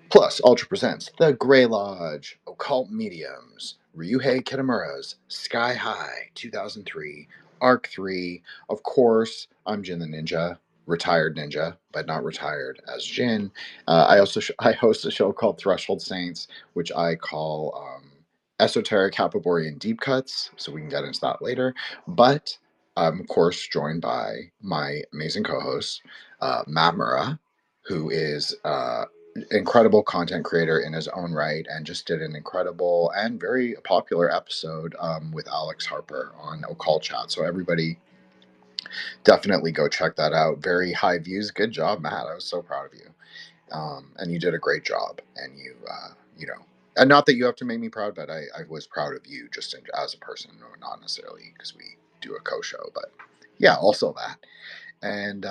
Plus, Ultra presents The Grey Lodge, Occult Mediums, Ryuhei Kitamura's Sky High 2003, Arc 3. Of course, I'm Jin the Ninja, retired ninja, but not retired as Jin. I host a show called Threshold Saints, which I call Esoteric Hyperborean Deep Cuts, so we can get into that later. But I'm, of course, joined by my amazing co host, Matt Murrah, who is incredible content creator in his own right and just did an incredible and very popular episode with Alex Harper on Occult Chat. So everybody definitely go check that out. Very high views. Good job, Matt. I was so proud of you. And you did a great job. And you know, and not that you have to make me proud, but I was proud of you just as a person, not necessarily because we do a co-show, but yeah, also that. And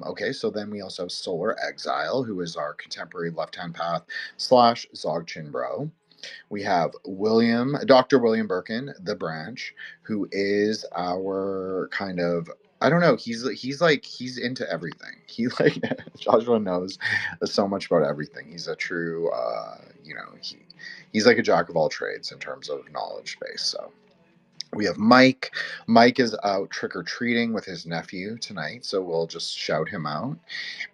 okay, so then we also have Solar Exile, who is our contemporary left-hand path / Zog Bro. We have Dr. William Birkin, the branch, who is our kind of, I don't know. He's into everything. He like Joshua knows so much about everything. He's a true, he's like a jack of all trades in terms of knowledge base. So we have Mike. Mike is out trick or treating with his nephew tonight, so we'll just shout him out.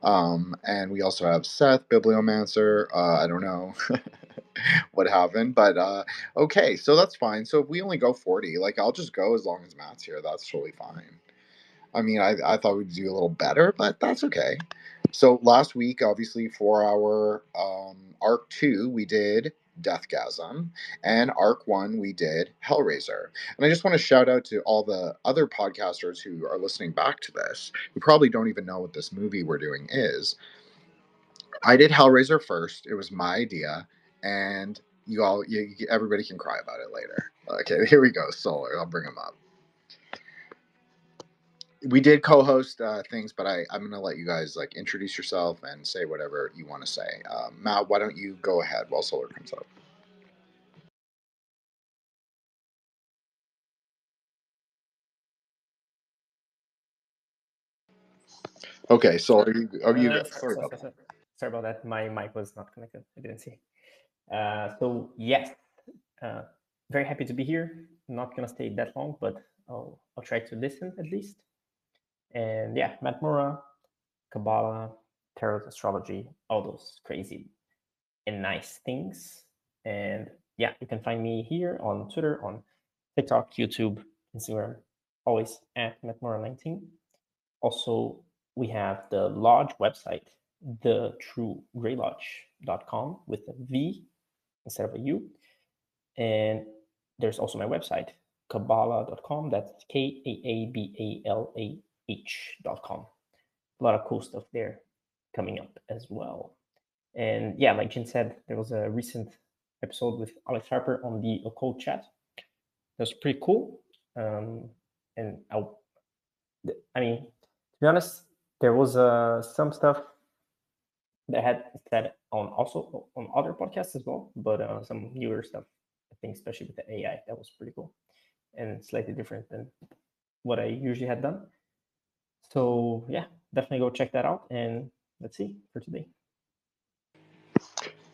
And we also have Seth, Bibliomancer. I don't know what happened, but okay, so that's fine. So if we only go 40, like I'll just go as long as Matt's here. That's totally fine. I mean, I thought we'd do a little better, but that's okay. So last week, obviously, for our Arc 2, we did Deathgasm, and Arc 1, we did Hellraiser. And I just want to shout out to all the other podcasters who are listening back to this, who probably don't even know what this movie we're doing is. I did Hellraiser first. It was my idea, and everybody can cry about it later. Okay, here we go. Solar, I'll bring them up. We did co-host things, but I'm gonna let you guys like introduce yourself and say whatever you want to say. Matt, why don't you go ahead while Solar comes up? Okay, so are you guys? Sorry about that. Sorry about that. My mic was not connected. I didn't see. So yes, very happy to be here. Not gonna stay that long, but I'll try to listen at least. And yeah, Matt Murrah, Kabbalah, tarot, astrology, all those crazy and nice things. And yeah, you can find me here on Twitter, on TikTok, YouTube, Instagram, always at MattMurrah19. Also, we have the Lodge website, thetruegraylodge.com with a V instead of a U. And there's also my website, Kabbalah.com. That's KAABALAH.com. A lot of cool stuff there coming up as well. And yeah, like Jin said, there was a recent episode with Alex Harper on the Occult Chat. That was pretty cool. And I mean, to be honest, there was some stuff that had said also on other podcasts as well, but some newer stuff, I think, especially with the AI, that was pretty cool and slightly different than what I usually had done. So yeah, definitely go check that out, and let's see for today.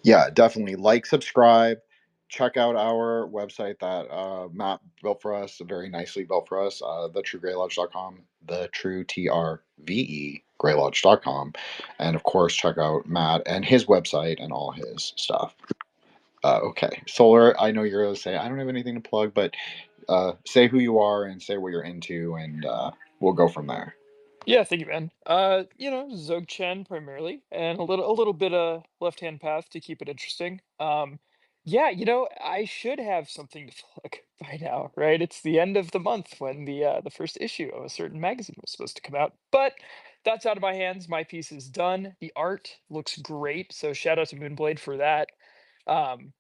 Yeah, definitely subscribe, check out our website that Matt built for us, very nicely built for us, thetruegraylodge.com, the Graylodge.com, and of course check out Matt and his website and all his stuff. Okay, Solar, I know you're going to say I don't have anything to plug, but say who you are and say what you're into, and we'll go from there. Yeah, thank you, man. Zog Chen primarily, and a little bit of left hand path to keep it interesting. Yeah, I should have something to plug by now, right? It's the end of the month when the first issue of a certain magazine was supposed to come out, but that's out of my hands. My piece is done. The art looks great, so shout out to Moonblade for that. Um,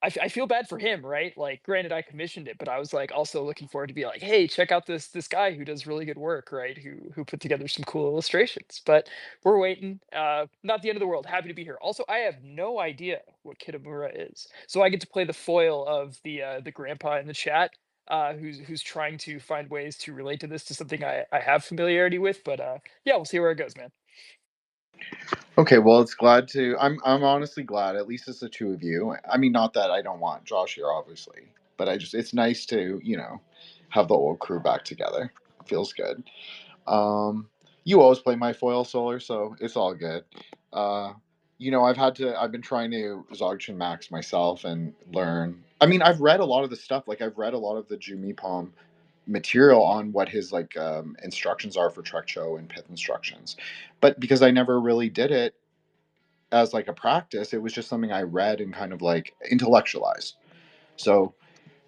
I feel bad for him, right? Like, granted, I commissioned it, but I was like also looking forward to be like, hey, check out this guy who does really good work, right? Who put together some cool illustrations. But we're waiting. Not the end of the world. Happy to be here. Also, I have no idea what Kitamura is, so I get to play the foil of the grandpa in the chat, who's trying to find ways to relate to this to something I have familiarity with. But yeah, we'll see where it goes, man. Okay, well, it's glad to. I'm honestly glad. At least it's the two of you. I mean, not that I don't want Josh here, obviously, but it's nice to have the old crew back together. Feels good. Um, you always play my foil solar, so it's all good. Uh, I've been trying to Zogchen Max myself and learn. I mean, I've read a lot of the stuff. Like I've read a lot of the Jumipom material on what his instructions are for Trekcho and Pith instructions, but because I never really did it as like a practice, it was just something I read and kind of like intellectualized. So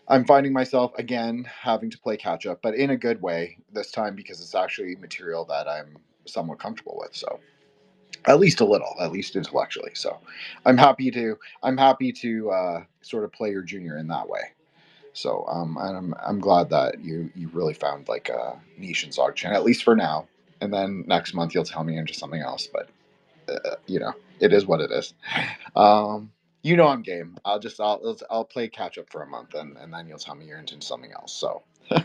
I'm finding myself again having to play catch up, but in a good way this time because it's actually material that I'm somewhat comfortable with. So at least a little, at least intellectually. So I'm happy to sort of play your junior in that way. So and I'm glad that you really found like a niche in Zogchen, at least for now. And then next month you'll tell me into something else. But it is what it is. Um, I'm game. I'll play catch up for a month, and then you'll tell me you're into something else. So, so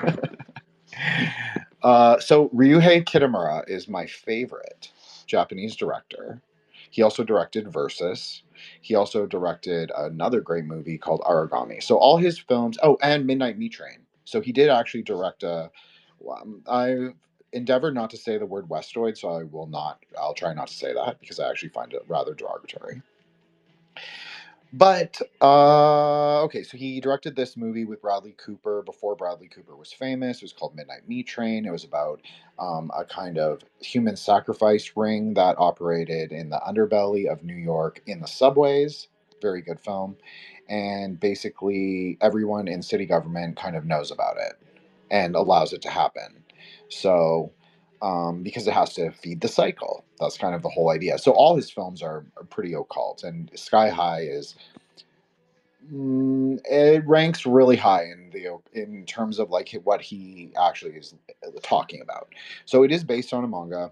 Ryuhei Kitamura is my favorite Japanese director. He also directed Versus. He also directed another great movie called Aragami. So all his films. Oh, and Midnight Meat Train. So he did actually direct a. I endeavored not to say the word Westoid, so I will not. I'll try not to say that because I actually find it rather derogatory. But okay, so he directed this movie with Bradley Cooper before Bradley Cooper was famous. It was called Midnight Meat Train. It was about a kind of human sacrifice ring that operated in the underbelly of New York in the subways. Very good film, and basically everyone in city government kind of knows about it and allows it to happen. So. Because it has to feed the cycle. That's kind of the whole idea. So all his films are pretty occult, and Sky High is it ranks really high in terms of like what he actually is talking about. So it is based on a manga.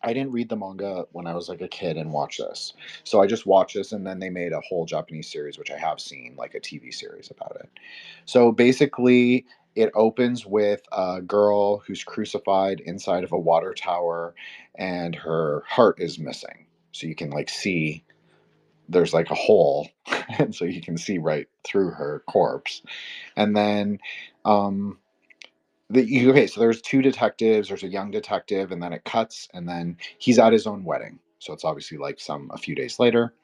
I didn't read the manga when I was like a kid and watch this. So I just watched this and then they made a whole Japanese series which I have seen, like a TV series about it. So basically it opens with a girl who's crucified inside of a water tower and her heart is missing. So you can like see there's like a hole and so you can see right through her corpse. And then okay, so there's two detectives, there's a young detective, and then it cuts and then he's at his own wedding, so it's obviously like a few days later.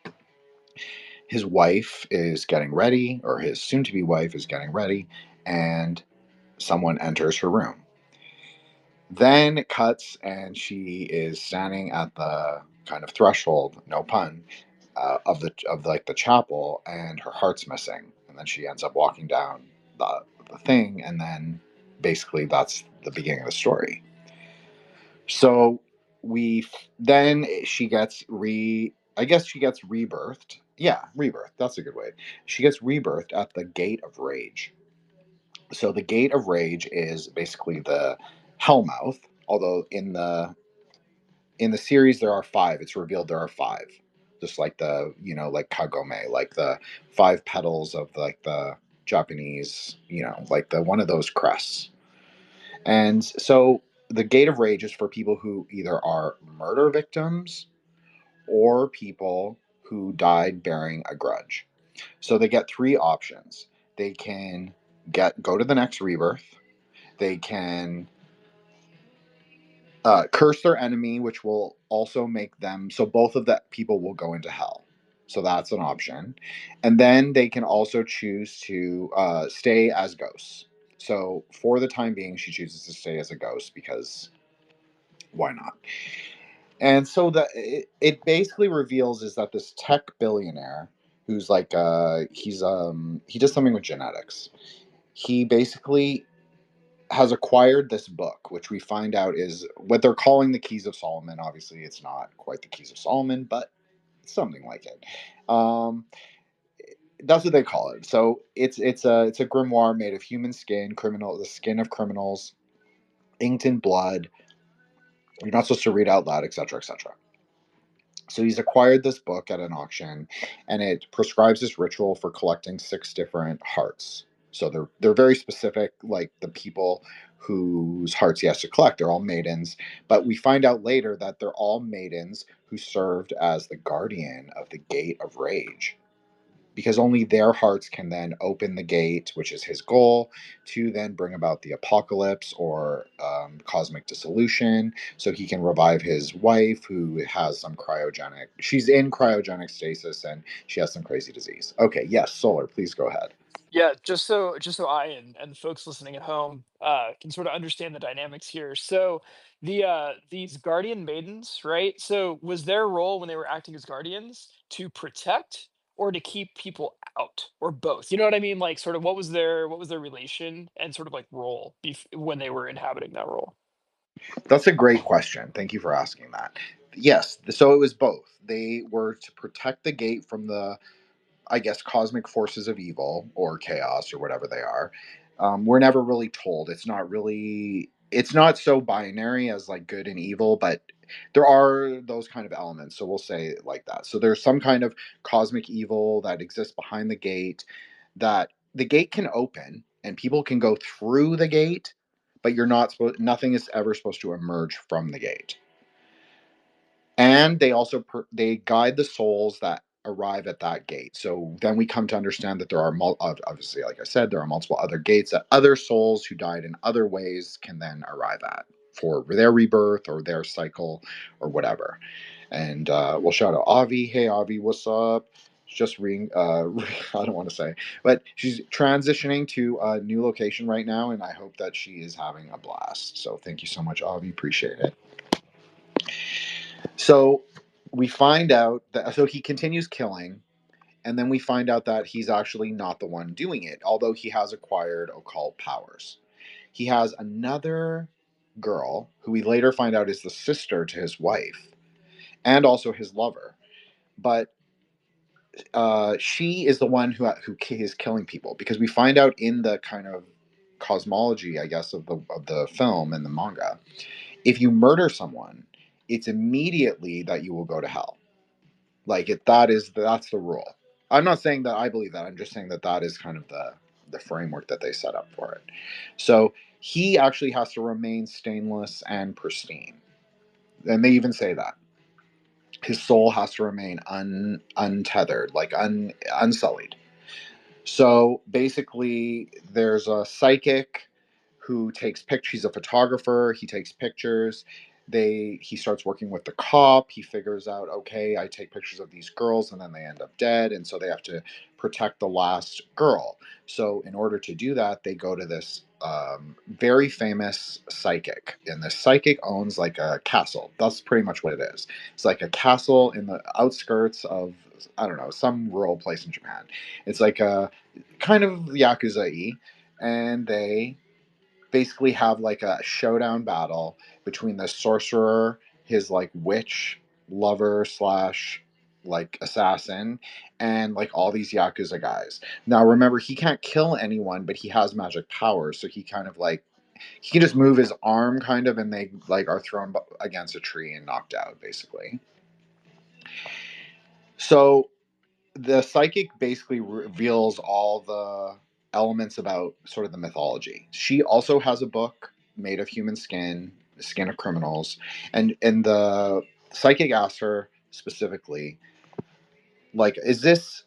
His wife is getting ready, or his soon-to-be wife is getting ready, and someone enters her room. Then it cuts and she is standing at the kind of threshold, no pun, of like the chapel, and her heart's missing, and then she ends up walking down the thing, and then basically that's the beginning of the story. So then she gets I guess she gets rebirthed. Yeah, rebirth. That's a good way. She gets rebirthed at the Gate of Rage. So the Gate of Rage is basically the Hellmouth. Although in the series there are five. It's revealed there are five, just like the like Kagome, like the five petals of like the Japanese, like the one of those crests. And so the Gate of Rage is for people who either are murder victims or people who died bearing a grudge. So they get three options. They can go to the next rebirth. They can curse their enemy, which will also make them so both of the people will go into hell. So that's an option. And then they can also choose to stay as ghosts. So for the time being, she chooses to stay as a ghost because why not? And so it basically reveals is that this tech billionaire who's like he does something with genetics. He basically has acquired this book, which we find out is what they're calling the Keys of Solomon. Obviously, it's not quite the Keys of Solomon, but it's something like it. That's what they call it. So it's a grimoire made of human skin, the skin of criminals, inked in blood. You're not supposed to read out loud, etc., etc. So he's acquired this book at an auction, and it prescribes this ritual for collecting 6 different hearts. So they're very specific, like the people whose hearts he has to collect. They're all maidens, but we find out later that they're all maidens who served as the guardian of the Gate of Rage, because only their hearts can then open the gate, which is his goal, to then bring about the apocalypse or cosmic dissolution, so he can revive his wife, who has some she's in cryogenic stasis, and she has some crazy disease. Okay, yes, Solar, please go ahead. Yeah, just so I and folks listening at home can sort of understand the dynamics here. So these guardian maidens, right? So was their role when they were acting as guardians to protect or to keep people out, or both? You know what I mean? Like, sort of, what was their relation and sort of like role when they were inhabiting that role? That's a great question. Thank you for asking that. Yes, so it was both. They were to protect the gate from the, I guess, cosmic forces of evil or chaos or whatever they are. We're never really told. It's not so binary as like good and evil, but there are those kind of elements. So we'll say it like that. So there's some kind of cosmic evil that exists behind the gate, that the gate can open and people can go through the gate, but nothing is ever supposed to emerge from the gate. And they also they guide the souls that arrive at that gate. So then we come to understand that there are obviously, like I said, there are multiple other gates that other souls who died in other ways can then arrive at for their rebirth or their cycle or whatever. And we'll shout out Avi. Hey Avi, what's up? Just ring. I don't want to say, but she's transitioning to a new location right now, and I hope that she is having a blast. So thank you so much, Avi. Appreciate it. So we find out that, so he continues killing, and then we find out that he's actually not the one doing it, although he has acquired occult powers. He has another girl who we later find out is the sister to his wife and also his lover, but she is the one who is killing people, because we find out in the kind of cosmology, I guess, of the film and the manga, if you murder someone, it's immediately that you will go to hell. Like that's the rule. I'm not saying that I believe that. I'm just saying that is kind of the framework that they set up for it. So he actually has to remain stainless and pristine, and they even say that his soul has to remain untethered, like unsullied. So basically, there's a psychic who takes pictures. He's a photographer. He takes pictures. He starts working with the cop. He figures out, okay, I take pictures of these girls and then they end up dead, and so they have to protect the last girl. So in order to do that, they go to this very famous psychic, and the psychic owns like a castle. That's pretty much what it is. It's like a castle in the outskirts of, I don't know, some rural place in Japan. It's like a kind of Yakuza-y, and they basically have like a showdown battle between the sorcerer, his like witch lover slash like assassin, and like all these Yakuza guys. Now remember, he can't kill anyone, but he has magic powers, so he kind of like, he can just move his arm kind of, and they like are thrown against a tree and knocked out basically. So the psychic basically reveals all the elements about sort of the mythology. She also has a book made of human skin, the skin of criminals, and the psychic asks her specifically, like, is this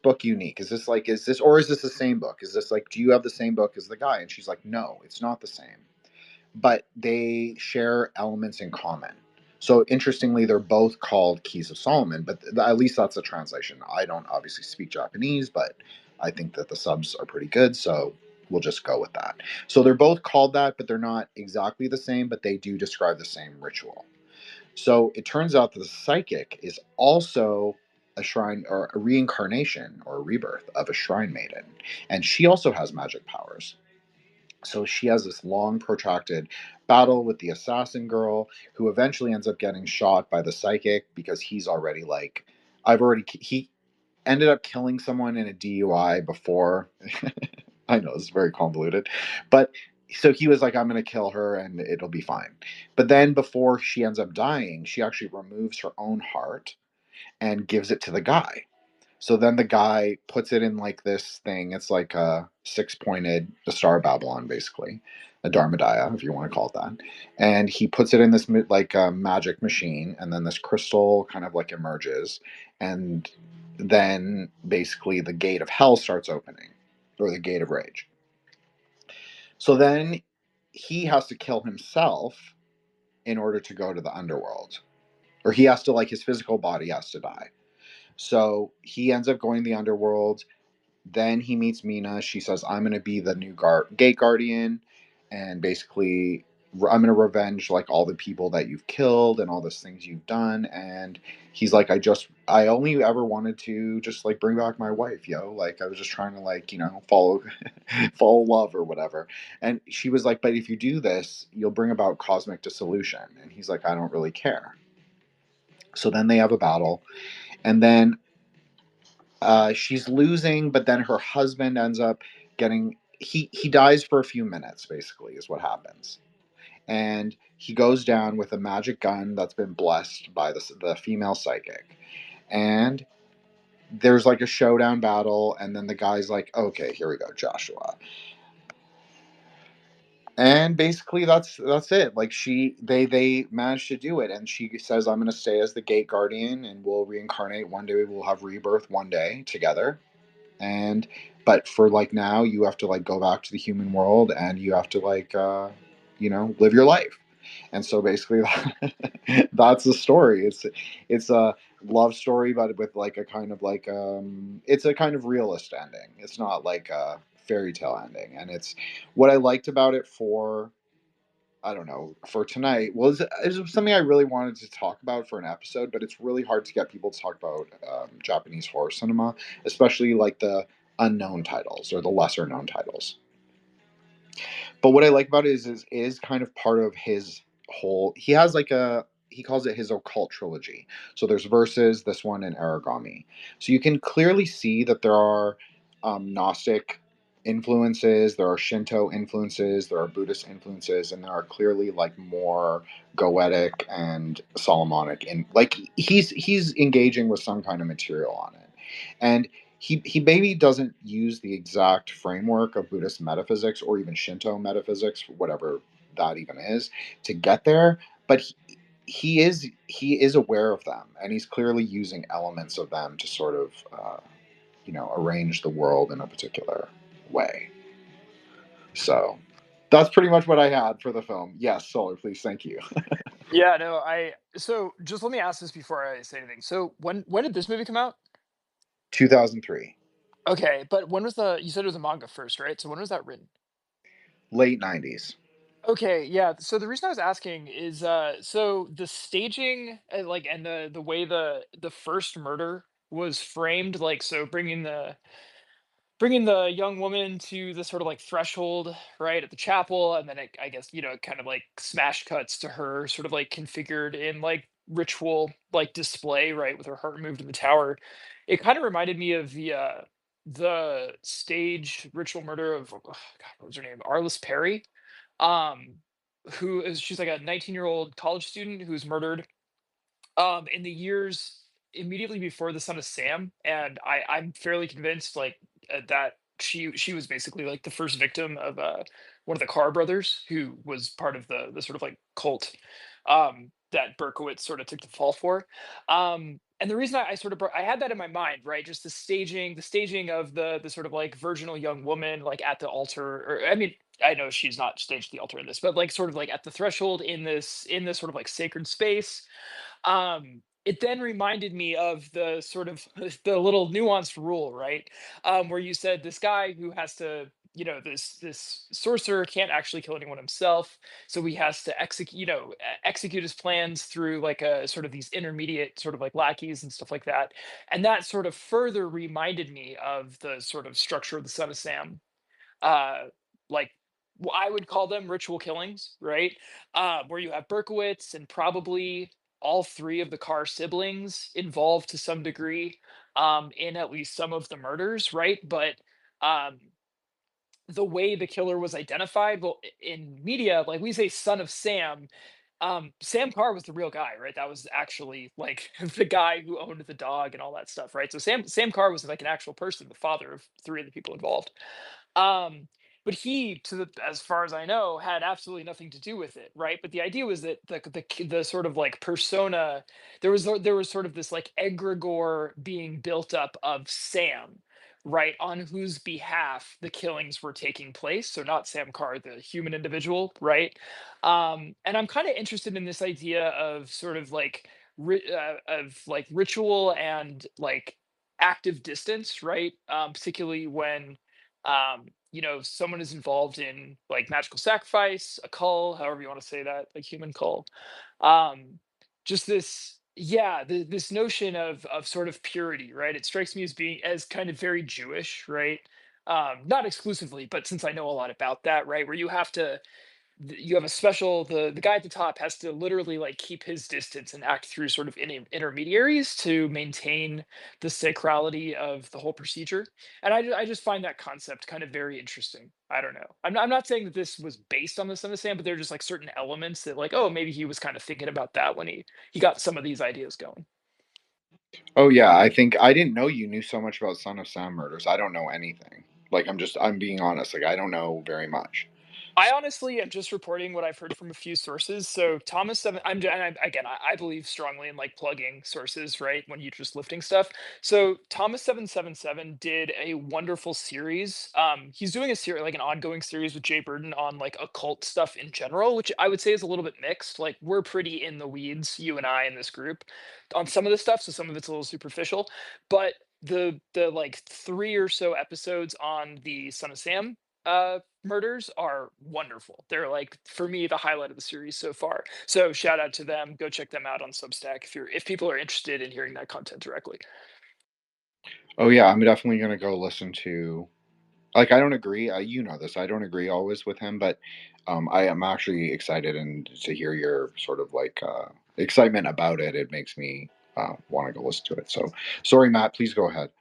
book unique? Is this the same book? Is this like, do you have the same book as the guy? And she's like, no, it's not the same, but they share elements in common. So interestingly, they're both called Keys of Solomon, but at least that's the translation. I don't obviously speak Japanese, but I think that the subs are pretty good, so we'll just go with that. So they're both called that, but they're not exactly the same, but they do describe the same ritual. So it turns out that the psychic is also a shrine, or a reincarnation or a rebirth of a shrine maiden, and she also has magic powers. So she has this long, protracted battle with the assassin girl, who eventually ends up getting shot by the psychic, because he's already like, he ended up killing someone in a DUI before. I know it's very convoluted, but so he was like, I'm going to kill her and it'll be fine. But then before she ends up dying, she actually removes her own heart and gives it to the guy. So then the guy puts it in like this thing. It's like a six-pointed, the Star of Babylon, basically, a Dharmadiah, if you want to call it that. And he puts it in this like a magic machine, and then this crystal kind of like emerges, and then basically the gate of hell starts opening, or the gate of rage. So then he has to kill himself in order to go to the underworld, or he has to, like, his physical body has to die. So he ends up going to the underworld. Then he meets Mina. She says, I'm going to be the new gate guardian. And basically, I'm going to revenge, like, all the people that you've killed and all these things you've done. And he's like, I only ever wanted to just, like, bring back my wife, yo. Like, I was just trying to, like, follow, follow love or whatever. And she was like, but if you do this, you'll bring about cosmic dissolution. And he's like, I don't really care. So then they have a battle. And then she's losing, but then her husband ends up getting he dies for a few minutes, basically, is what happens. And he goes down with a magic gun that's been blessed by the female psychic. And there's like a showdown battle, and then the guy's like, okay, here we go, Joshua. And basically that's it. Like, they managed to do it, and she says, I'm going to stay as the gate guardian, and we'll reincarnate one day. We'll have rebirth one day together. And but for, like, now, you have to, like, go back to the human world, and you have to, like, live your life. And so basically that's the story. It's a love story, but with, like, a kind of like it's a kind of realist ending. It's not like a fairy tale ending. And it's what I liked about it for, I don't know, for tonight was something I really wanted to talk about for an episode, but it's really hard to get people to talk about Japanese horror cinema, especially like the unknown titles or the lesser known titles. But what I like about it is kind of part of his whole. He has like he calls it his occult trilogy. So there's Verses, this one, and Aragami. So you can clearly see that there are Gnostic influences, there are Shinto influences, there are Buddhist influences, and there are clearly, like, more Goetic and Solomonic, and, like, he's engaging with some kind of material on it. And he maybe doesn't use the exact framework of Buddhist metaphysics or even Shinto metaphysics, whatever that even is, to get there, but he is aware of them, and he's clearly using elements of them to sort of arrange the world in a particular way. So that's pretty much what I had for the film. Yes, Solar, please, thank you. Yeah, no, so just let me ask this before I say anything. So when did this movie come out? 2003, Okay, but when was you said it was a manga first, right? So when was that written? late 90s. Okay, yeah. So the reason I was asking is so the staging, like, and the way the first murder was framed, like, so bringing the young woman to the sort of like threshold, right, at the chapel, and then I guess, it kind of like smash cuts to her sort of like configured in like ritual like display, right, with her heart removed in the tower. It kind of reminded me of the stage ritual murder of, oh, God, what was her name, Arliss Perry, um she's like a 19-year-old college student who's murdered in the years immediately before the Son of Sam, and I'm fairly convinced, like, that she was basically like the first victim of one of the Carr brothers, who was part of the sort of like cult that Berkowitz sort of took the fall for. And the reason I sort of I had that in my mind, right? Just the staging of the sort of like virginal young woman, like at the altar, or I mean, I know she's not staged the altar in this, but like sort of like at the threshold in this sort of like sacred space. It then reminded me of the sort of the little nuanced rule, right? Where you said this guy who has to, this sorcerer can't actually kill anyone himself, so he has to execute, execute his plans through like a sort of these intermediate sort of like lackeys and stuff like that. And that sort of further reminded me of the sort of structure of the Son of Sam, uh, like, I would call them ritual killings, right? Where you have Berkowitz and probably all three of the Carr siblings involved to some degree in at least some of the murders, right? But um, the way the killer was identified, well, in media, like we say, Son of Sam. Sam Carr was the real guy, right? That was actually like the guy who owned the dog and all that stuff, right? So Sam Carr was like an actual person, the father of three of the people involved. Um, but he, as far as I know, had absolutely nothing to do with it, right? But the idea was that the sort of like persona, there was sort of this like egregore being built up of Sam, right, on whose behalf the killings were taking place. So not Sam Carr, the human individual, right? And I'm kind of interested in this idea of sort of like of like ritual and like active distance, right? Particularly when someone is involved in like magical sacrifice, a cull, however you want to say that, like human cull. Um, just this, yeah, this notion of sort of purity, right? It strikes me as being as kind of very Jewish, right? Not exclusively, but since I know a lot about that, right, where you have to you have a special the guy at the top has to literally like keep his distance and act through sort of intermediaries to maintain the sacrality of the whole procedure. And I just find that concept kind of very interesting. I don't know, I'm not saying that this was based on the Son of Sam, but they're just like certain elements that like, oh, maybe he was kind of thinking about that when he got some of these ideas going. Oh yeah, I think I didn't know you knew so much about Son of Sam murders. I don't know anything. Like I'm being honest. Like I don't know very much. I honestly am just reporting what I've heard from a few sources. So Thomas Seven, again, I believe strongly in like plugging sources, right? When you're just lifting stuff. So Thomas 777 did a wonderful series. He's doing a series, like an ongoing series with Jay Burden on like occult stuff in general, which I would say is a little bit mixed. Like we're pretty in the weeds, you and I in this group, on some of the stuff. So some of it's a little superficial, but the like 3 or so episodes on the Son of Sam murders are wonderful. They're like for me the highlight of the series so far. So shout out to them. Go check them out on Substack if people are interested in hearing that content directly. Oh yeah, I'm definitely gonna go listen to. Like I don't agree. You know this. I don't agree always with him, but I am actually excited and to hear your sort of like excitement about it. It makes me want to go listen to it. So sorry, Matt. Please go ahead.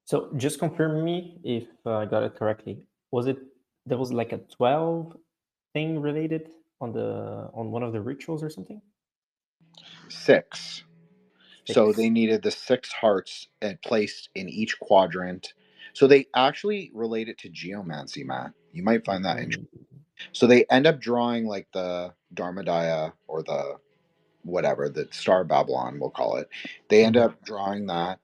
So just confirm me if I got it correctly. Was it there was like a 12 thing related on one of the rituals or something? 6. So 6. they needed the 6 hearts placed in each quadrant. So they actually relate it to geomancy, Matt. You might find that interesting. So they end up drawing like the Dharmadaya or the whatever, the Star Babylon, we'll call it. They end up drawing that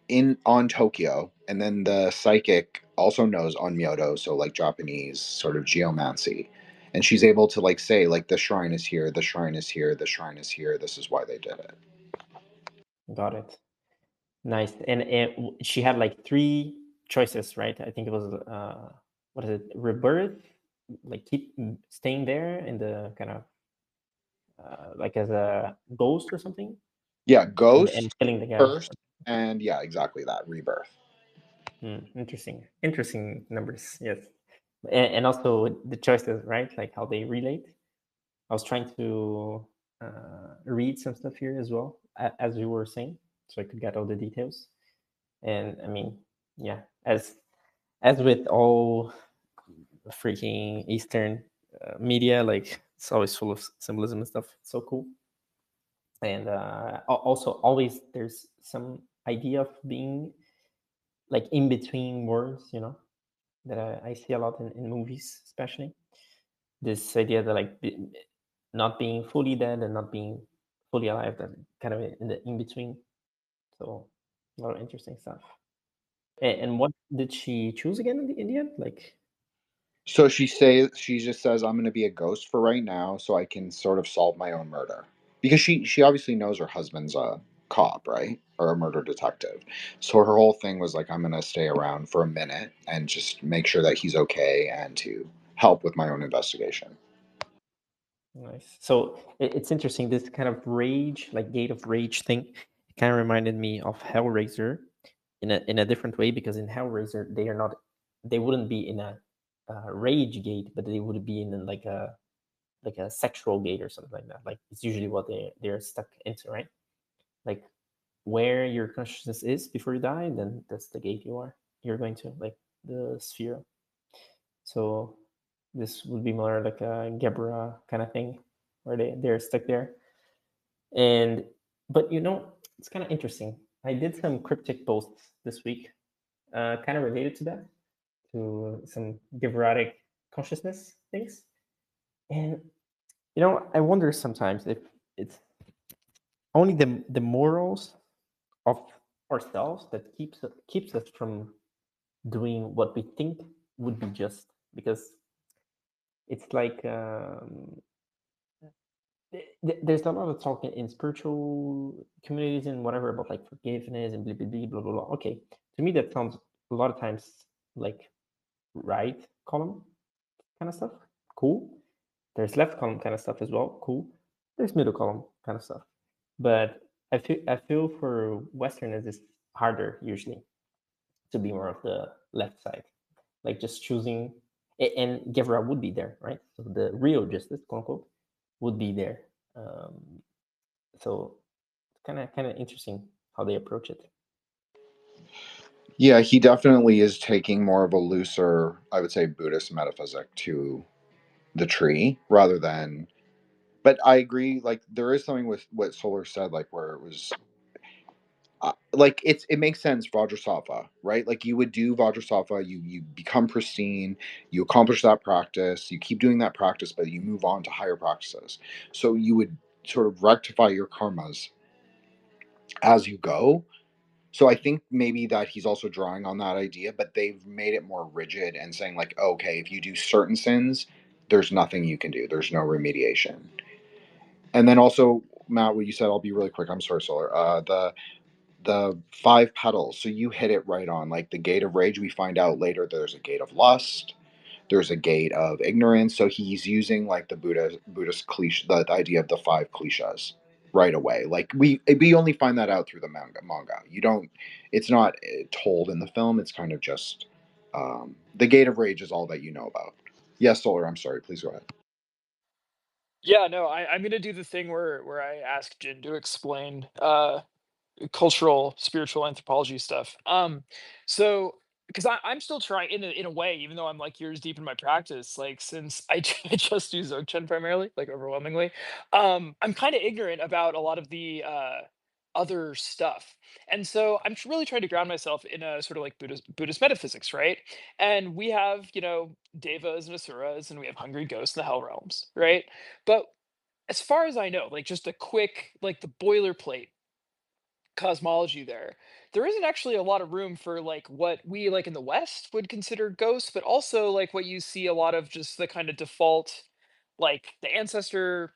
in on Tokyo, and then the psychic also knows on Myoto, so like Japanese sort of geomancy. And she's able to like say like the shrine is here, the shrine is here, the shrine is here. This is why they did it. Got it. Nice. And she had like 3 choices, right? I think it was what is it? Rebirth, like keep staying there in the kind of like as a ghost or something, Yeah, and ghost killing the guy. first, and yeah, exactly that rebirth. Interesting numbers. Yes, and also the choices, right? Like how they relate. I was trying to read some stuff here as well, as you were saying, so I could get all the details. And I mean, yeah, as with all freaking Eastern media, like it's always full of symbolism and stuff. It's so cool. And also, always there's some idea of being like in between worlds, that I see a lot in movies, especially this idea that like not being fully dead and not being fully alive, that kind of in the in between. So a lot of interesting stuff. And what did she choose again in the end? Like, So she just says I'm going to be a ghost for right now, so I can sort of solve my own murder because she obviously knows her husband's a cop, right, or a murder detective. So her whole thing was like I'm going to stay around for a minute and just make sure that he's okay and to help with my own investigation. nice. So it's interesting. This kind of rage, like gate of rage thing, it kind of reminded me of Hellraiser in a different way, because in Hellraiser they wouldn't be in a rage gate, but they would be in like a sexual gate or something like that. Like it's usually what they're stuck into, right? Like where your consciousness is before you die, then that's the gate you're going to, like the sphere. So this would be more like a Gebra kind of thing, where they're stuck there. And but it's kind of interesting. I did some cryptic posts this week, kind of related to that, to some Gebrotic consciousness things. And I wonder sometimes if it's only the morals of ourselves that keeps us from doing what we think would be just, because it's like there's a lot of talk in spiritual communities and whatever about like forgiveness and blah blah blah blah blah blah. Okay, to me that sounds a lot of times like right column kind of stuff. Cool. There's left column kind of stuff as well. Cool. There's middle column kind of stuff. But I feel for Westerners it's harder usually to be more of the left side, like just choosing. And Gevra would be there, right? So the real justice, quote unquote, would be there. So it's kind of interesting how they approach it. Yeah, he definitely is taking more of a looser, I would say, Buddhist metaphysic to the tree rather than. But I agree. Like there is something with what Solar said, like where it was. Like it makes sense Vajrasattva, right? Like you would do Vajrasattva, you become pristine, you accomplish that practice, you keep doing that practice, but you move on to higher practices. So you would sort of rectify your karmas as you go. So I think maybe that he's also drawing on that idea, but they've made it more rigid and saying like, okay, if you do certain sins, there's nothing you can do. There's no remediation. And then also, Matt, what you said, I'll be really quick. I'm sorry, Solar. The 5 petals. So you hit it right on. Like the gate of rage, we find out later there's a gate of lust, there's a gate of ignorance. So he's using like the Buddhist cliche, the idea of the 5 cliches right away. Like we only find that out through the manga. You don't. It's not told in the film. It's kind of just the gate of rage is all that you know about. Yes, Solar. I'm sorry. Please go ahead. Yeah, no, I'm gonna do the thing where I ask Jin to explain cultural spiritual anthropology stuff. So because I'm still trying in a way, even though I'm like years deep in my practice, like since I just do Dzogchen primarily, like overwhelmingly, I'm kind of ignorant about a lot of the other stuff. And so I'm really trying to ground myself in a sort of like Buddhist metaphysics, right? And we have, devas and asuras, and we have hungry ghosts in the hell realms, right? But as far as I know, like just a quick, like the boilerplate cosmology there isn't actually a lot of room for like what we like in the West would consider ghosts, but also like what you see a lot of just the kind of default, like the ancestor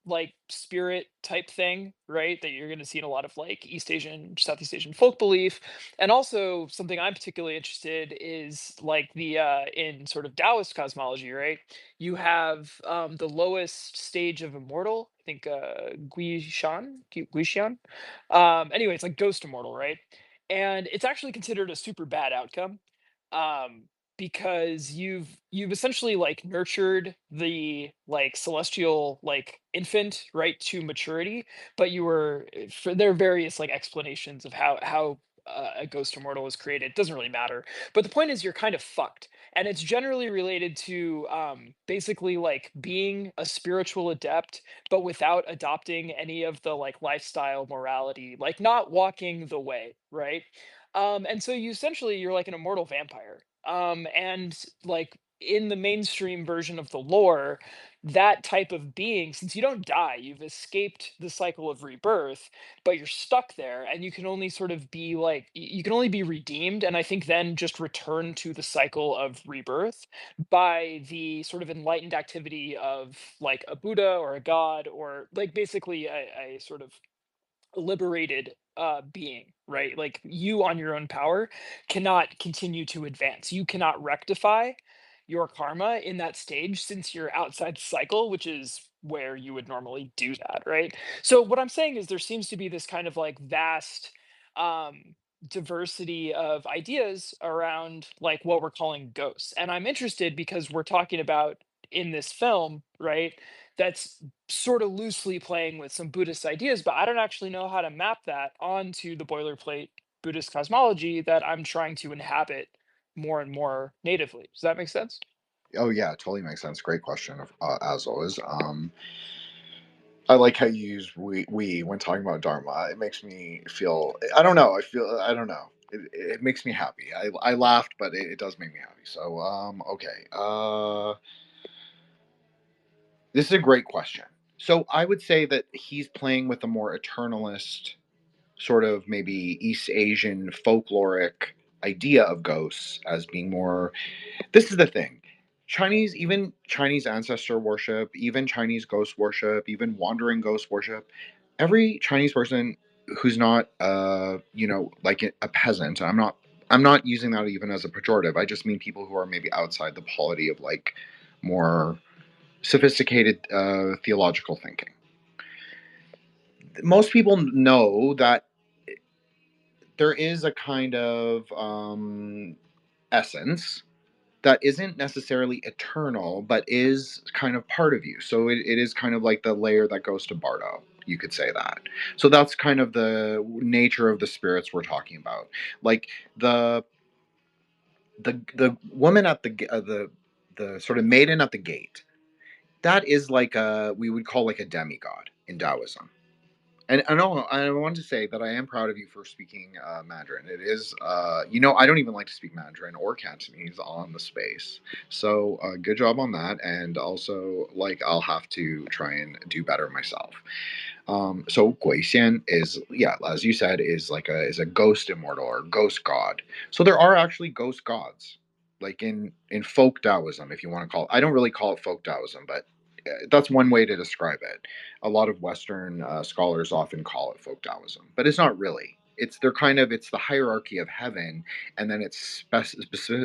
like spirit type thing, right? That you're going to see in a lot of like East Asian, Southeast Asian folk belief. And also something I'm particularly interested is like the in sort of Taoist cosmology, right? You have the lowest stage of immortal, I think Guishan. Anyway, it's like ghost immortal, right? And it's actually considered a super bad outcome. Um, because you've essentially like nurtured the like celestial like infant right to maturity, but you were for there are various like explanations of how a ghost immortal was created. It doesn't really matter, but the point is you're kind of fucked, and it's generally related to basically like being a spiritual adept but without adopting any of the like lifestyle morality, like not walking the way, right? And so you essentially you're like an immortal vampire. And like in the mainstream version of the lore, that type of being, since you don't die, you've escaped the cycle of rebirth, but you're stuck there, and you can only sort of be like you can only be redeemed, and I think then just return to the cycle of rebirth by the sort of enlightened activity of like a Buddha or a god, or like basically a sort of liberated being, right? Like you on your own power cannot continue to advance. You cannot rectify your karma in that stage since you're outside the cycle, which is where you would normally do that, right? So what I'm saying is there seems to be this kind of like vast um diversity of ideas around like what we're calling ghosts. And I'm interested because we're talking about in this film, right? That's sort of loosely playing with some Buddhist ideas, but I don't actually know how to map that onto the boilerplate Buddhist cosmology that I'm trying to inhabit more and more natively. Does that make sense? Oh yeah, totally makes sense. Great question, as always. I like how you use we when talking about Dharma. It makes me feel. I don't know. I don't know. It makes me happy. I laughed, but it does make me happy. So okay. This is a great question. So I would say that he's playing with a more eternalist, sort of maybe East Asian folkloric idea of ghosts as being more. This is the thing. Even Chinese ancestor worship, even Chinese ghost worship, even wandering ghost worship, every Chinese person who's not like a peasant, I'm not using that even as a pejorative. I just mean people who are maybe outside the polity of like more sophisticated theological thinking. Most people know that there is a kind of essence that isn't necessarily eternal, but is kind of part of you. So it is kind of like the layer that goes to Bardo. You could say that. So that's kind of the nature of the spirits we're talking about. Like the woman at the sort of maiden at the gate. That is like we would call like a demigod in Taoism. And I want to say that I am proud of you for speaking Mandarin. It is, I don't even like to speak Mandarin or Cantonese on the space. So good job on that. And also, like, I'll have to try and do better myself. So Guixian is, yeah, as you said, is a ghost immortal or ghost god. So there are actually ghost gods, like in folk Taoism, if you want to call it. I don't really call it folk Taoism, but that's one way to describe it. A lot of Western scholars often call it folk Taoism, but it's not really. It's the hierarchy of heaven, and then it's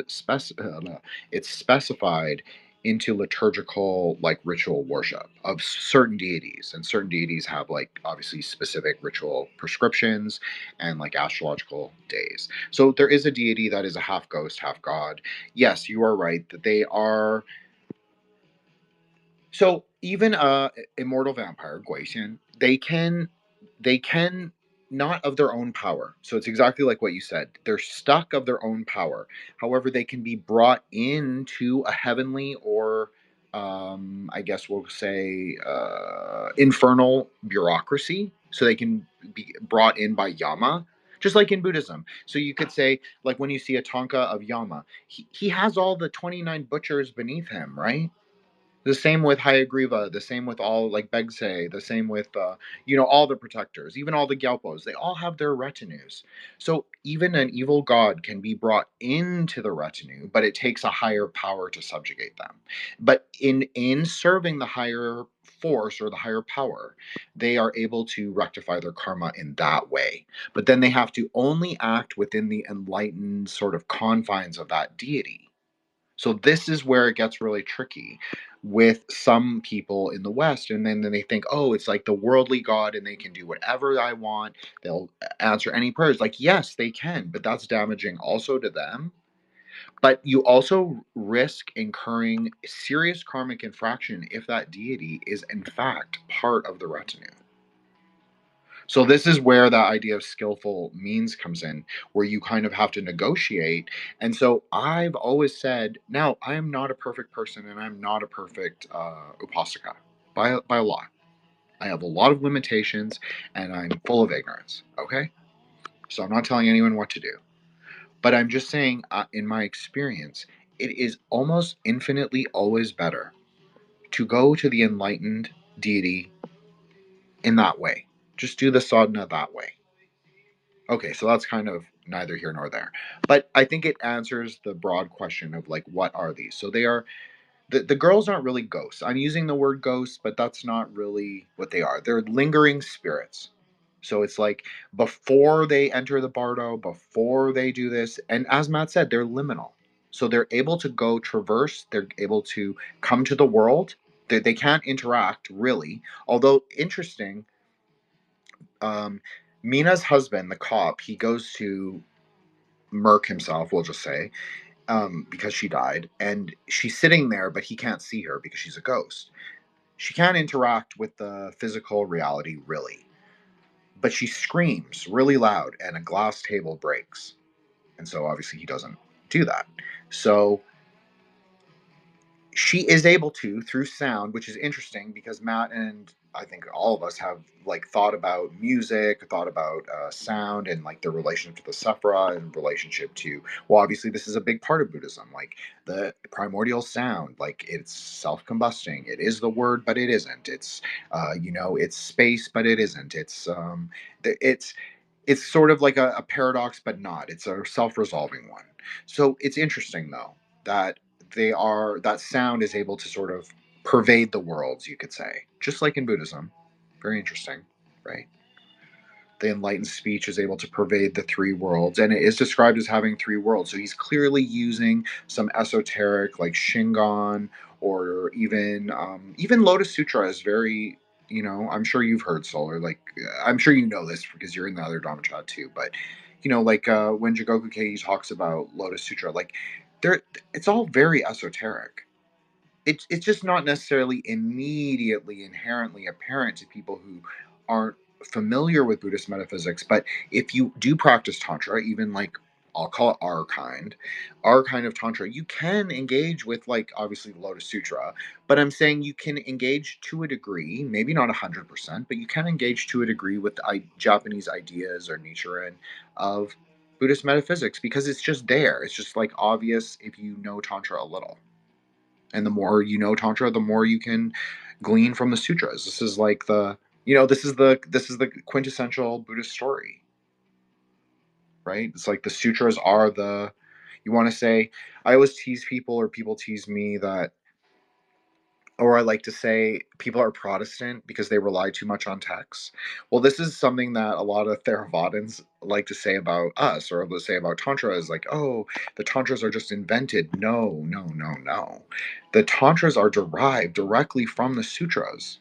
specified into liturgical like ritual worship of certain deities, and certain deities have like obviously specific ritual prescriptions and like astrological days. So there is a deity that is a half ghost half god. Yes, you are right that they are. So even immortal vampire Guixian, they can not of their own power. So it's exactly like what you said. They're stuck of their own power. However, they can be brought into a heavenly or I guess we'll say infernal bureaucracy. So they can be brought in by Yama, just like in Buddhism. So you could say, like when you see a Tonka of Yama, he has all the 29 butchers beneath him, right? The same with Hayagriva, the same with all like Begsei, the same with all the protectors, even all the Gyalpos. They all have their retinues. So even an evil god can be brought into the retinue, but it takes a higher power to subjugate them. But in serving the higher force or the higher power, they are able to rectify their karma in that way. But then they have to only act within the enlightened sort of confines of that deity. So this is where it gets really tricky with some people in the West, and then they think, oh, it's like the worldly God, and they can do whatever I want. They'll answer any prayers. Like, yes, they can, but that's damaging also to them. But you also risk incurring serious karmic infraction if that deity is in fact part of the retinue. So this is where the idea of skillful means comes in, where you kind of have to negotiate. And so I've always said, now I am not a perfect person, and I'm not a perfect upasaka by a lot. I have a lot of limitations, and I'm full of ignorance. Okay, so I'm not telling anyone what to do, but I'm just saying, in my experience, it is almost infinitely always better to go to the enlightened deity in that way. Just do the sadhana that way. Okay, so that's kind of neither here nor there. But I think it answers the broad question of like, what are these? So they are, the girls aren't really ghosts. I'm using the word ghosts, but that's not really what they are. They're lingering spirits. So it's like before they enter the bardo, before they do this, and as Matt said, they're liminal. So they're able to go traverse, they're able to come to the world. They can't interact really. Although interesting, um, Mina's husband, the cop, he goes to murk himself, we'll just say, because she died, and she's sitting there, but he can't see her because she's a ghost. She can't interact with the physical reality really, but she screams really loud, and a glass table breaks, and so obviously he doesn't do that. So she is able to, through sound, which is interesting because Matt and I think all of us have like thought about music, thought about sound, and like the relationship to the Sephira and relationship to, well, obviously this is a big part of Buddhism, like the primordial sound, like it's self-combusting. It is the word, but it isn't. It's it's space, but it isn't. It's it's sort of like a paradox, but not. It's a self-resolving one. So it's interesting though that that sound is able to sort of pervade the worlds, you could say, just like in Buddhism. Very interesting, right? The enlightened speech is able to pervade the three worlds, and it is described as having three worlds. So he's clearly using some esoteric, like Shingon, or even Lotus Sutra is very. I'm sure you've heard Solar. Like, I'm sure you know this because you're in the other Dhamma chat too. But like when Jigoku Kei talks about Lotus Sutra, like, there, it's all very esoteric. It's just not necessarily immediately inherently apparent to people who aren't familiar with Buddhist metaphysics. But if you do practice Tantra, even like I'll call it our kind of Tantra, you can engage with like obviously the Lotus Sutra, but I'm saying you can engage to a degree, maybe not 100%, but you can engage to a degree with Japanese ideas or Nichiren of Buddhist metaphysics because it's just there. It's just like obvious if you know Tantra a little. And the more you know Tantra, the more you can glean from the sutras. This is like this is the quintessential Buddhist story, right? It's like the sutras are the, you want to say, I always tease people, or people tease me that, or I like to say people are Protestant because they rely too much on texts. Well, this is something that a lot of Theravadins like to say about us, or to say about Tantra, is like, oh, the Tantras are just invented. No, no, no, no. The Tantras are derived directly from the sutras.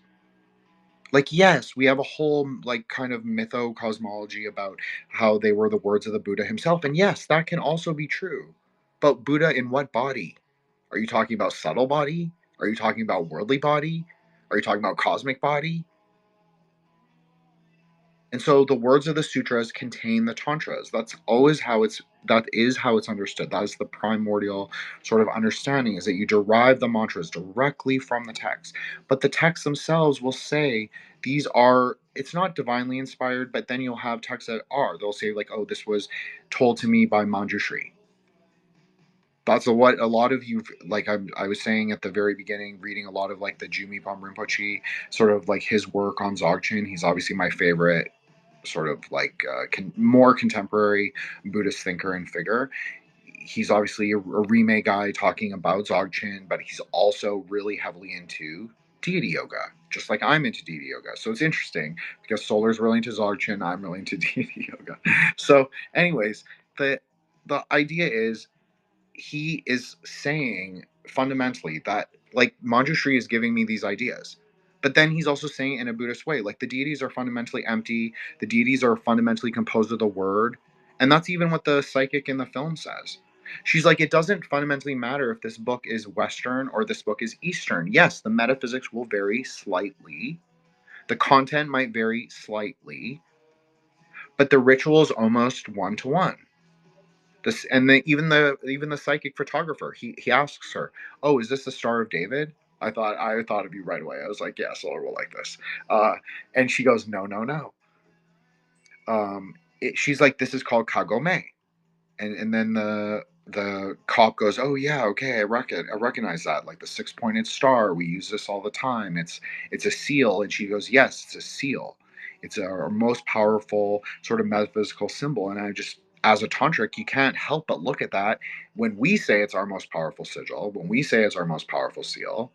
Like, yes, we have a whole like kind of mytho-cosmology about how they were the words of the Buddha himself. And yes, that can also be true. But Buddha in what body? Are you talking about subtle body? Are you talking about worldly body? Are you talking about cosmic body? And so the words of the sutras contain the tantras. That is how it's understood. That is the primordial sort of understanding, is that you derive the mantras directly from the text. But the texts themselves will say it's not divinely inspired, but then you'll have texts that are. They'll say like, oh, this was told to me by Manjushri. That's what a lot of you, like I was saying at the very beginning, reading a lot of like the Jumi Rinpoche, sort of like his work on Dzogchen. He's obviously my favorite sort of like more contemporary Buddhist thinker and figure. He's obviously a Rime guy talking about Dzogchen, but he's also really heavily into deity yoga, just like I'm into deity yoga. So it's interesting because Solar's really into Dzogchen, I'm really into deity yoga. So, anyways, the idea is, he is saying fundamentally that like Manjushri is giving me these ideas. But then he's also saying it in a Buddhist way. Like the deities are fundamentally empty. The deities are fundamentally composed of the word. And that's even what the psychic in the film says. She's like, it doesn't fundamentally matter if this book is Western or this book is Eastern. Yes, the metaphysics will vary slightly. The content might vary slightly. But the ritual is almost one to one. This, and even the psychic photographer, he asks her, "Oh, is this the Star of David?" I thought of you right away. I was like, "Yeah, Solar will like this." And she goes, "No, no, no." She's like, "This is called Kagome," and then the cop goes, "Oh yeah, okay, I recognize that, like the six-pointed star. We use this all the time. It's a seal." And she goes, "Yes, it's a seal. It's our most powerful sort of metaphysical symbol." And I just, as a tantric, you can't help but look at that when we say it's our most powerful sigil, when we say it's our most powerful seal,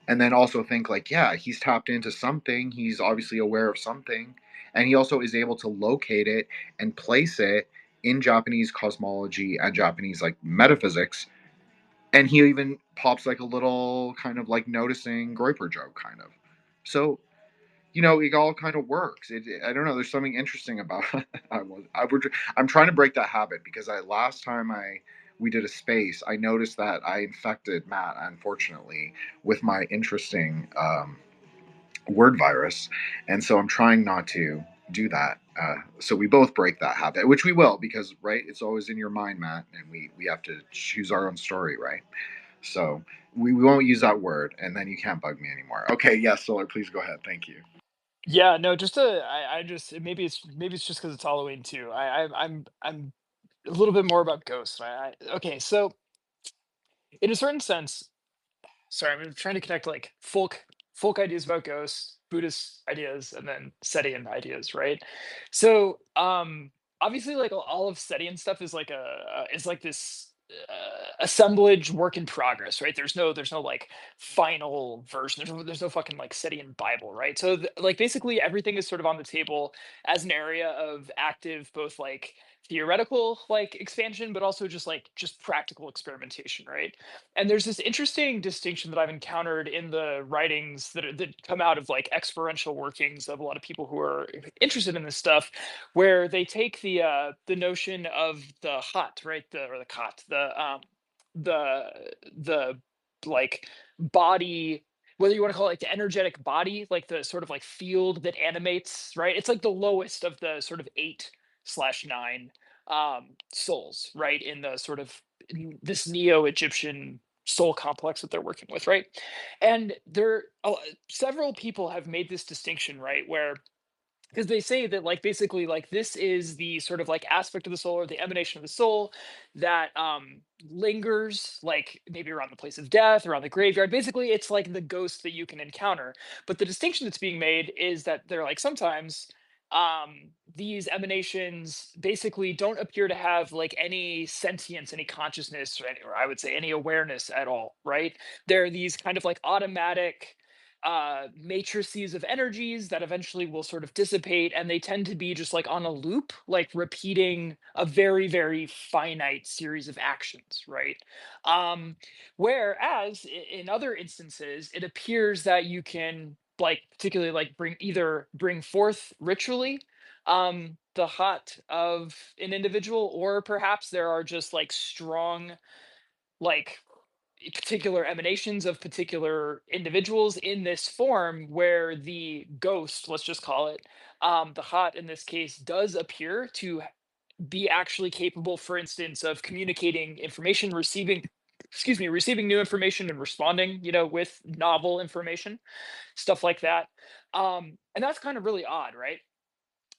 and then also think like, yeah, he's tapped into something. He's obviously aware of something, and he also is able to locate it and place it in Japanese cosmology and Japanese like metaphysics. And he even pops like a little kind of like noticing Groiper joke, kind of. So it all kind of works. I don't know. There's something interesting about. I'm trying to break that habit because last time we did a space, I noticed that I infected Matt, unfortunately, with my interesting word virus, and so I'm trying not to do that. So we both break that habit, which we will, because right, it's always in your mind, Matt, and we have to choose our own story, right? So we won't use that word, and then you can't bug me anymore. Okay, yes, Solar, please go ahead. Thank you. Yeah, no, I just maybe it's just because it's Halloween too. I'm a little bit more about ghosts. Okay, so in a certain sense, sorry, I'm trying to connect like folk ideas about ghosts, Buddhist ideas, and then Setian ideas, right? So obviously like all of Setian stuff is like is like this assemblage work in progress, right? There's no like final version. There's no fucking like Setian Bible, right? So like basically everything is sort of on the table as an area of active both like theoretical like expansion but also just practical experimentation, right? And there's this interesting distinction that I've encountered in the writings that come out of like experiential workings of a lot of people who are interested in this stuff, where they take the notion of the hot, right, the khat, the the like body, whether you want to call it like the energetic body, like the sort of like field that animates, right? It's like the lowest of the sort of 8/9 souls, right? In the sort of this neo-Egyptian soul complex that they're working with, right? And several people have made this distinction, right, where because they say that like basically like this is the sort of like aspect of the soul or the emanation of the soul that lingers like maybe around the place of death, around the graveyard. Basically it's like the ghost that you can encounter, but the distinction that's being made is that they're like sometimes these emanations basically don't appear to have like any sentience, any consciousness, or I would say any awareness at all, right? They're these kind of like automatic matrices of energies that eventually will sort of dissipate, and they tend to be just like on a loop, like repeating a very very finite series of actions, right? um Whereas in other instances it appears that you can like particularly like bring forth ritually the hot of an individual, or perhaps there are just like strong like particular emanations of particular individuals in this form where the ghost, let's just call it, the hot in this case, does appear to be actually capable, for instance, of communicating information, receiving new information and responding, with novel information, stuff like that. And that's kind of really odd, right?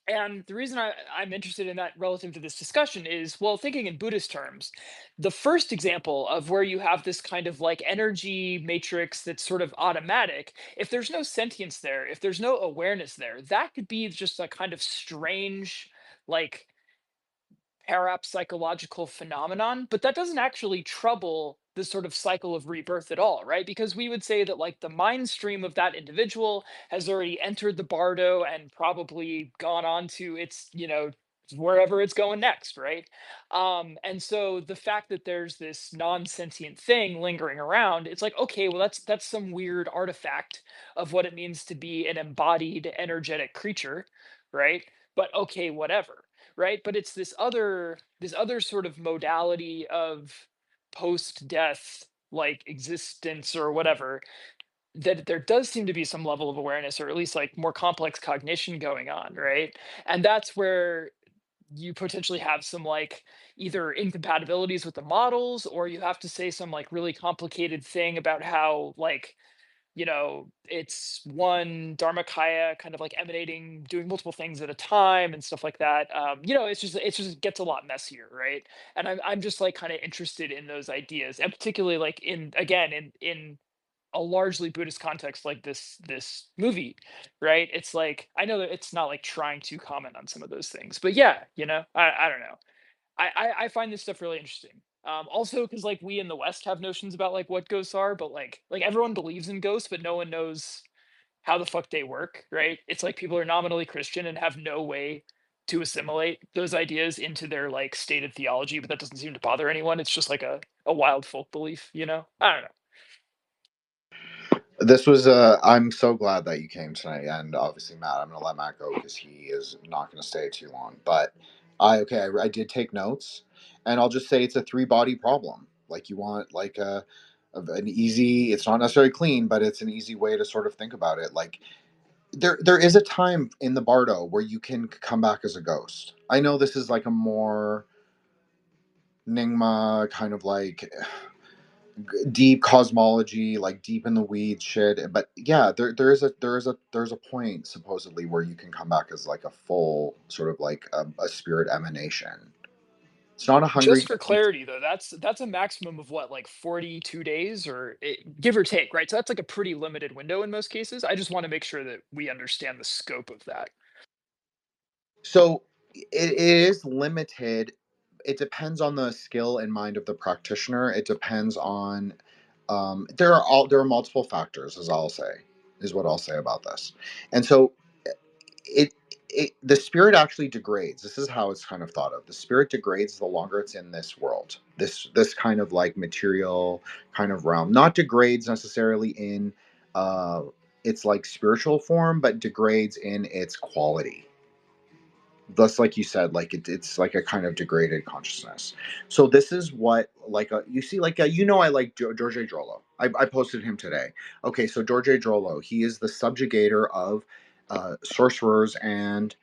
And the reason I'm interested in that relative to this discussion is, well, thinking in Buddhist terms, the first example of where you have this kind of like energy matrix that's sort of automatic, if there's no sentience there, if there's no awareness there, that could be just a kind of strange, like parapsychological phenomenon, but that doesn't actually trouble the sort of cycle of rebirth at all, right? Because we would say that like the mind stream of that individual has already entered the bardo and probably gone on to its, wherever it's going next, right? And so the fact that there's this non-sentient thing lingering around, it's like, okay, well that's some weird artifact of what it means to be an embodied energetic creature, right? But okay, whatever, right? But it's this other sort of modality of post death like existence or whatever, that there does seem to be some level of awareness, or at least like more complex cognition going on, right? And that's where you potentially have some like either incompatibilities with the models, or you have to say some like really complicated thing about how like, it's one dharmakaya kind of like emanating, doing multiple things at a time and stuff like that. It just gets a lot messier, right? And I'm just like kind of interested in those ideas, and particularly like in a largely Buddhist context like this movie, right? It's like I know that it's not like trying to comment on some of those things, but yeah, I don't know. I find this stuff really interesting. Also, because like we in the West have notions about like what ghosts are, but like everyone believes in ghosts, but no one knows how the fuck they work, right? It's like people are nominally Christian and have no way to assimilate those ideas into their like stated theology, but that doesn't seem to bother anyone. It's just like a wild folk belief, I don't know. This was I'm so glad that you came tonight, and obviously Matt, I'm gonna let Matt go because he is not gonna stay too long. But I did take notes, and I'll just say it's a 3-body problem. Like you want like an easy. It's not necessarily clean, but it's an easy way to sort of think about it. Like there is a time in the Bardo where you can come back as a ghost. I know this is like a more Nyingma kind of like deep cosmology, like deep in the weeds shit. But yeah, there's a point supposedly where you can come back as like a full sort of like a spirit emanation. It's not a hungry. Just for clarity, though, that's a maximum of what, like 42 days, or give or take, right? So that's like a pretty limited window in most cases. I just want to make sure that we understand the scope of that. So it is limited. It depends on the skill and mind of the practitioner. It depends on there are multiple factors, as I'll say, is what I'll say about this. And so it the spirit actually degrades. This is how it's kind of thought of. The spirit degrades the longer it's in this world. This kind of like material kind of realm. Not degrades necessarily in its like spiritual form, but degrades in its quality. Thus, like you said, like it's like a kind of degraded consciousness. So this is what like you see like I like George Drollo. I posted him today. Okay, so George Drollo, he is the subjugator of sorcerers and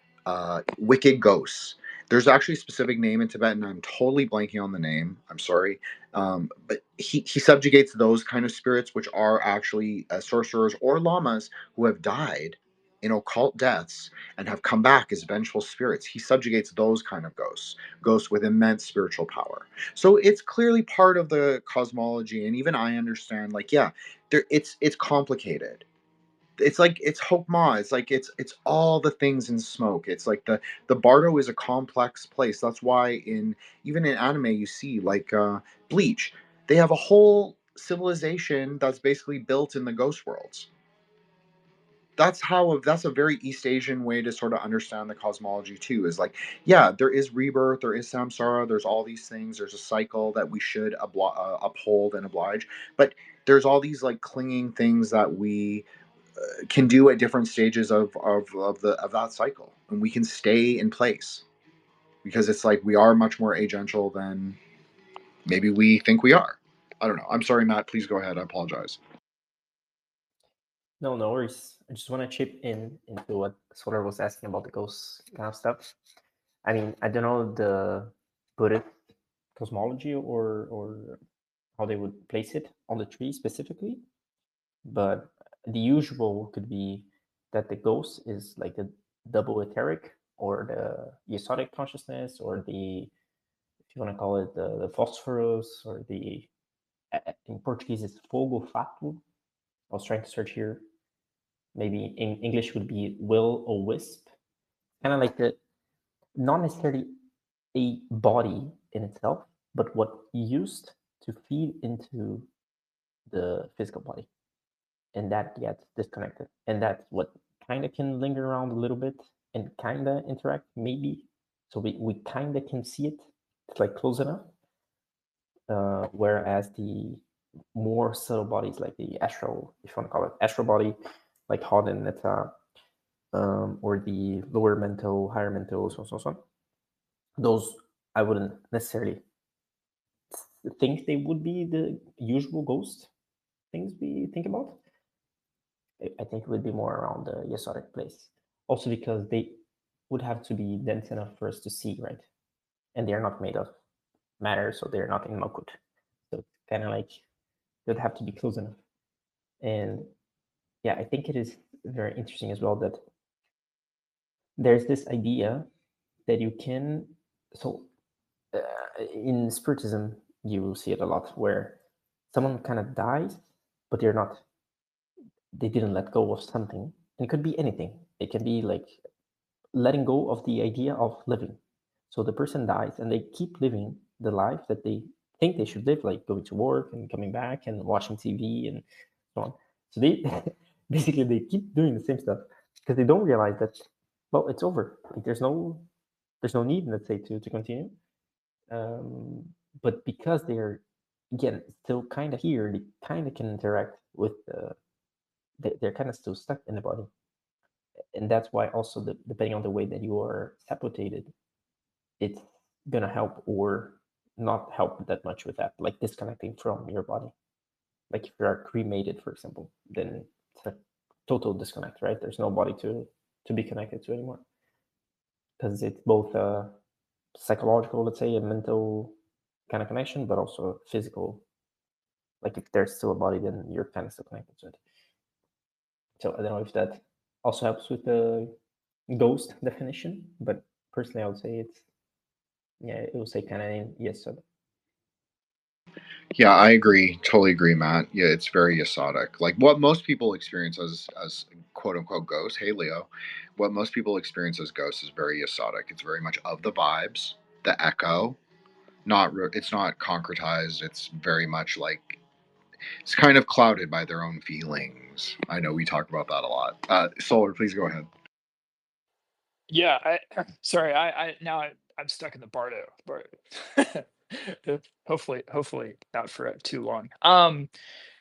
wicked ghosts. There's actually a specific name in Tibet, and I'm totally blanking on the name. I'm sorry, but he subjugates those kind of spirits, which are actually sorcerers or lamas who have died in occult deaths and have come back as vengeful spirits. He subjugates those kind of ghosts with immense spiritual power. So it's clearly part of the cosmology, and even I understand. Like, yeah, it's complicated. It's like it's Hokmah. It's like it's all the things in smoke. It's like the Bardo is a complex place. That's why even in anime you see like Bleach, they have a whole civilization that's basically built in the ghost worlds. That's a very East Asian way to sort of understand the cosmology too. Is like, yeah, there is rebirth, there is samsara, there's all these things, there's a cycle that we should uphold and oblige, but there's all these like clinging things that we can do at different stages of that cycle, and we can stay in place because it's like we are much more agential than maybe we think we are. I don't know. I'm sorry, Matt. Please go ahead. I apologize. No, no worries. I just want to chip in into what Solar was asking about the ghost kind of stuff. I mean, I don't know the Buddhist cosmology or how they would place it on the tree specifically, but the usual could be that the ghost is like the double etheric or the esoteric consciousness, or the, if you want to call it, the phosphorus, or the, in Portuguese it's fogo fato. I was trying to search here. Maybe in English would be will o wisp. Kind of like the, not necessarily a body in itself, but what used to feed into the physical body, and that gets disconnected, and that's what kind of can linger around a little bit and kind of interact maybe. So we kind of can see it. It's like close enough. Whereas the more subtle bodies, like the astral, if you want to call it astral body, like Hod and Neta, or the lower mental, higher mental, so on, so on. Those I wouldn't necessarily think they would be the usual ghost things we think about. I think it would be more around the Yesodic place. Also because they would have to be dense enough for us to see, right? And they're not made of matter, so they're not in Malkut. So it's kind of like they'd have to be close enough. And yeah, I think it is very interesting as well that there's this idea that you can, so in Spiritism, you will see it a lot where someone kind of dies, but they didn't let go of something. And it could be anything. It can be like letting go of the idea of living. So the person dies and they keep living the life that they think they should live, like going to work and coming back and watching TV and so on. So they basically they keep doing the same stuff because they don't realize that, well, it's over. Like there's no need, let's say, to continue. But because they're, again, still kind of here, they kind of can interact with they're kind of still stuck in the body. And that's why also depending on the way that you are separated, it's gonna help or not help that much with that, like disconnecting from your body. Like if you are cremated, for example, then it's a total disconnect, right? There's no body to be connected to anymore, because it's both a psychological, let's say, a mental kind of connection, but also physical, like if there's still a body, then you're kind of still connected to it. So I don't know if that also helps with the ghost definition, but personally I would say it will say kind of in yes. So Yeah, I agree. Totally agree, Matt. Yeah, it's very esoteric. Like what most people experience as quote unquote ghosts. Hey, Leo, what most people experience as ghosts is very esoteric. It's very much of the vibes, the echo. It's not concretized. It's very much like it's kind of clouded by their own feelings. I know we talk about that a lot. Solar, please go ahead. Yeah, sorry, I'm stuck in the Bardo. Hopefully not for too long.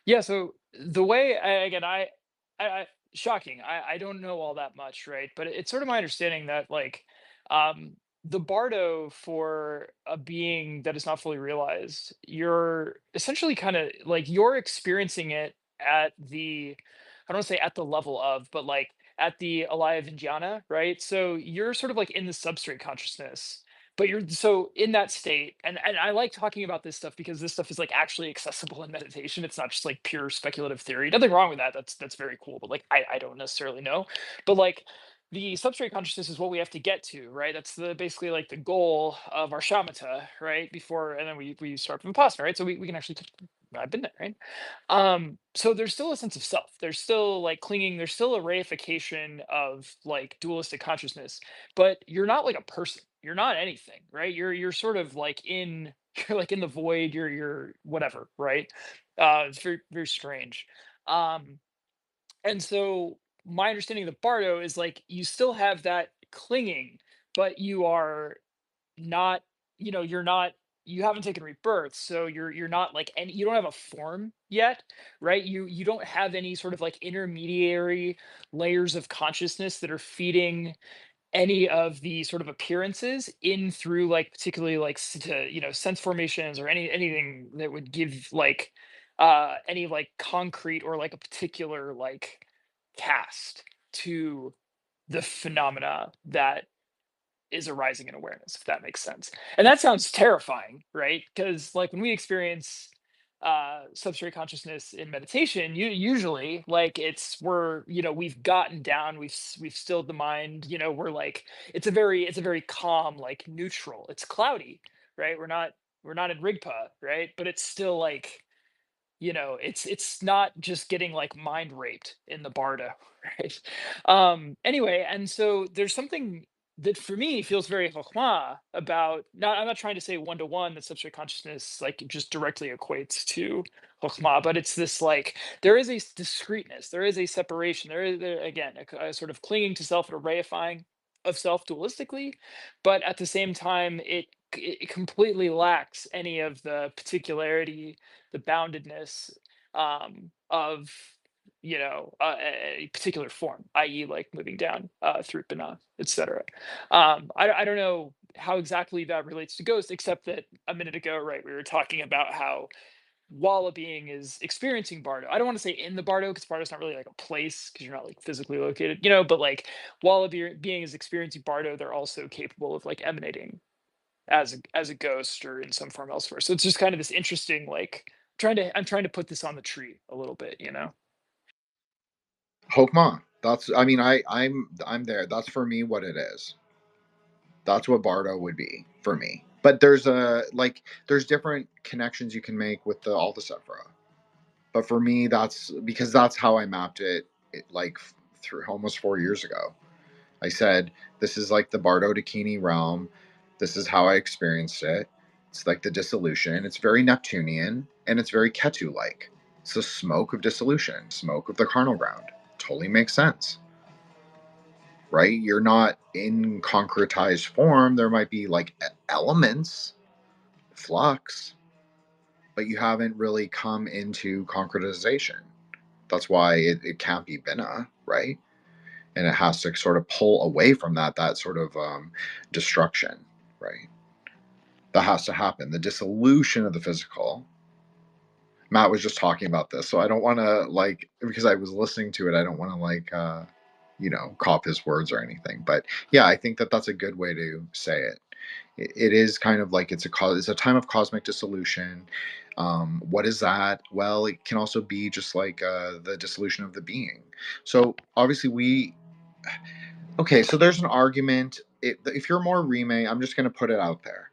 Yeah, so the way I shocking. I don't know all that much, right? But it's sort of my understanding that like um the bardo for a being that is not fully realized, you're essentially kind of like you're experiencing it at the I don't want to say at the level of, but like at the Alaya Vijnana, right? So you're sort of like in the substrate consciousness, but you're so in that state, and I like talking about this stuff because this stuff is like actually accessible in meditation. It's not just like pure speculative theory. Nothing wrong with that. That's very cool, but like I don't necessarily know. But like the substrate consciousness is what we have to get to, right? That's the basically like the goal of our shamatha, right? Before, and then we start from vipassana, right? So we can actually I've been there, right? So there's still a sense of self, there's still like clinging, there's still a reification of like dualistic consciousness, but you're not like a person, you're not anything, right? You're sort of like in you're like in the void, you're whatever, right? It's very very strange. um and so my understanding of the bardo is like you still have that clinging, but you are not, you're not, you haven't taken rebirth, so you're not like any, you don't have a form yet, right? You don't have any sort of like intermediary layers of consciousness that are feeding any of the sort of appearances in through like particularly like to, sense formations or anything that would give like any like concrete or like a particular like cast to the phenomena that is arising in awareness, if that makes sense. And that sounds terrifying, right? Because like when we experience substrate consciousness in meditation, you usually like we've gotten down, we've stilled the mind, we're like it's a very calm, like neutral, it's cloudy, right? We're not in rigpa, right? But it's still like, it's not just getting like mind raped in the bardo, right? Anyway, and so there's something that for me feels very chokhmah about, not, I'm not trying to say one to one that substrate consciousness like just directly equates to chokhmah, but it's this like there is a discreteness, there is a separation, again a sort of clinging to self and a reifying of self dualistically, but at the same time it completely lacks any of the particularity, the boundedness of a particular form, i.e., like moving down through Bana, etc. I don't know how exactly that relates to Ghost, except that a minute ago, right, we were talking about how while a being is experiencing Bardo, I don't want to say in the Bardo because Bardo's not really like a place because you're not like physically located, but like while being is experiencing Bardo, they're also capable of like emanating as a ghost or in some form elsewhere. So it's just kind of this interesting like I'm trying to put this on the tree a little bit. Hokmah. That's. I mean, I'm there. That's for me what it is. That's what Bardo would be for me. But there's different connections you can make with all the Sephira. But for me, that's because that's how I mapped it like through almost 4 years ago. I said this is like the Bardo Dakini realm. This is how I experienced it. It's like the dissolution. It's very Neptunian and it's very Ketu like. It's the smoke of dissolution, smoke of the carnal ground. Totally makes sense, right? You're not in concretized form. There might be like elements, flux, but you haven't really come into concretization. That's why it can't be Bina, right? And it has to sort of pull away from that sort of destruction, right? That has to happen. The dissolution of the physical. Matt was just talking about this, so I don't want to like because I was listening to it. I don't want to cop his words or anything. But yeah, I think that's a good way to say it. It is kind of like it's a time of cosmic dissolution. What is that? Well, it can also be just like the dissolution of the being. So obviously okay, so there's an argument. If you're more Ryuhei, I'm just going to put it out there.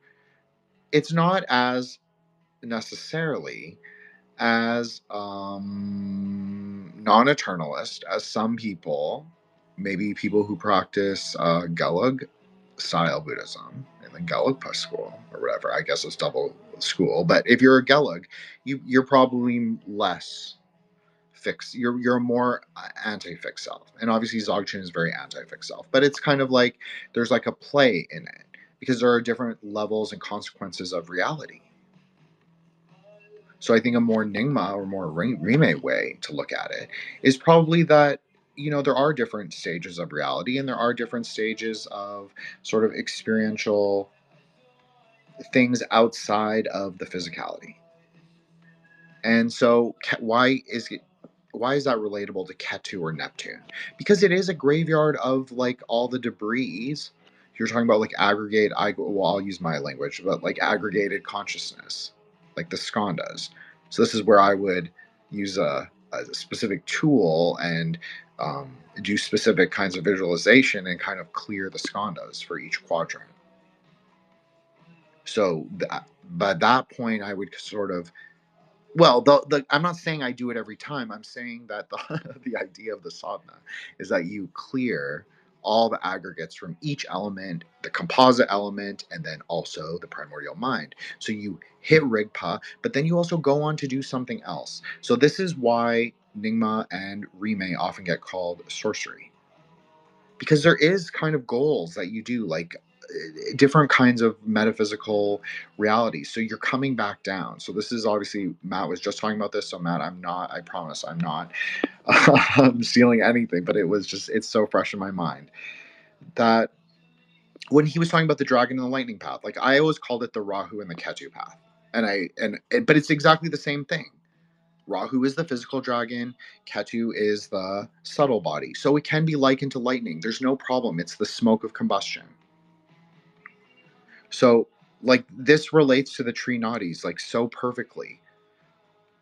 It's not as necessarily as non-eternalist as some people, maybe people who practice Gelug style Buddhism in the Gelugpa school or whatever. I guess it's double school. But if you're a Gelug, you're probably less fixed. You're more anti-fixed self, and obviously Dzogchen is very anti-fixed self. But it's kind of like there's like a play in it because there are different levels and consequences of reality. So I think a more Nyingma or more Ryuhei way to look at it is probably that, there are different stages of reality and there are different stages of sort of experiential things outside of the physicality. And so why is that relatable to Ketu or Neptune? Because it is a graveyard of like all the debris. You're talking about like I'll use my language, but like aggregated consciousness, like the skandhas. So this is where I would use a specific tool and do specific kinds of visualization and kind of clear the skandhas for each quadrant. So by that point, I would sort of, well, I'm not saying I do it every time. I'm saying that the idea of the sadhana is that you clear all the aggregates from each element, the composite element, and then also the primordial mind. So you hit Rigpa, but then you also go on to do something else. So this is why Nyingma and Ryuhei often get called sorcery. Because there is kind of goals that you do, like different kinds of metaphysical realities. So you're coming back down. So this is obviously, Matt was just talking about this. So Matt, I promise I'm not stealing anything, but it's so fresh in my mind that when he was talking about the dragon and the lightning path, like I always called it the Rahu and the Ketu path. But it's exactly the same thing. Rahu is the physical dragon, Ketu is the subtle body. So it can be likened to lightning. There's no problem. It's the smoke of combustion. So, like, this relates to the tree nadis, like, so perfectly,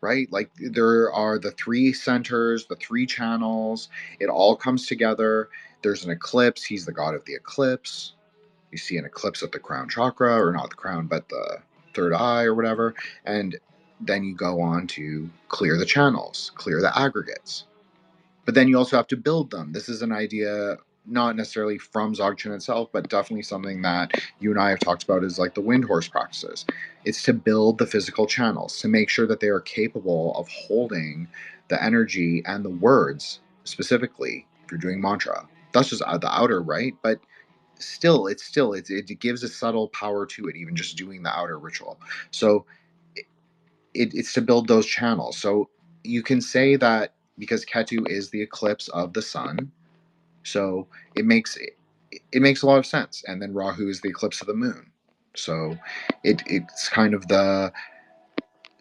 right? Like, there are the three centers, the three channels. It all comes together. There's an eclipse. He's the god of the eclipse. You see an eclipse at the crown chakra, or not the crown, but the third eye or whatever. And then you go on to clear the channels, clear the aggregates. But then you also have to build them. This is an idea not necessarily from Dzogchen itself, but definitely something that you and I have talked about is like the wind horse practices. It's to build the physical channels, to make sure that they are capable of holding the energy and the words, specifically if you're doing mantra. That's just the outer, right? But still, it gives a subtle power to it, even just doing the outer ritual. So it's to build those channels. So you can say that because Ketu is the eclipse of the sun, so it makes a lot of sense. And then Rahu is the eclipse of the moon. So it's kind of the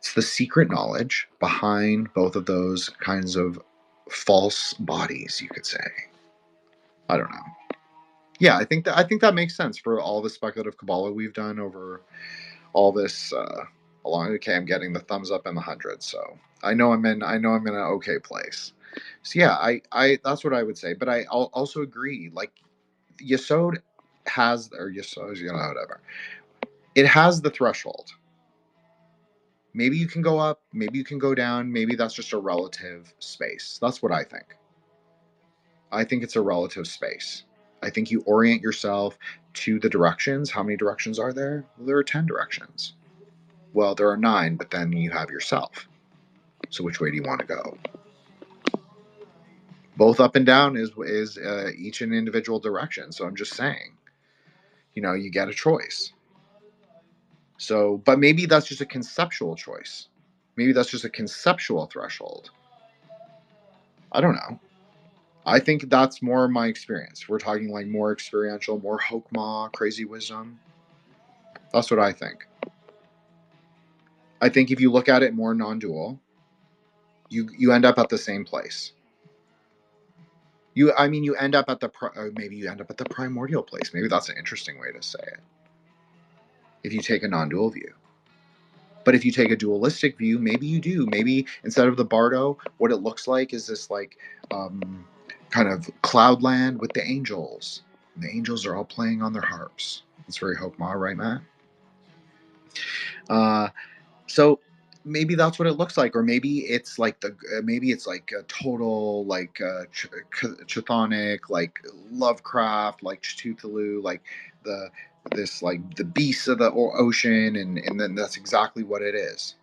secret knowledge behind both of those kinds of false bodies, you could say. I don't know. Yeah, I think that makes sense for all the speculative Kabbalah we've done over all this along. Okay, I'm getting the thumbs up and the hundreds, so I know I'm in an okay place. So yeah, I that's what I would say. But I'll also agree, like Yesod has, or Yesod, whatever. It has the threshold. Maybe you can go up, maybe you can go down, maybe that's just a relative space. That's what I think. I think it's a relative space. I think you orient yourself to the directions. How many directions are there? Well, there are 10 directions. Well, there are 9, but then you have yourself. So which way do you want to go? Both up and down is each an individual direction. So I'm just saying, you get a choice. So, but maybe that's just a conceptual choice. Maybe that's just a conceptual threshold. I don't know. I think that's more my experience. We're talking like more experiential, more Hokmah, crazy wisdom. That's what I think. I think if you look at it more non-dual, you end up at the same place. You end up at maybe you end up at the primordial place. Maybe that's an interesting way to say it. if you take a non-dual view. But if you take a dualistic view, maybe you do. Maybe instead of the Bardo, what it looks like is this like kind of cloudland with the angels. And the angels are all playing on their harps. It's very Hokmah, right, Matt? So maybe that's what it looks like, or maybe it's like maybe it's like a total like chthonic, like Lovecraft, like Cthulhu, like this like the beasts of the ocean, and then that's exactly what it is.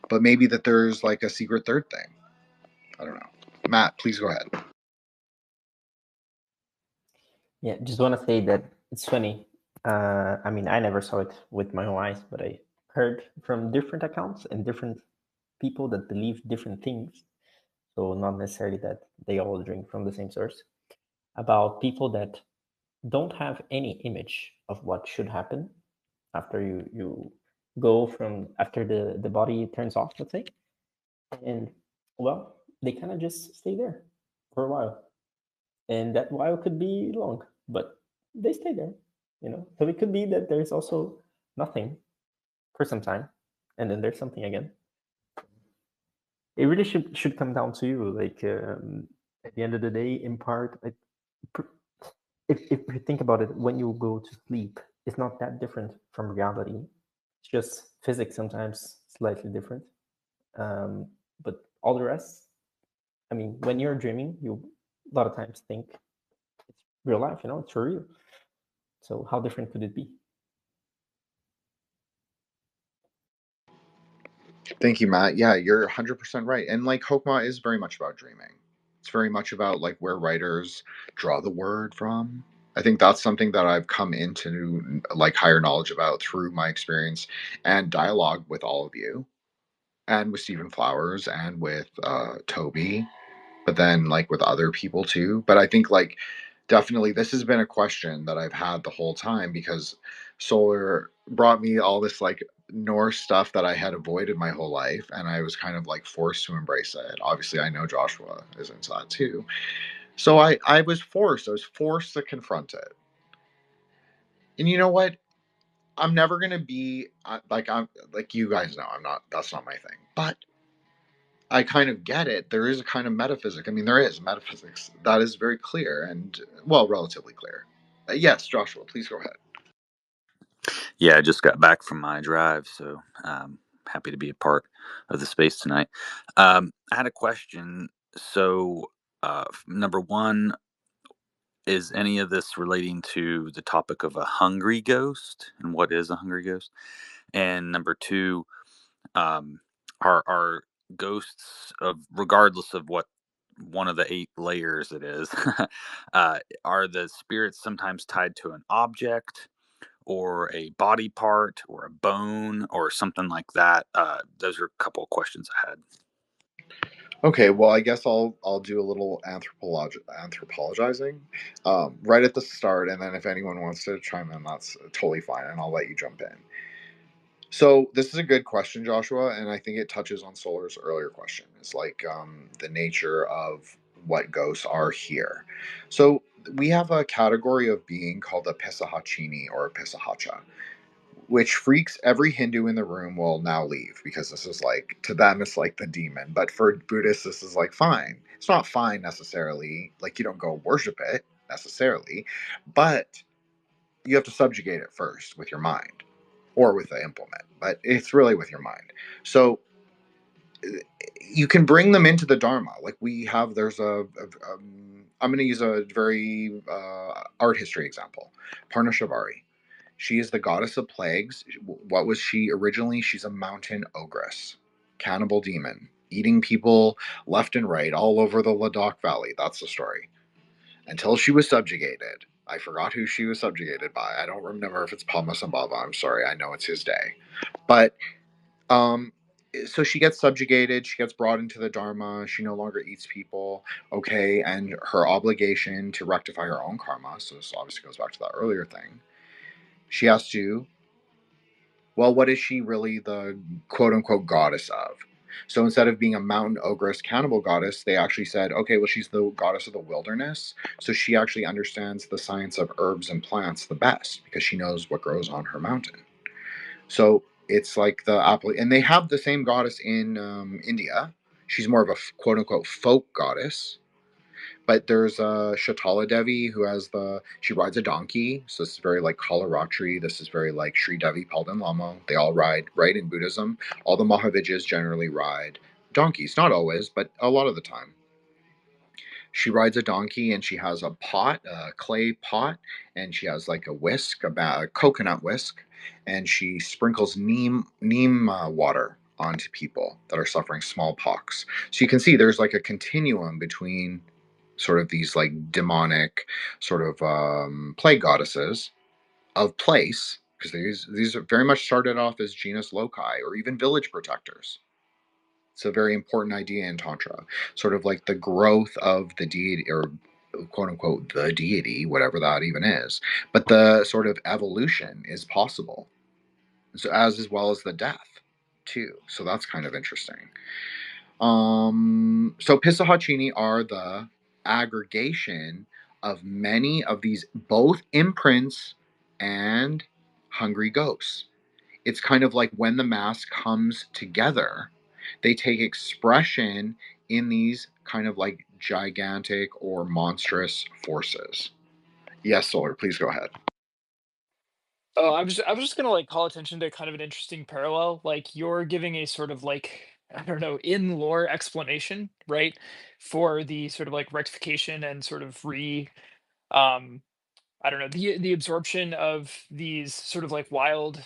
But maybe that there's like a secret third thing. I don't know. Matt, please go ahead. Yeah, just want to say that it's funny. I mean, I never saw it with my own eyes, but I heard from different accounts and different people that believe different things. So not necessarily that they all drink from the same source. About people that don't have any image of what should happen after you go from after the body turns off, let's say, and well, they kind of just stay there for a while, and that while could be long, but they stay there, you know. So it could be that there's also nothing for some time, and then there's something again. It really should come down to you, like at the end of the day, in part, like, if you think about it, when you go to sleep, it's not that different from reality. It's just physics sometimes slightly different. But all the rest, I mean, when you're dreaming, you a lot of times think it's real life, you know, it's for real. So how different could it be? Thank you, Matt. Yeah, you're 100% right. And like Hokmah is very much about dreaming. It's very much about like where writers draw the word from. I think that's something that I've come into like higher knowledge about through my experience and dialogue with all of you, and with Stephen Flowers, and with Toby, but then like with other people too. But I think like definitely this has been a question that I've had the whole time, because Solar brought me all this like Norse stuff that I had avoided my whole life, and I was kind of like forced to embrace it. Obviously, I know Joshua is into that too. So I was forced to confront it. And you know what? I'm never gonna be I'm like, you guys know, I'm not. That's not my thing. But I kind of get it. There is a kind of metaphysics. I mean, there is metaphysics that is very clear and, well, relatively clear. Yes, Joshua, please go ahead. Yeah, I just got back from my drive, so happy to be a part of the space tonight. I had a question. So, number one, is any of this relating to the topic of a hungry ghost, and what is a hungry ghost? And number two, um, are ghosts of, regardless of what one of the 8 layers it is, are the spirits sometimes tied to an object or a body part or a bone or something like that? Those are a couple of questions I had. Okay, well, I guess I'll do a little anthropologizing right at the start, and then if anyone wants to chime in, that's totally fine, and I'll let you jump in. So this is a good question, Joshua, and I think it touches on Solar's earlier question. It's like the nature of what ghosts are here. So we have a category of being called a Pisahachini or a Pisahacha, which freaks every Hindu in the room will now leave, because this is like, to them it's like the demon, but for Buddhists this is like fine. It's not fine necessarily, like you don't go worship it necessarily, but you have to subjugate it first with your mind, or with the implement, but it's really with your mind. So you can bring them into the Dharma. Like we have, there's I'm going to use a very art history example. Parnashavari. She is the goddess of plagues. What was she originally? She's a mountain ogress, cannibal demon, eating people left and right all over the Ladakh Valley. That's the story. Until she was subjugated. I forgot who she was subjugated by. I don't remember if it's Padmasambhava. I'm sorry. I know it's his day. But so she gets subjugated. She gets brought into the Dharma. She no longer eats people. Okay. And her obligation to rectify her own karma. So this obviously goes back to that earlier thing. She has to, well, what is she really the quote unquote goddess of? So instead of being a mountain ogress cannibal goddess, they actually said, okay, well, she's the goddess of the wilderness. So she actually understands the science of herbs and plants the best because she knows what grows on her mountain. So it's like the apple, and they have the same goddess in India. She's more of a quote unquote folk goddess. But there's Shatala Devi who has she rides a donkey. So this is very like Kalaratri. This is very like Sri Devi Palden Lama. They all ride, right? In Buddhism, all the Mahavijjas generally ride donkeys. Not always, but a lot of the time. She rides a donkey and she has a pot, a clay pot, and she has like a whisk, a coconut whisk, and she sprinkles neem water onto people that are suffering smallpox. So you can see there's like a continuum between sort of these like demonic sort of plague goddesses of place, because these are very much started off as genus loci or even village protectors. It's a very important idea in Tantra, sort of like the growth of the deity, or quote unquote the deity, whatever that even is. But the sort of evolution is possible, so as well as the death too. So that's kind of interesting. So Pisahachini are the aggregation of many of these both imprints and hungry ghosts. It's kind of like when the mass comes together, they take expression in these kind of like gigantic or monstrous forces. Yes, Solar, please go ahead. Oh, I was just gonna like call attention to kind of an interesting parallel. Like you're giving a sort of like, I don't know, in lore explanation, right? For the sort of like rectification and sort of um I don't know, the absorption of these sort of like wild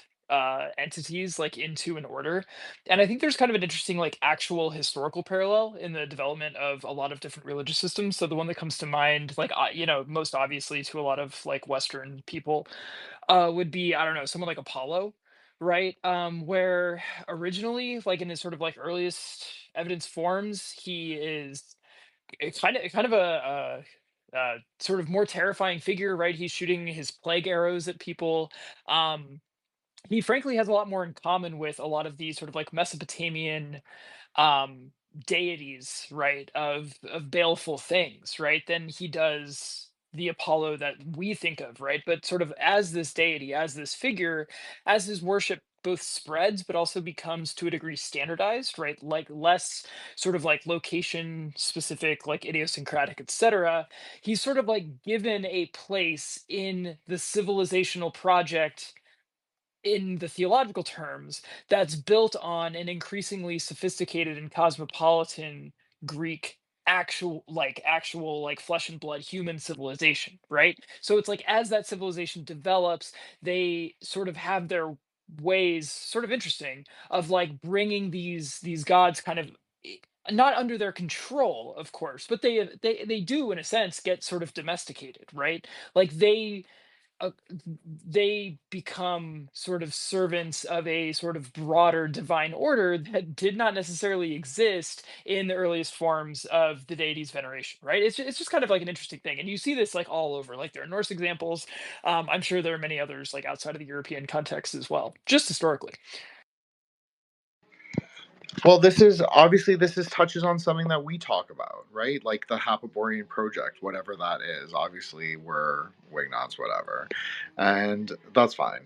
entities like into an order. And I think there's kind of an interesting like actual historical parallel in the development of a lot of different religious systems. So the one that comes to mind, like most obviously to a lot of like Western people, would be, I don't know, someone like Apollo, right? Where originally, like in his sort of like earliest evidence forms, he is kind of a sort of more terrifying figure, right? He's shooting his plague arrows at people. Um, he frankly has a lot more in common with a lot of these sort of like Mesopotamian um deities, right, of baleful things, right, than he does the Apollo that we think of, right? But sort of as this deity, as this figure, as his worship both spreads but also becomes to a degree standardized, right, like less sort of like location specific, like idiosyncratic, etc., he's sort of like given a place in the civilizational project in the theological terms that's built on an increasingly sophisticated and cosmopolitan Greek actual like flesh and blood human civilization, right? So it's like as that civilization develops, they sort of have their ways, sort of interesting, of like bringing these gods kind of not under their control, of course, but they do in a sense get sort of domesticated, right? Like uh, they become sort of servants of a sort of broader divine order that did not necessarily exist in the earliest forms of the deity's veneration, right? It's just kind of like an interesting thing, and you see this like all over. Like there are Norse examples. I'm sure there are many others like outside of the European context as well, just historically. Well, this touches on something that we talk about, right? Like the Hapaborean project, whatever that is. Obviously, we're Wignots, whatever, and that's fine.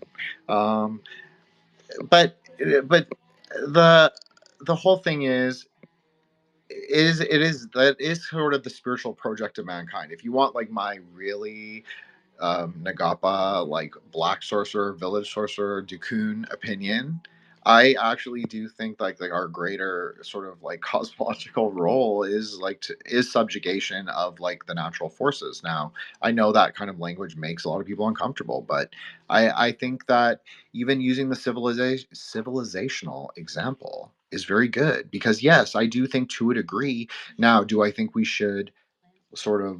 Um, but the whole thing is that is sort of the spiritual project of mankind. If you want like my really Nagapa, like Black Sorcerer, Village Sorcerer, Dukun opinion, I actually do think like our greater sort of like cosmological role is is subjugation of like the natural forces. Now, I know that kind of language makes a lot of people uncomfortable, but I think that even using the civilizational example is very good because yes, I do think to a degree. Now, do I think we should sort of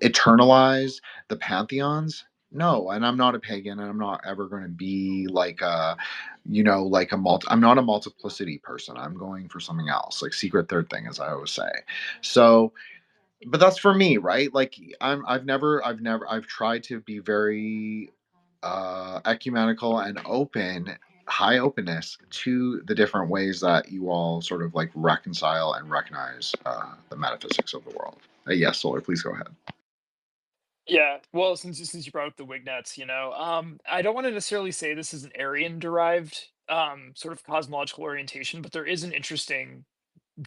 eternalize the pantheons? No, and I'm not a pagan, and I'm not ever going to be like a, like a I'm not a multiplicity person. I'm going for something else, like secret third thing, as I always say. So, but that's for me, right? Like I've tried to be very ecumenical and open high openness to the different ways that you all sort of like reconcile and recognize the metaphysics of the world. Yes, Solar, please go ahead. Yeah, well, since you brought up the Wignets, I don't want to necessarily say this is an Aryan-derived sort of cosmological orientation, but there is an interesting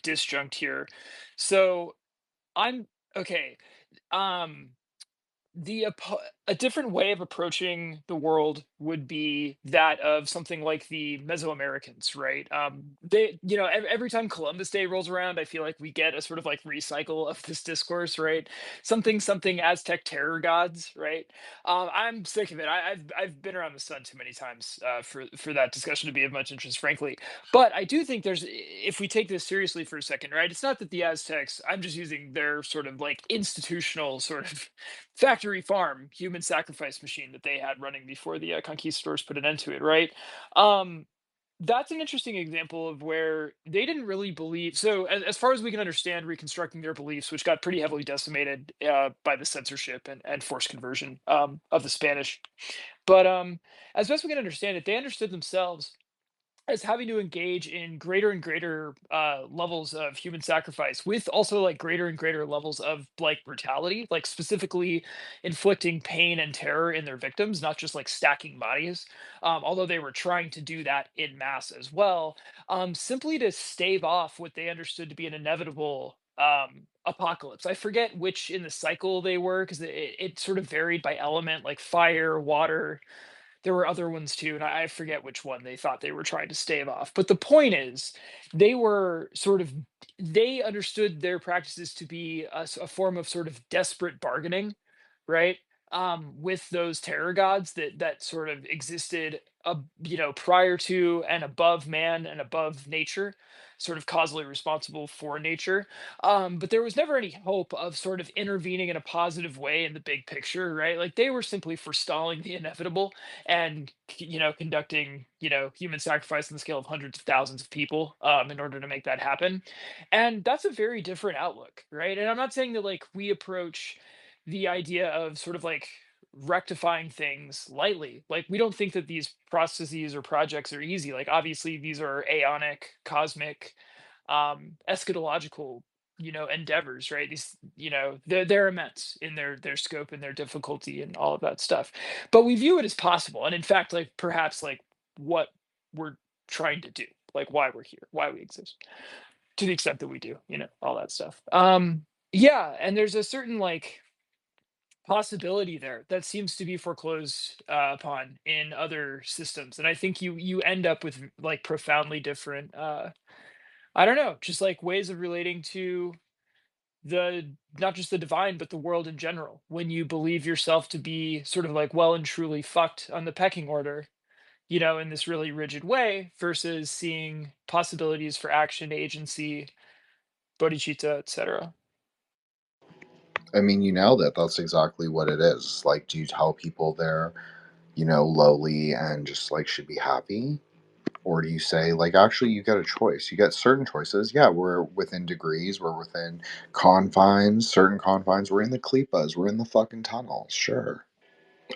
disjunct here. So I'm okay. Um, a different way of approaching the world would be that of something like the Mesoamericans, right? They, every time Columbus Day rolls around, I feel like we get a sort of like recycle of this discourse, right? Something Aztec terror gods, right? I'm sick of it. I've been around the sun too many times for that discussion to be of much interest, frankly. But I do think if we take this seriously for a second, right? It's not that the Aztecs, I'm just using their sort of like institutional sort of factory farm human sacrifice machine that they had running before the conquistadors put an end to it, right? um that's an interesting example of where they didn't really believe. So as far as we can understand, reconstructing their beliefs, which got pretty heavily decimated by the censorship and forced conversion of the Spanish, but as best we can understand it, they understood themselves as having to engage in greater and greater levels of human sacrifice, with also like greater and greater levels of like brutality, like specifically inflicting pain and terror in their victims, not just like stacking bodies, although they were trying to do that in mass as well, simply to stave off what they understood to be an inevitable apocalypse. I forget which in the cycle they were, because it sort of varied by element, like fire, water. There were other ones too, and I forget which one they thought they were trying to stave off. But the point is, they were sort of they understood their practices to be a form of sort of desperate bargaining, right? With those terror gods that sort of existed, prior to and above man and above nature, sort of causally responsible for nature. But there was never any hope of sort of intervening in a positive way in the big picture, right? Like they were simply forestalling the inevitable and conducting human sacrifice on the scale of hundreds of thousands of people in order to make that happen. And that's a very different outlook, right? And I'm not saying that like we approach the idea of sort of like rectifying things lightly. Like we don't think that these processes or projects are easy. Like obviously these are aeonic, cosmic, eschatological endeavors, right? These they're immense in their scope and their difficulty and all of that stuff, but we view it as possible, and in fact like perhaps like what we're trying to do, like why we're here, why we exist, to the extent that we do, all that stuff. Yeah, and there's a certain like possibility there that seems to be foreclosed upon in other systems, and I think you end up with like profoundly different I don't know, just like ways of relating to the not just the divine but the world in general, when you believe yourself to be sort of like well and truly fucked on the pecking order, in this really rigid way, versus seeing possibilities for action, agency, bodhicitta, etc. I mean, you nailed it. That's exactly what it is. Like, do you tell people they're, lowly and just like should be happy? Or do you say, like, actually, you get a choice? You get certain choices. Yeah, we're within degrees, we're within confines, certain confines. We're in the klipas, we're in the fucking tunnels. Sure.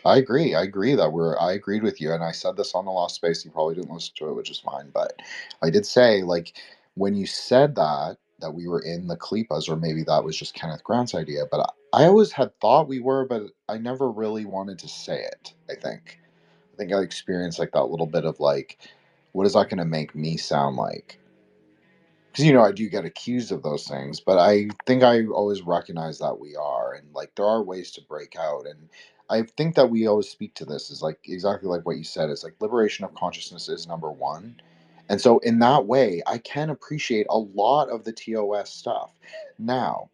I agree. I agree that I agreed with you. And I said this on the last space. You probably didn't listen to it, which is fine. But I did say, like, when you said that we were in the klipas, or maybe that was just Kenneth Grant's idea, but I always had thought we were, but I never really wanted to say it, I think. I think I experienced like that little bit of like, what is that going to make me sound like? Because I do get accused of those things, but I think I always recognize that we are, and like there are ways to break out, and I think that we always speak to this is like exactly like what you said. It's like liberation of consciousness is number one, and so in that way, I can appreciate a lot of the TOS stuff. Now,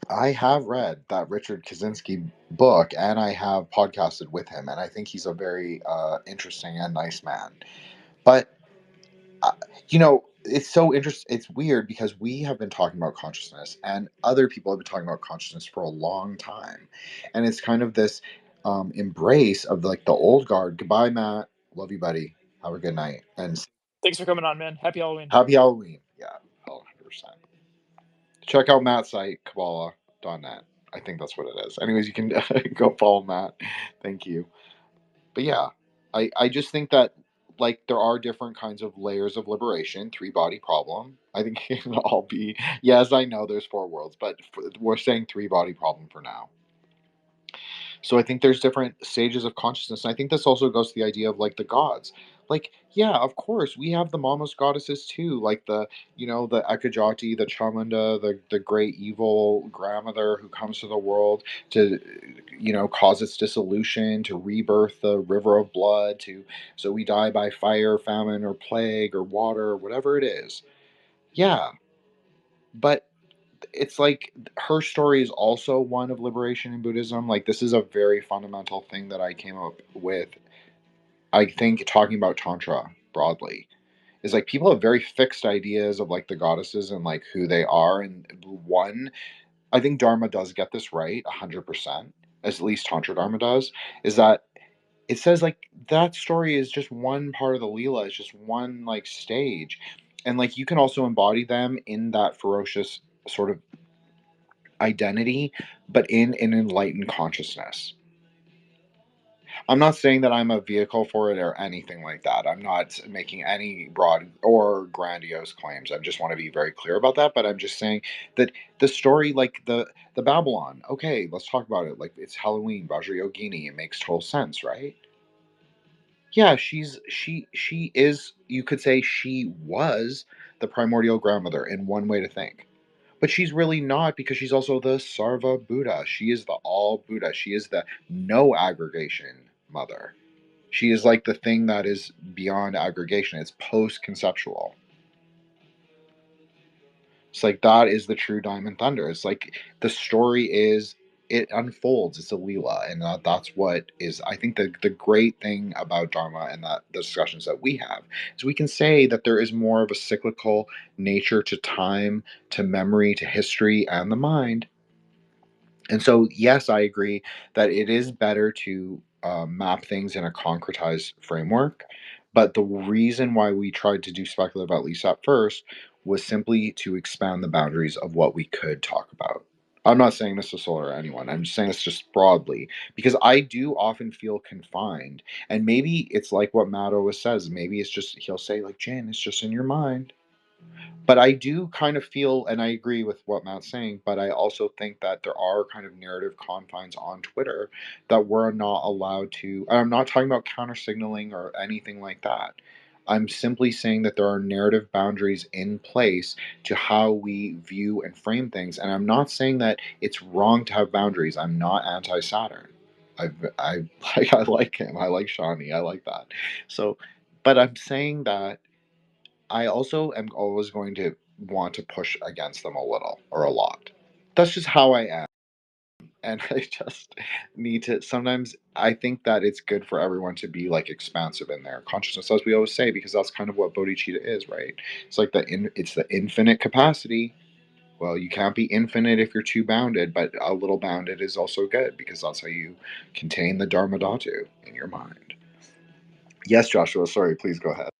I have read that Richard Kaczynski book, and I have podcasted with him, and I think he's a very interesting and nice man, but uh, it's so interesting. It's weird because we have been talking about consciousness, and other people have been talking about consciousness for a long time, and it's kind of this embrace of like the old guard. Goodbye, Matt. Love you, buddy. Have a good night, and Thanks for coming on, man. Happy Halloween. happy Halloween. Yeah, 100%. Check out Matt's site, Kabbalah.net. I think that's what it is. Anyways, you can go follow Matt. Thank you. But yeah, I just think that like there are different kinds of layers of liberation. 3-body problem. I think it can all be. Yes, I know there's 4 worlds, but we're saying 3-body problem for now. So I think there's different stages of consciousness. And I think this also goes to the idea of like the gods. Like, yeah, of course, we have the Mamos goddesses too, like the the Ekajati, the Chamunda, the great evil grandmother who comes to the world to cause its dissolution, to rebirth the river of blood, so we die by fire, famine, or plague, or water, or whatever it is. Yeah, but it's like her story is also one of liberation in Buddhism. Like, this is a very fundamental thing that I came up with. I think talking about Tantra broadly is like people have very fixed ideas of like the goddesses and like who they are. And one, I think Dharma does get this right 100%, as at least Tantra Dharma does, is that it says like that story is just one part of the Leela, it's just one like stage. And like you can also embody them in that ferocious sort of identity, but in an enlightened consciousness. I'm not saying that I'm a vehicle for it or anything like that. I'm not making any broad or grandiose claims. I just want to be very clear about that. But I'm just saying that the story, like the Babylon, okay, let's talk about it. Like it's Halloween, Vajrayogini, it makes total sense, right? Yeah, she is, you could say she was the primordial grandmother in one way to think. But she's really not, because she's also the Sarva Buddha. She is the all Buddha. She is the no aggregation mother. She is like the thing that is beyond aggregation. It's post conceptual. It's like that is the true Diamond Thunder. It's like the story is, it unfolds. It's a Leela, and that's what is. I think the great thing about Dharma and that the discussions that we have is we can say that there is more of a cyclical nature to time, to memory, to history, and the mind. And so, yes, I agree that it is better to map things in a concretized framework. But the reason why we tried to do speculative, at least at first, was simply to expand the boundaries of what we could talk about. I'm not saying this to Solar or anyone. I'm just saying this just broadly because I do often feel confined. And maybe it's like what Matt always says. Maybe it's just, he'll say, like, Jen, it's just in your mind. But I do kind of feel, and I agree with what Matt's saying, but I also think that there are kind of narrative confines on Twitter that we're not allowed to. I'm not talking about counter signaling or anything like that. I'm simply saying that there are narrative boundaries in place to how we view and frame things. And I'm not saying that it's wrong to have boundaries. I'm not anti Saturn. I like him. I like Shawnee. I like that. So, but I'm saying that I also am always going to want to push against them a little or a lot. That's just how I am. And I just need to, sometimes I think that it's good for everyone to be like expansive in their consciousness, as we always say, because that's kind of what bodhicitta is, right? It's like it's the infinite capacity. Well, you can't be infinite if you're too bounded, but a little bounded is also good because that's how you contain the Dharma Dhatu in your mind. Yes, Joshua, sorry, please go ahead.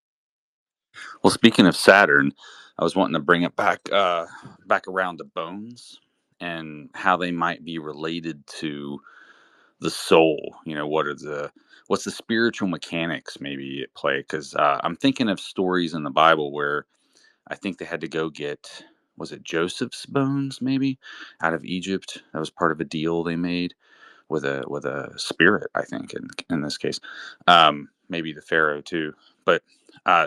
Well, speaking of Saturn, I was wanting to bring it back around to bones and how they might be related to the soul. What's the spiritual mechanics maybe at play? Because I'm thinking of stories in the Bible where I think they had to go get, was it Joseph's bones maybe out of Egypt? That was part of a deal they made with a spirit, I think, in this case, maybe the Pharaoh too. But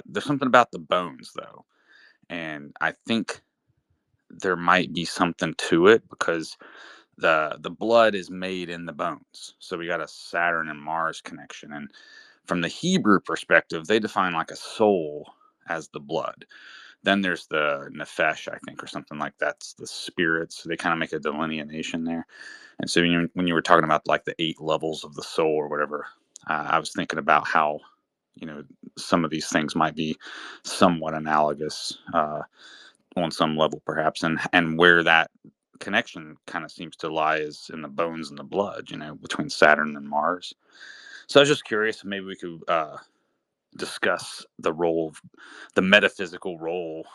there's something about the bones though, and I think there might be something to it because the blood is made in the bones. So we got a Saturn and Mars connection, and from the Hebrew perspective, they define like a soul as the blood. Then there's the nefesh, I think, or something like that's the spirits. So they kind of make a delineation there. And so when you were talking about like the 8 levels of the soul or whatever, I was thinking about how some of these things might be somewhat analogous on some level, perhaps, and where that connection kind of seems to lie is in the bones and the blood, between Saturn and Mars. So I was just curious, maybe we could discuss the role of the metaphysical role,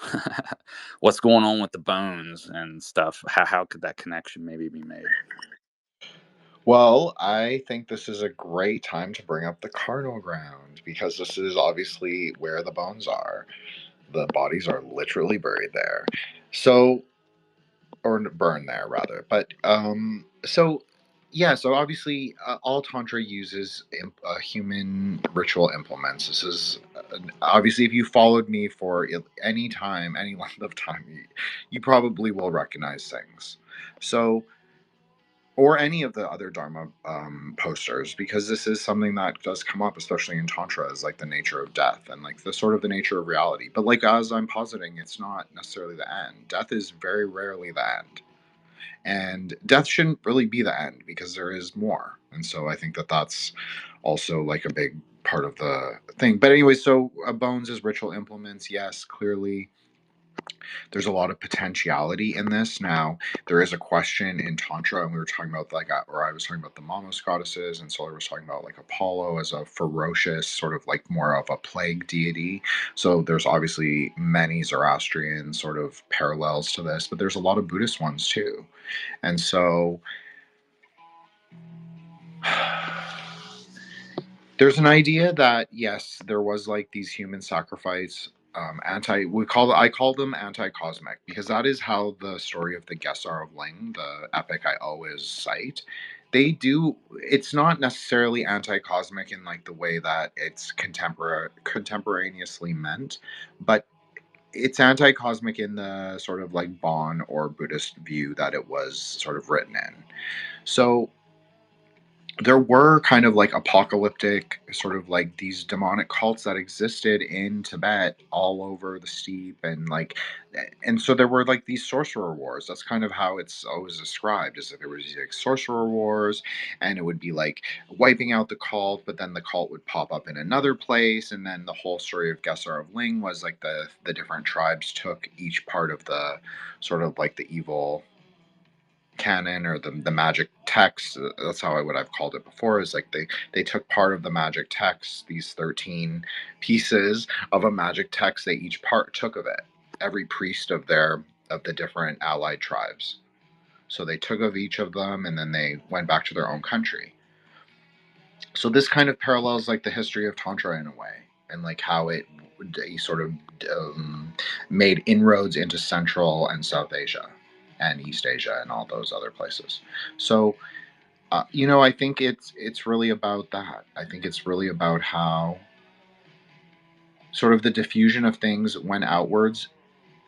what's going on with the bones and stuff. How could that connection maybe be made? Well, I think this is a great time to bring up the carnal ground because this is obviously where the bones are. The bodies are literally buried there. So, or burned there rather. But so yeah, so obviously all tantra uses human ritual implements. This is obviously if you followed me for any time, any length of time, you probably will recognize things. So or any of the other Dharma posters, because this is something that does come up, especially in Tantra, is like the nature of death and like the sort of the nature of reality. But like as I'm positing, it's not necessarily the end. Death is very rarely the end, and death shouldn't really be the end because there is more. And so I think that that's also like a big part of the thing. But anyway, so bones as ritual implements, yes, clearly there's a lot of potentiality in this. Now, there is a question in Tantra, and we were talking about like, or I was talking about the Mamos goddesses, and Solar was talking about like Apollo as a ferocious, sort of like more of a plague deity. So there's obviously many Zoroastrian sort of parallels to this, but there's a lot of Buddhist ones too. And so there's an idea that yes, there was like these human sacrifice I call them anti-cosmic because that is how the story of the Gesar of Ling, the epic I always cite, they do. It's not necessarily anti-cosmic in like the way that it's contemporaneously meant, but it's anti-cosmic in the sort of like Bon or Buddhist view that it was sort of written in. So there were kind of like apocalyptic sort of like these demonic cults that existed in Tibet all over the steppe and like and so there were like these sorcerer wars. That's kind of how it's always described, is that there was these like sorcerer wars and it would be like wiping out the cult, but then the cult would pop up in another place, and then the whole story of Gesar of Ling was like the different tribes took each part of the sort of like the evil canon or the magic text. That's how I would have called it before, is like they took part of the magic text, these 13 pieces of a magic text, they each part took of it, every priest of the different allied tribes. So they took of each of them and then they went back to their own country. So this kind of parallels like the history of Tantra in a way, and like how it sort of made inroads into Central and South Asia and East Asia and all those other places. So I think it's really about that. I think it's really about how sort of the diffusion of things went outwards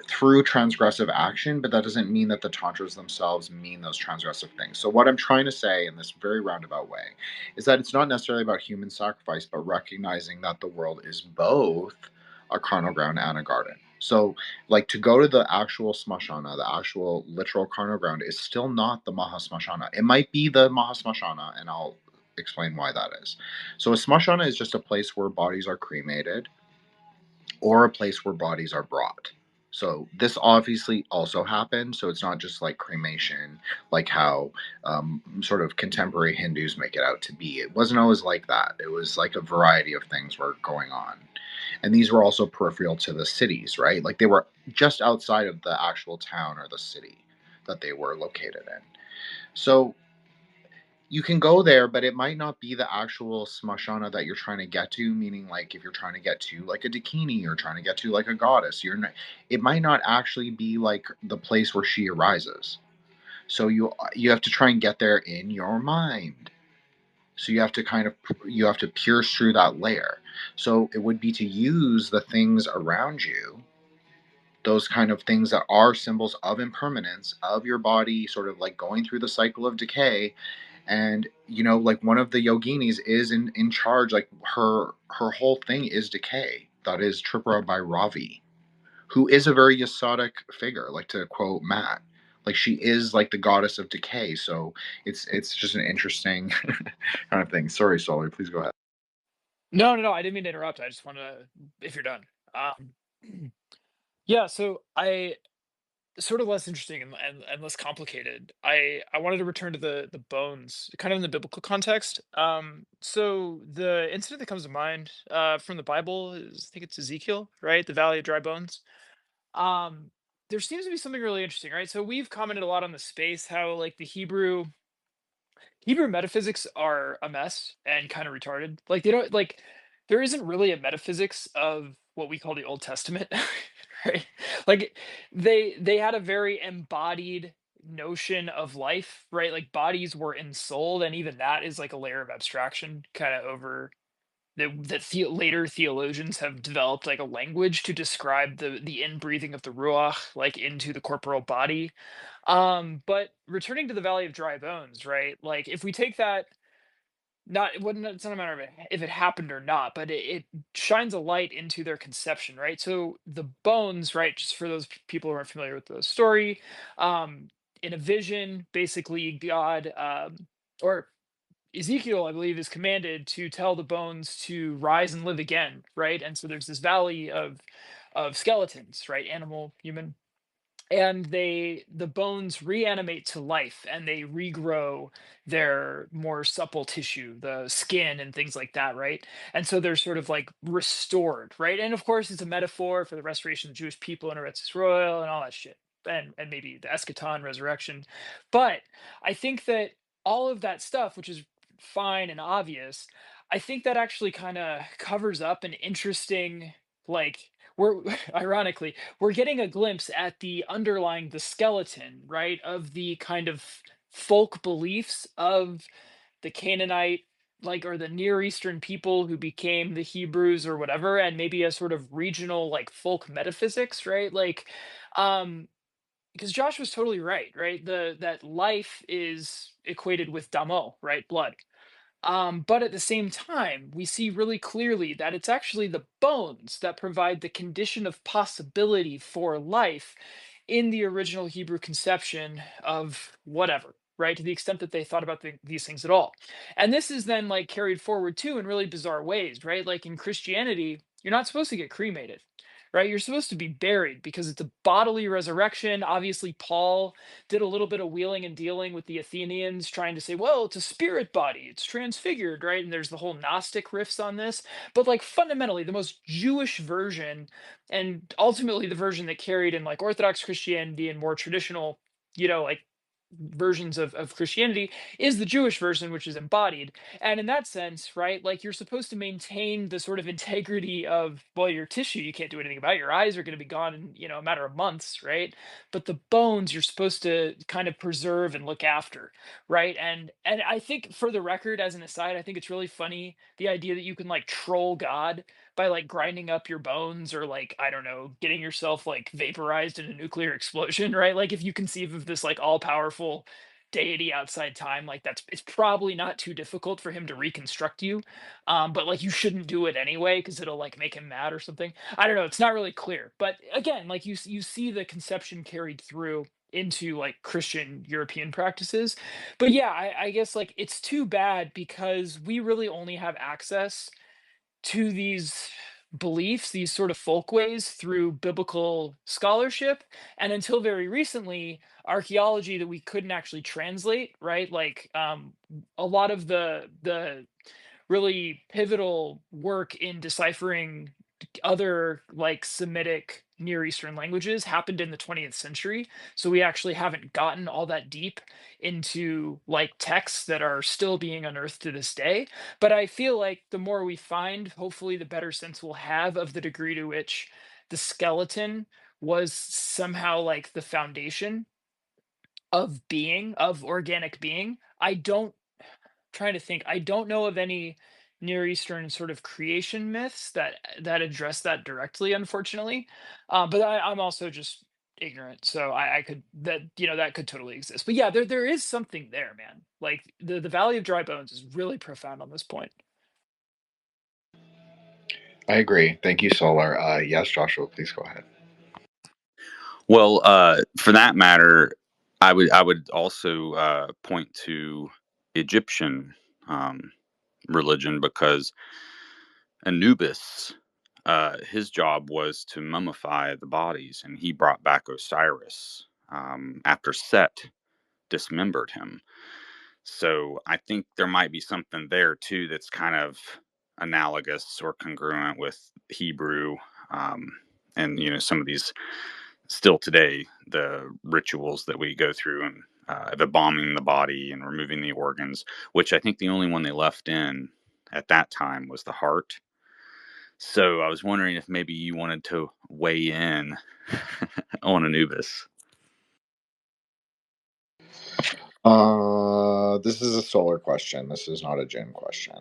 through transgressive action, but that doesn't mean that the tantras themselves mean those transgressive things. So what I'm trying to say in this very roundabout way is that it's not necessarily about human sacrifice, but recognizing that the world is both a carnal ground and a garden. So like to go to the actual smashana, the actual literal carnal ground, is still not the mahasmashana. It might be the mahasmashana, and I'll explain why that is. So a smashana is just a place where bodies are cremated or a place where bodies are brought. So this obviously also happened. So it's not just like cremation, like how sort of contemporary Hindus make it out to be. It wasn't always like that. It was like a variety of things were going on. And these were also peripheral to the cities, right? Like they were just outside of the actual town or the city that they were located in. So you can go there, but it might not be the actual smashana that you're trying to get to. Meaning, like if you're trying to get to like a dakini, or trying to get to like a goddess, you're not. It might not actually be like the place where she arises. So you have to try and get there in your mind. So you have to pierce through that layer. So it would be to use the things around you, those kind of things that are symbols of impermanence of your body, sort of like going through the cycle of decay. And like one of the yoginis is in charge, like her whole thing is decay. That is Tripura by Ravi, who is a very yasodic figure, like to quote Matt. Like she is like the goddess of decay. So it's just an interesting kind of thing. Sorry, Solar, please go ahead. No, I didn't mean to interrupt. I just want to, if you're done. Yeah, so I sort of less interesting and less complicated. I wanted to return to the bones, kind of in the biblical context. So the incident that comes to mind from the Bible is, I think it's Ezekiel, right? The Valley of Dry Bones. Um, there seems to be something really interesting, right? So we've commented a lot on the space, how like the Hebrew Hebrew metaphysics are a mess and kind of retarded. Like they don't like there isn't really a metaphysics of what we call the Old Testament, right? Like they had a very embodied notion of life, right? Like bodies were ensouled, and even that is like a layer of abstraction kind of over later theologians have developed like a language to describe the inbreathing of the ruach like into the corporeal body. But returning to the Valley of Dry Bones, right? Like if we take that, not it wouldn't it's not a matter of if it happened or not, but it shines a light into their conception, right? So the bones, right? Just for those people who aren't familiar with the story, um, in a vision, basically God, or Ezekiel, I believe, is commanded to tell the bones to rise and live again, right? And so there's this valley of skeletons, right? Animal, human, and the bones reanimate to life and they regrow their more supple tissue, the skin and things like that, right? And so they're sort of like restored, right? And of course it's a metaphor for the restoration of the Jewish people in Eretz Israel and all that shit, and maybe the eschaton, resurrection. But I think that all of that stuff, which is fine and obvious, I think that actually kind of covers up an interesting, like, we're ironically we're getting a glimpse at the underlying, the skeleton, right, of the kind of folk beliefs of the Canaanite, like, or the Near Eastern people who became the Hebrews or whatever, and maybe a sort of regional like folk metaphysics, right? Like, um, because Josh was totally right, right? That life is equated with damo, right? Blood. But at the same time, we see really clearly that it's actually the bones that provide the condition of possibility for life in the original Hebrew conception of whatever, right? To the extent that they thought about these things at all. And this is then like carried forward too in really bizarre ways, right? Like in Christianity, you're not supposed to get cremated. Right, you're supposed to be buried because it's a bodily resurrection. Obviously, Paul did a little bit of wheeling and dealing with the Athenians, trying to say, well, it's a spirit body, it's transfigured, right? And there's the whole Gnostic riffs on this. But like fundamentally, the most Jewish version, and ultimately the version that carried in like Orthodox Christianity and more traditional, like versions of Christianity, is the Jewish version, which is embodied. And in that sense, right, like you're supposed to maintain the sort of integrity of, well, your tissue, you can't do anything about. Your eyes are going to be gone in, a matter of months, right? But the bones you're supposed to kind of preserve and look after, right? And I think, for the record, as an aside, I think it's really funny the idea that you can like troll God by like grinding up your bones, or like, I don't know, getting yourself like vaporized in a nuclear explosion, right? Like if you conceive of this like all powerful deity outside time, like it's probably not too difficult for him to reconstruct you. But like you shouldn't do it anyway because it'll like make him mad or something. I don't know, it's not really clear. But again, like you see the conception carried through into like Christian European practices. But yeah, I guess like it's too bad because we really only have access to these beliefs, these sort of folkways, through biblical scholarship. And until very recently, archaeology that we couldn't actually translate, right? Like a lot of the really pivotal work in deciphering other like Semitic Near Eastern languages happened in the 20th century. So we actually haven't gotten all that deep into like texts that are still being unearthed to this day. But I feel like the more we find, hopefully the better sense we'll have of the degree to which the skeleton was somehow like the foundation of being, of organic being. Trying to think. I don't know of any Near Eastern sort of creation myths that address that directly, unfortunately. But I'm also just ignorant, so I could that that could totally exist. But yeah, there is something there, man. Like the Valley of Dry Bones is really profound on this point. I agree. Thank you, Solar. Yes, Joshua, please go ahead. Well, for that matter, I would also point to Egyptian religion, because Anubis, his job was to mummify the bodies, and he brought back Osiris after Set dismembered him. So I think there might be something there too that's kind of analogous or congruent with Hebrew, and some of these still today, the rituals that we go through and embalming the body and removing the organs, which I think the only one they left in at that time was the heart. So I was wondering if maybe you wanted to weigh in on Anubis. This is a Solar question. This is not a Jin question.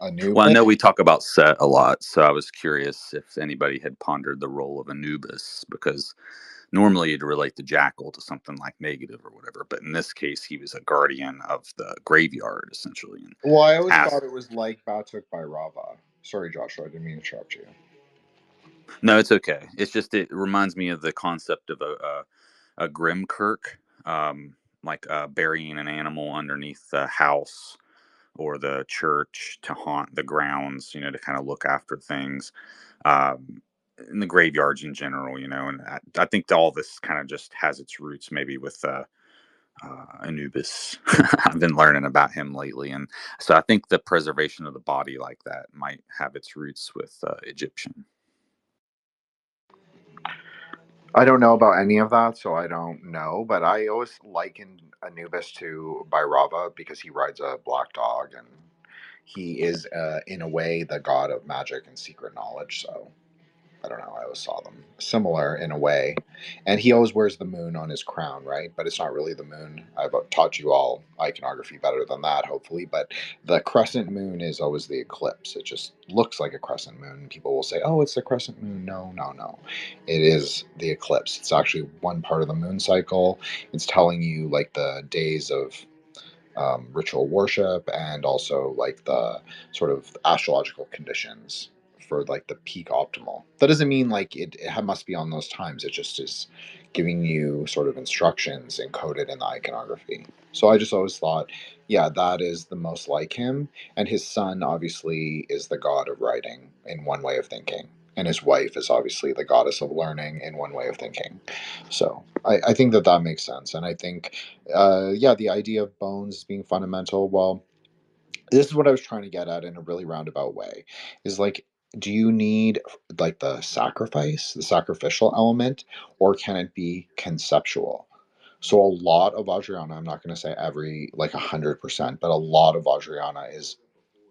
Anubis? Well, I know we talk about Set a lot, so I was curious if anybody had pondered the role of Anubis, because normally you'd relate the jackal to something like negative or whatever, but in this case, he was a guardian of the graveyard, essentially. And Well, I always thought it was like Batuk by Rava. Sorry, Joshua, I didn't mean to interrupt you. No, it's okay. It's just it reminds me of the concept of a Grimkirk, like burying an animal underneath the house or the church to haunt the grounds, to kind of look after things. In the graveyards in general, and I think all this kind of just has its roots maybe with Anubis. I've been learning about him lately, and so I think the preservation of the body like that might have its roots with Egyptian. I don't know about any of that, so I don't know. But I always liken Anubis to Bhairava because he rides a black dog, and he is, in a way, the god of magic and secret knowledge. So I don't know. I always saw them similar in a way. And he always wears the moon on his crown, right? But it's not really the moon. I've taught you all iconography better than that, hopefully. But the crescent moon is always the eclipse. It just looks like a crescent moon. People will say, oh, it's the crescent moon. No, no, no. It is the eclipse. It's actually one part of the moon cycle. It's telling you like the days of ritual worship and also like the sort of astrological conditions for like the peak optimal. That doesn't mean like it must be on those times. It just is giving you sort of instructions encoded in the iconography. So I just always thought, yeah, that is the most like him. And his son obviously is the god of writing in one way of thinking. And his wife is obviously the goddess of learning in one way of thinking. So I think that makes sense. And I think yeah, the idea of bones being fundamental. Well, this is what I was trying to get at in a really roundabout way. Is like, do you need like the sacrifice, the sacrificial element, or can it be conceptual? So a lot of Vajrayana, I'm not going to say every like 100%, but a lot of Vajrayana is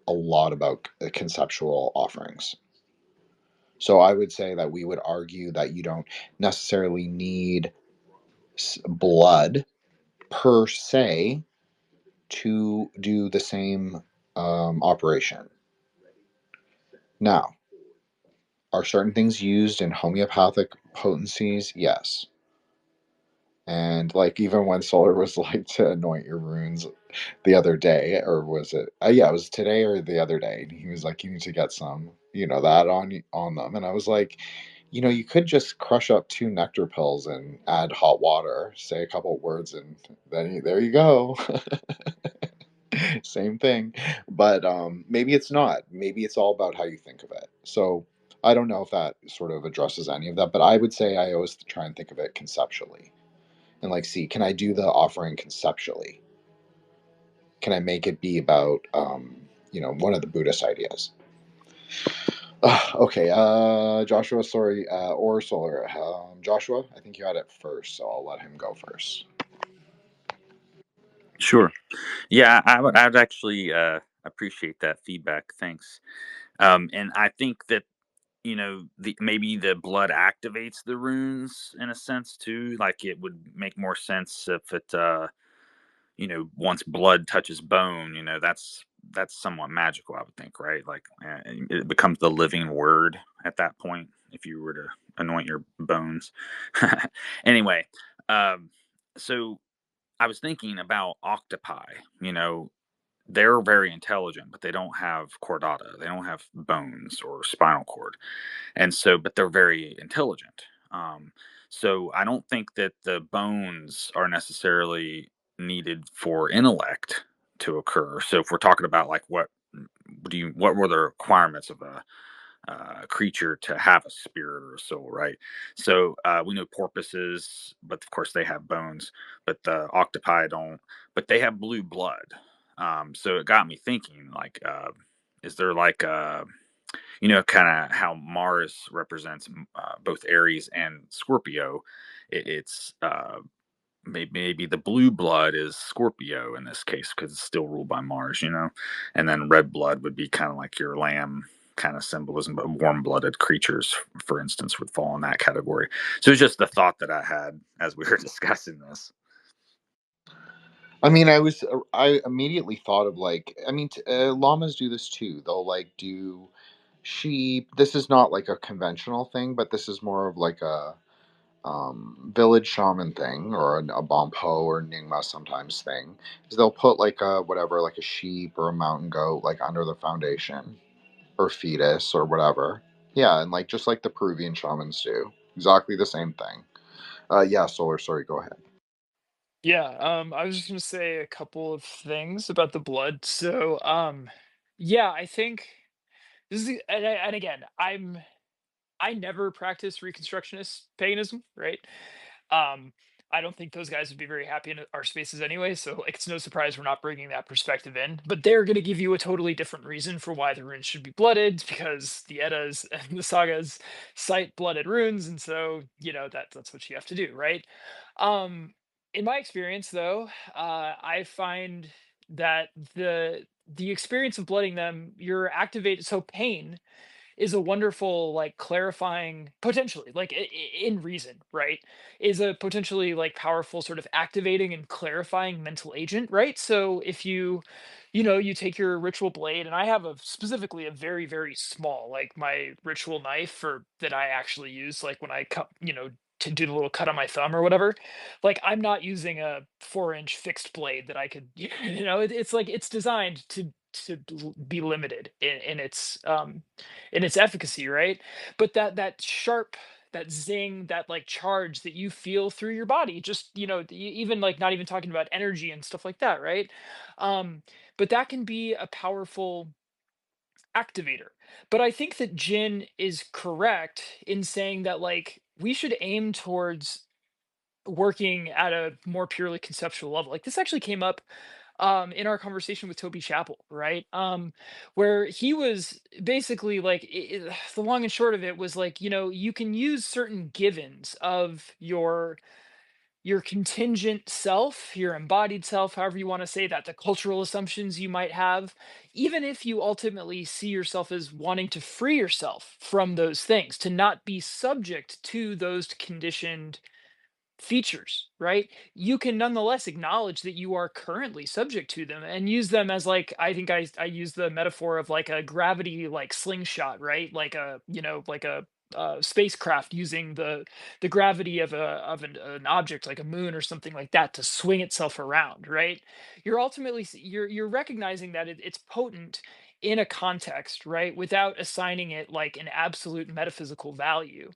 a lot about conceptual offerings. So I would say that we would argue that you don't necessarily need blood per se to do the same operation. Now, are certain things used in homeopathic potencies? Yes. And like even when Solar was like to anoint your runes the other day, or was it? Yeah, it was today or the other day. And he was like, "You need to get some, that on them." And I was like, you could just crush up 2 nectar pills and add hot water, say a couple words, and then there you go. Same thing. But maybe it's not. Maybe it's all about how you think of it. So I don't know if that sort of addresses any of that, but I would say I always try and think of it conceptually and like, see, can I do the offering conceptually? Can I make it be about, one of the Buddhist ideas? Okay, Joshua, sorry, or Solar. Joshua, I think you had it first, so I'll let him go first. Sure. Yeah, I'd actually appreciate that feedback. Thanks. And I think that maybe the blood activates the runes in a sense too. Like it would make more sense if it once blood touches bone, that's somewhat magical, I would think, right? Like it becomes the living word at that point if you were to anoint your bones. Anyway, so I was thinking about octopi. They're very intelligent, but they don't have chordata. They don't have bones or spinal cord. And so, but they're very intelligent. So I don't think that the bones are necessarily needed for intellect to occur. So if we're talking about like what were the requirements of a creature to have a spirit or a soul, right? So we know porpoises, but of course they have bones, but the octopi don't, but they have blue blood. So it got me thinking, like, is there like kind of how Mars represents both Aries and Scorpio? It's maybe the blue blood is Scorpio in this case because it's still ruled by Mars, you know, and then red blood would be kind of like your lamb kind of symbolism, but warm-blooded creatures, for instance, would fall in that category. So it's just the thought that I had as we were discussing this. I mean, I immediately thought of like, I mean, llamas do this too. They'll like do sheep. This is not like a conventional thing, but this is more of like a village shaman thing, or a Bompo or Nyingma sometimes thing. Is they'll put like a whatever, like a sheep or a mountain goat, like under the foundation or fetus or whatever. Yeah, and like just like the Peruvian shamans do, exactly the same thing. Yeah, Solar. Sorry, go ahead. Yeah, I was just gonna say a couple of things about the blood. So, yeah, I think this is, and again, I never practiced Reconstructionist paganism, right? Um, I don't think those guys would be very happy in our spaces anyway. So, like, it's no surprise we're not bringing that perspective in. But they're going to give you a totally different reason for why the runes should be blooded, because the Eddas and the sagas cite blooded runes, and so that's what you have to do, right? Um, in my experience, though, I find that the experience of blooding them, you're activated. So pain is a wonderful, like, clarifying, potentially, like, in reason, right, is a potentially, like, powerful sort of activating and clarifying mental agent, right? So if you take your ritual blade, and I have a specifically a very, very small, like, my ritual knife for that I actually use, like, when I cut, to do the little cut on my thumb or whatever. Like, I'm not using a 4-inch fixed blade that I could it's like it's designed to be limited in its efficacy, right? But that sharp, that zing, that, like, charge that you feel through your body, just, even, like, not even talking about energy and stuff like that, right? Um, but that can be a powerful activator. But I think that Jin is correct in saying that, like, we should aim towards working at a more purely conceptual level. Like, this actually came up in our conversation with Toby Chapel, right? Where he was basically like, the long and short of it was like, you can use certain givens of your contingent self, your embodied self, however you want to say that, the cultural assumptions you might have, even if you ultimately see yourself as wanting to free yourself from those things, to not be subject to those conditioned features, right? You can nonetheless acknowledge that you are currently subject to them and use them as, like, I think I use the metaphor of like a gravity, like, slingshot, right? Like a, like a spacecraft using the gravity of an object like a moon or something like that to swing itself around, right? You're ultimately you're recognizing that it's potent in a context, right, without assigning it like an absolute metaphysical value,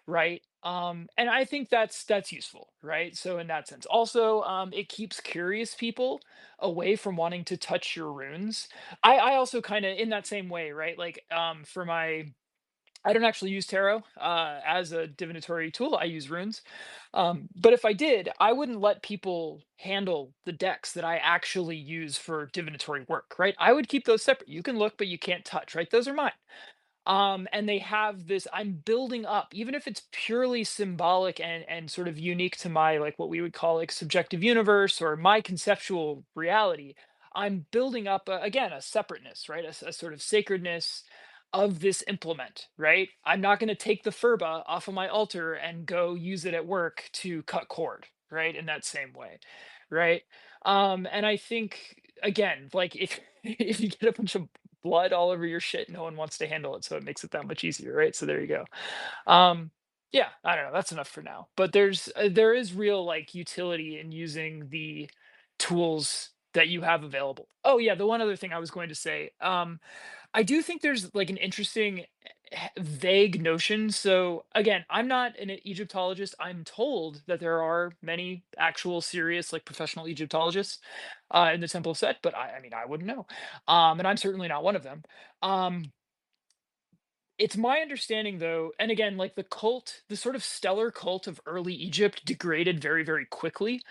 right? And I think that's useful, right? So in that sense, also, it keeps curious people away from wanting to touch your runes. I also kind of, in that same way, right? Like, for my, I don't actually use tarot as a divinatory tool. I use runes. But if I did, I wouldn't let people handle the decks that I actually use for divinatory work, right? I would keep those separate. You can look, but you can't touch, right? Those are mine. And they have this, I'm building up, even if it's purely symbolic and sort of unique to my, like, what we would call, like, subjective universe or my conceptual reality. I'm building up, again, a separateness, right? A sort of sacredness of this implement, right? I'm not going to take the furba off of my altar and go use it at work to cut cord, right? In that same way, right? And I think, again, like, if if you get a bunch of blood all over your shit, no one wants to handle it, so it makes it that much easier, right? So there you go. um yeah, I don't know, that's enough for now, but there is real, like, utility in using the tools that you have available. Oh yeah, the one other thing I was going to say, I do think there's, like, an interesting, vague notion. So again, I'm not an Egyptologist. I'm told that there are many actual serious, like, professional Egyptologists in the Temple of Set, but I mean, I wouldn't know. And I'm certainly not one of them. Um, it's my understanding, though, and again, like, the sort of stellar cult of early Egypt degraded very, very quickly.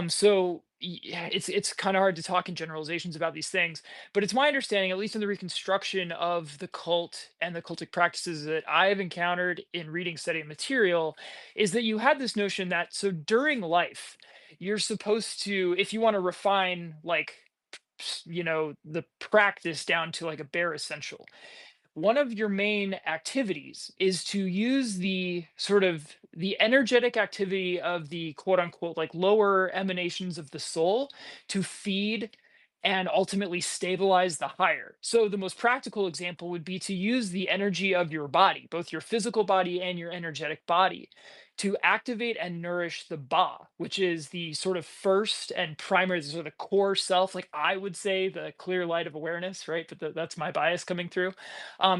So it's kind of hard to talk in generalizations about these things, but it's my understanding, at least in the reconstruction of the cult and the cultic practices that I've encountered in reading, studying material, is that you had this notion that so during life, you're supposed to, if you want to refine like the practice down to like a bare essential, one of your main activities is to use the sort of the energetic activity of the quote unquote like lower emanations of the soul to feed and ultimately stabilize the higher. So the most practical example would be to use the energy of your body, both your physical body and your energetic body, to activate and nourish the ba, which is the sort of first and primary, the sort of core self. Like I would say the clear light of awareness, right? But that's my bias coming through,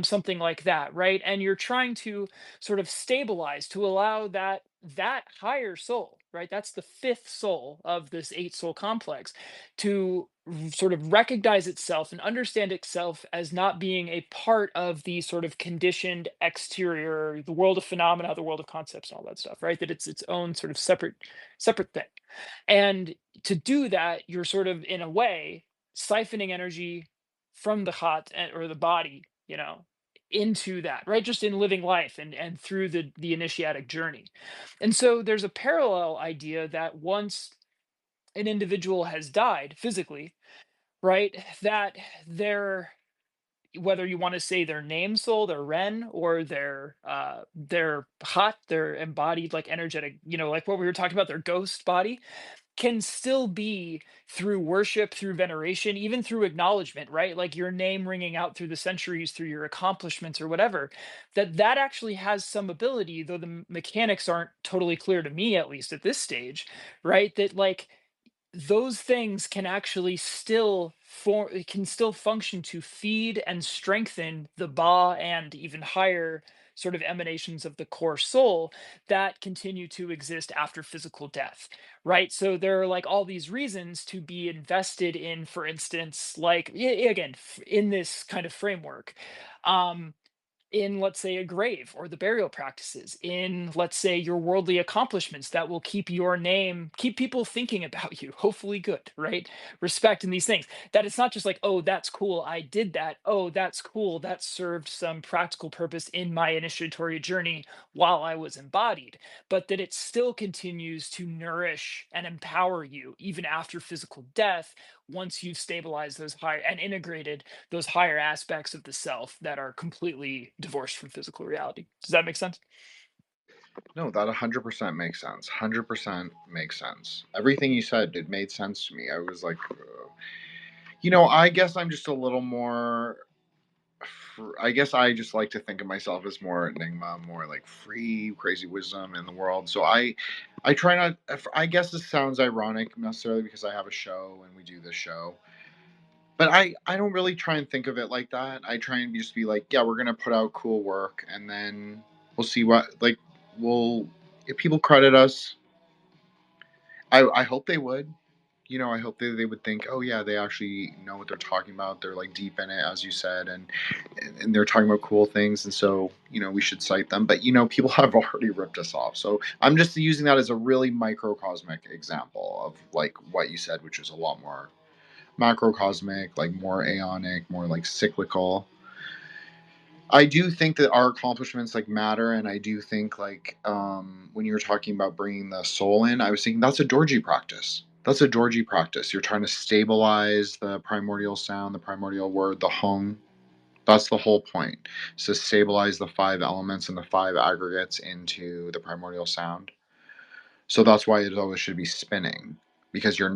something like that, right? And you're trying to sort of stabilize to allow that higher soul, right? That's the fifth soul of this eight soul complex, to sort of recognize itself and understand itself as not being a part of the sort of conditioned exterior, the world of phenomena, the world of concepts, and all that stuff, right? That it's its own sort of separate thing. And to do that, you're sort of in a way siphoning energy from the hot or the body, into that, right? Just in living life and through the initiatic journey. And so there's a parallel idea that once an individual has died physically, right, that their, whether you want to say their name soul, their ren, or their hot, their embodied like energetic, like what we were talking about, their ghost body, can still be through worship, through veneration, even through acknowledgement, right? Like your name ringing out through the centuries, through your accomplishments or whatever, that actually has some ability, though the mechanics aren't totally clear to me, at least at this stage, right? That like those things can actually still can still function to feed and strengthen the ba and even higher sort of emanations of the core soul that continue to exist after physical death, right? So there are like all these reasons to be invested in, for instance, like again, in this kind of framework, um in, let's say, a grave, or the burial practices, in, let's say, your worldly accomplishments that will keep your name, keep people thinking about you, hopefully good, right? Respect in these things. That it's not just like, oh, that's cool, I did that. Oh, that's cool, that served some practical purpose in my initiatory journey while I was embodied, but that it still continues to nourish and empower you even after physical death, once you've stabilized those higher and integrated those higher aspects of the self that are completely divorced from physical reality. Does that make sense? No, that 100% makes sense. 100% makes sense. Everything you said, it made sense to me. I was like, I guess I'm just a little more. I guess I just like to think of myself as more enigma, more like free, crazy wisdom in the world. So I try not. I guess this sounds ironic necessarily because I have a show and we do this show, but I don't really try and think of it like that. I try and just be like, yeah, we're gonna put out cool work, and then we'll see what like we'll if people credit us. I hope they would. I hope they would think, oh yeah, they actually know what they're talking about. They're like deep in it, as you said, and they're talking about cool things, and so we should cite them. But people have already ripped us off. So I'm just using that as a really microcosmic example of like what you said, which is a lot more macrocosmic, like more aeonic, more like cyclical. I do think that our accomplishments like matter, and I do think like when you were talking about bringing the soul in, I was thinking that's a Dorji practice. That's a Dorji practice. You're trying to stabilize the primordial sound, the primordial word, the hung. That's the whole point. Is to stabilize the five elements and the five aggregates into the primordial sound. So that's why it always should be spinning, because you're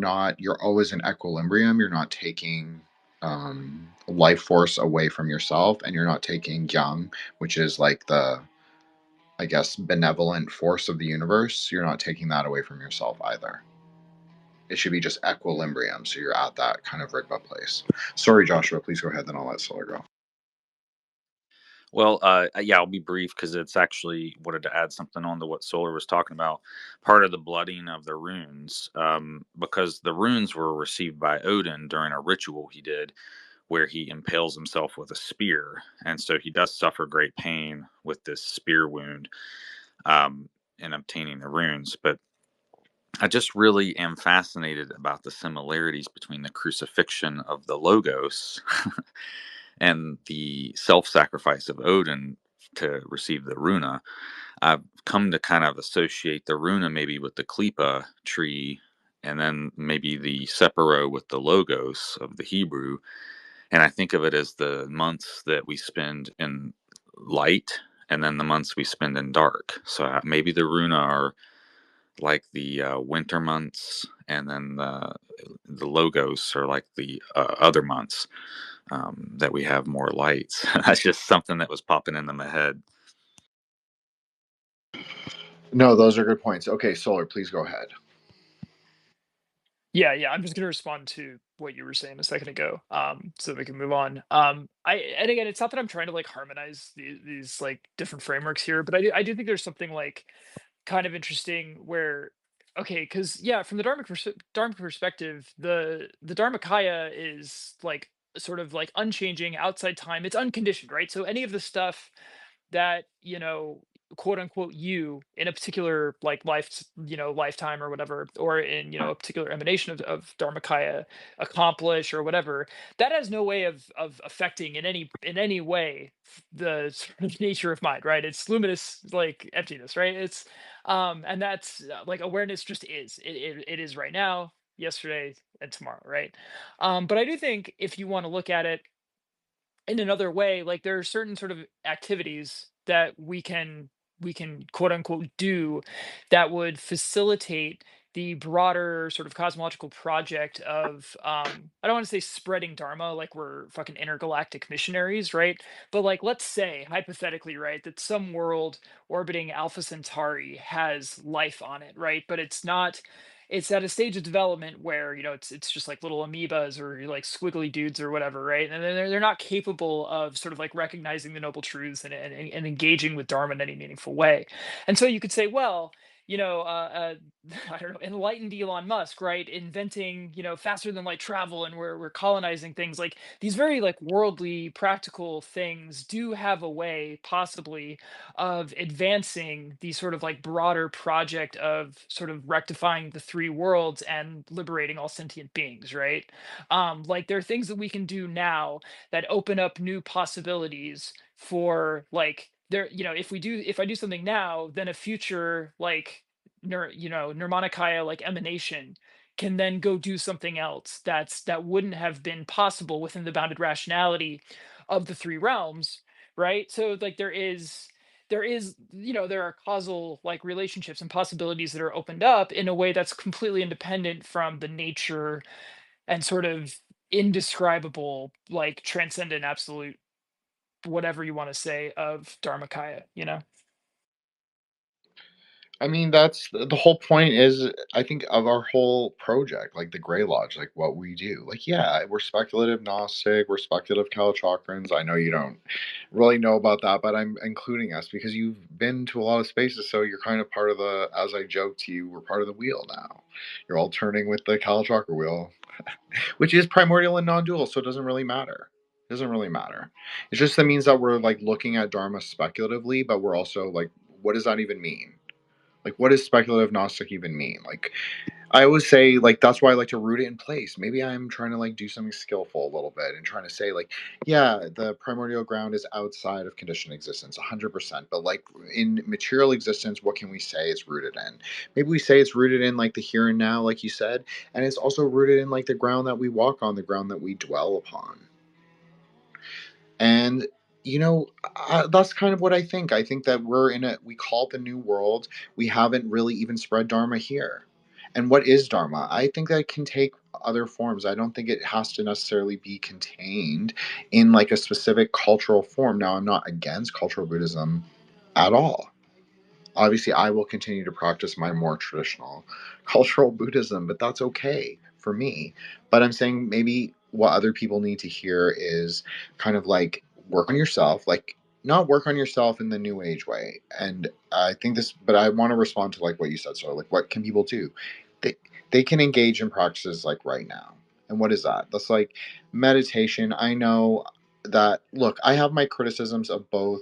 always in equilibrium. You're not taking life force away from yourself, and you're not taking yang, which is like the, I guess, benevolent force of the universe. You're not taking that away from yourself either. It should be just equilibrium, so you're at that kind of Rigpa place. Sorry, Joshua, please go ahead, then I'll let Solar go. Well, yeah, I'll be brief because it's actually wanted to add something on to what Solar was talking about. Part of the blooding of the runes, because the runes were received by Odin during a ritual he did where he impales himself with a spear. And so he does suffer great pain with this spear wound in obtaining the runes. But I just really am fascinated about the similarities between the crucifixion of the Logos and the self-sacrifice of Odin to receive the Runa. I've come to kind of associate the Runa maybe with the Klipa tree, and then maybe the Sephiroth with the Logos of the Hebrew. And I think of it as the months that we spend in light and then the months we spend in dark. So maybe the Runa are like the winter months, and then the Logos are like the other months that we have more lights. That's just something that was popping into my head. No, those are good points. Okay, Solar, please go ahead. Yeah, I'm just gonna respond to what you were saying a second ago, so we can move on. And again, it's not that I'm trying to like harmonize these like different frameworks here, but I do think there's something like kind of interesting where, okay, because yeah, from the Dharmic perspective, the Dharmakaya is like sort of like unchanging outside time. It's unconditioned, right? So any of the stuff that quote unquote you in a particular like lifetime or whatever, or in a particular emanation of Dharmakaya accomplish or whatever, that has no way of affecting in any way the sort of nature of mind, right? It's luminous like emptiness, right? It's and that's like awareness just is it is right now, yesterday, and tomorrow, right? But I do think if you want to look at it in another way, like there are certain sort of activities that we can quote unquote do that would facilitate the broader sort of cosmological project of I don't want to say spreading dharma like we're fucking intergalactic missionaries, right? But like let's say hypothetically, right, that some world orbiting Alpha Centauri has life on it, right? But it's at a stage of development where it's just like little amoebas or like squiggly dudes or whatever, right? And they're not capable of sort of like recognizing the noble truths and engaging with Dharma in any meaningful way. And so you could say, well, I don't know, enlightened Elon Musk, right? Inventing, faster than light travel, and we're colonizing things. Like these very like worldly, practical things do have a way, possibly, of advancing the sort of like broader project of sort of rectifying the three worlds and liberating all sentient beings, right? Like there are things that we can do now that open up new possibilities for like there, if I do something now, then a future like Nirmanakaya like emanation can then go do something else that wouldn't have been possible within the bounded rationality of the three realms, right? So like there are causal like relationships and possibilities that are opened up in a way that's completely independent from the nature and sort of indescribable like transcendent absolute whatever you want to say of Dharmakaya. I mean, that's the whole point is, I think, of our whole project, like the Gray Lodge, like what we do. Like, yeah, we're speculative Gnostic, we're speculative Kalachakrans. I know you don't really know about that, but I'm including us because you've been to a lot of spaces, so you're kind of part of the, as I joked to you, we're part of the wheel now. You're all turning with the Kalachakra wheel, which is primordial and non-dual, so it doesn't really matter. It doesn't really matter. It just that means that we're like looking at Dharma speculatively, but we're also like, what does that even mean? Like, what does speculative Gnostic even mean? Like, I always say, like, that's why I like to root it in place. Maybe I'm trying to, like, do something skillful a little bit and trying to say, like, yeah, the primordial ground is outside of conditioned existence, 100%. But, like, in material existence, what can we say it's rooted in? Maybe we say it's rooted in, like, the here and now, like you said, and it's also rooted in, like, the ground that we walk on, the ground that we dwell upon. And that's kind of what I think. I think that we call it the new world. We haven't really even spread Dharma here. And what is Dharma? I think that it can take other forms. I don't think it has to necessarily be contained in like a specific cultural form. Now, I'm not against cultural Buddhism at all. Obviously, I will continue to practice my more traditional cultural Buddhism, but that's okay for me. But I'm saying maybe what other people need to hear is kind of like work on yourself, like not work on yourself in the new age way. And I think this, but I want to respond to like what you said. So, like, what can people do? They, they can engage in practices like right now. And what is that? That's like meditation. I know that, look, I have my criticisms of both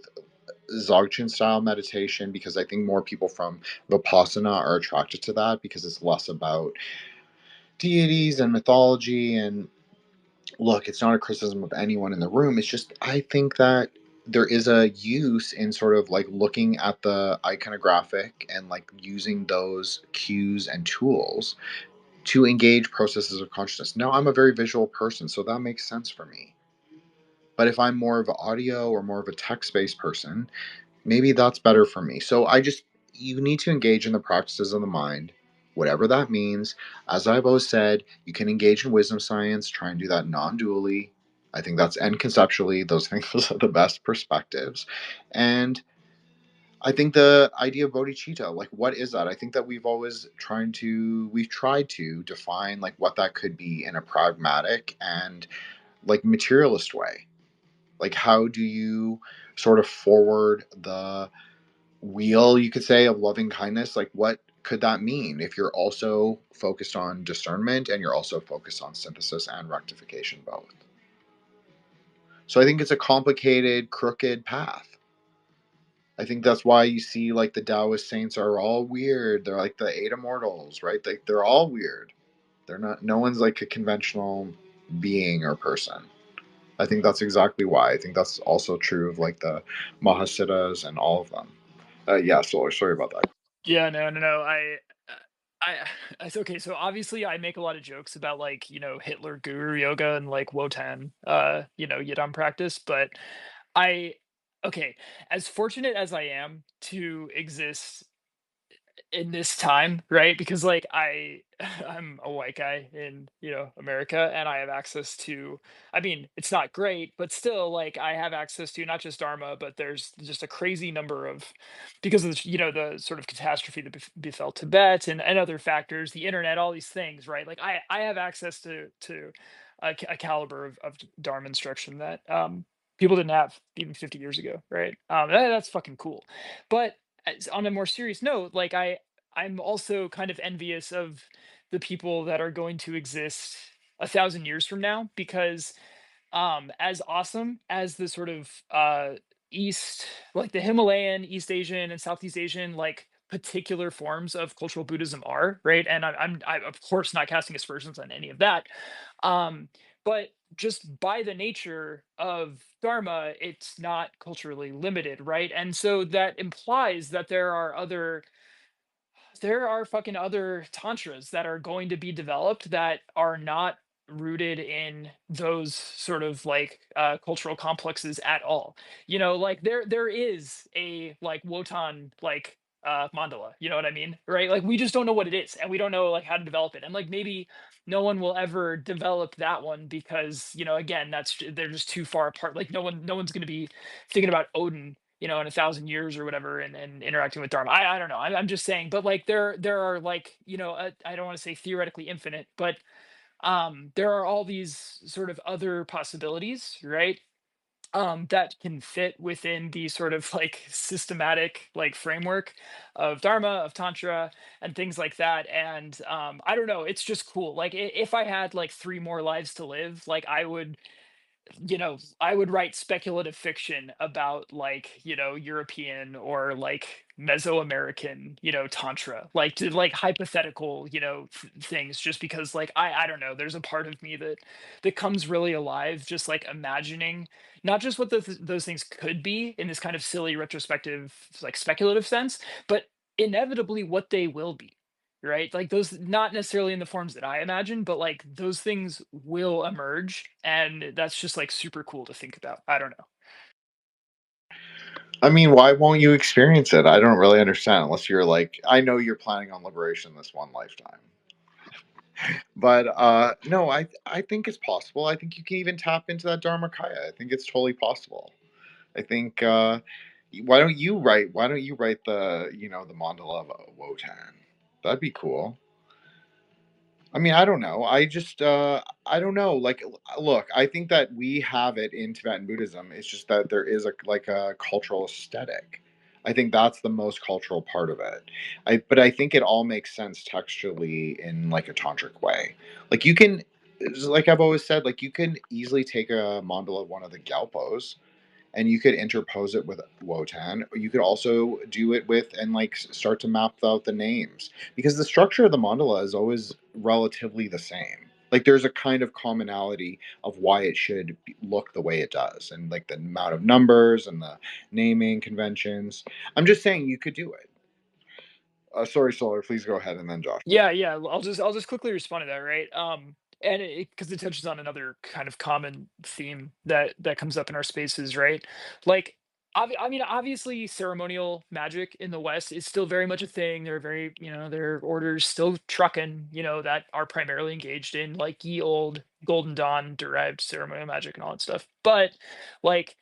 Dzogchen style meditation, because I think more people from Vipassana are attracted to that, because it's less about deities and mythology. And look, it's not a criticism of anyone in the room. It's just, I think that there is a use in sort of like looking at the iconographic and like using those cues and tools to engage processes of consciousness. Now, I'm a very visual person, so that makes sense for me. But if I'm more of an audio or more of a text-based person, maybe that's better for me. So you need to engage in the practices of the mind, whatever that means. As I've always said, you can engage in wisdom science, try and do that non-dually. I think and conceptually, those things are the best perspectives. And I think the idea of bodhicitta, like, what is that? I think that we've tried to define like what that could be in a pragmatic and like materialist way. Like, how do you sort of forward the wheel, you could say, of loving kindness? Like, what could that mean if you're also focused on discernment and you're also focused on synthesis and rectification both? So I think it's a complicated, crooked path. I think that's why you see like the Taoist saints are all weird. They're like the eight immortals, right? They're all weird. They're not. No one's like a conventional being or person. I think that's exactly why. I think that's also true of like the Mahasiddhas and all of them. Yeah, sorry about that. Yeah, no. It's okay. So obviously, I make a lot of jokes about like Hitler Guru Yoga and like Wotan, Yidam practice. But I, okay, as fortunate as I am to exist in this time, right? Because like I'm a white guy in, America, and I have access to, I mean, it's not great, but still like I have access to not just Dharma, but there's just a crazy number of, because of the sort of catastrophe that befell Tibet and other factors, the internet, all these things, right? Like I have access to a caliber of Dharma instruction that people didn't have even 50 years ago, right? That's fucking cool. But on a more serious note, like I'm also kind of envious of the people that are going to exist 1,000 years from now, because as awesome as the sort of east, like the Himalayan, East Asian and Southeast Asian, like particular forms of cultural Buddhism are, right? And I'm of course not casting aspersions on any of that, but just by the nature of Dharma, it's not culturally limited, right? And so that implies that there are fucking other tantras that are going to be developed that are not rooted in those sort of like cultural complexes at all. Like there is a like Wotan like mandala, you know what I mean, right? Like we just don't know what it is, and we don't know like how to develop it, and like maybe no one will ever develop that one because again they're just too far apart. Like no one's going to be thinking about Odin in 1,000 years or whatever, and interacting with Dharma. I don't know. I'm just saying, but like there are like I don't want to say theoretically infinite, but there are all these sort of other possibilities, right? That can fit within the sort of like systematic like framework of Dharma, of Tantra, and things like that. And I don't know. It's just cool. Like if I had like 3 more lives to live, like I would write speculative fiction about like, European or like Mesoamerican, tantra, like to like hypothetical, things, just because like I don't know, there's a part of me that comes really alive just like imagining not just what those things could be in this kind of silly retrospective like speculative sense, but inevitably what they will be, right? Like those, not necessarily in the forms that I imagine, but like those things will emerge, and that's just like super cool to think about. I don't know. I mean, why won't you experience it? I don't really understand, unless you're like, I know you're planning on liberation this one lifetime. But no, I think it's possible. I think you can even tap into that Dharmakaya. I think it's totally possible. I think why don't you write the the mandala of Wotan? That'd be cool. I mean, I don't know. I don't know. Like, look, I think that we have it in Tibetan Buddhism. It's just that there is a cultural aesthetic. I think that's the most cultural part of it. But I think it all makes sense textually in like a tantric way. Like you can, like I've always said, like you can easily take a mandala of one of the Gyalpos and you could interpose it with Wotan, or you could also do it with and like start to map out the names, because the structure of the mandala is always relatively the same. Like there's a kind of commonality of why it should look the way it does, and like the amount of numbers and the naming conventions. I'm just saying you could do it. Sorry, Solar, please go ahead, and then Josh. Yeah, yeah. I'll just quickly respond to that, right? And because it touches on another kind of common theme that comes up in our spaces, right? Like, I mean, obviously, ceremonial magic in the West is still very much a thing. There are very, there are orders still trucking, that are primarily engaged in like ye old Golden Dawn derived ceremonial magic and all that stuff. But like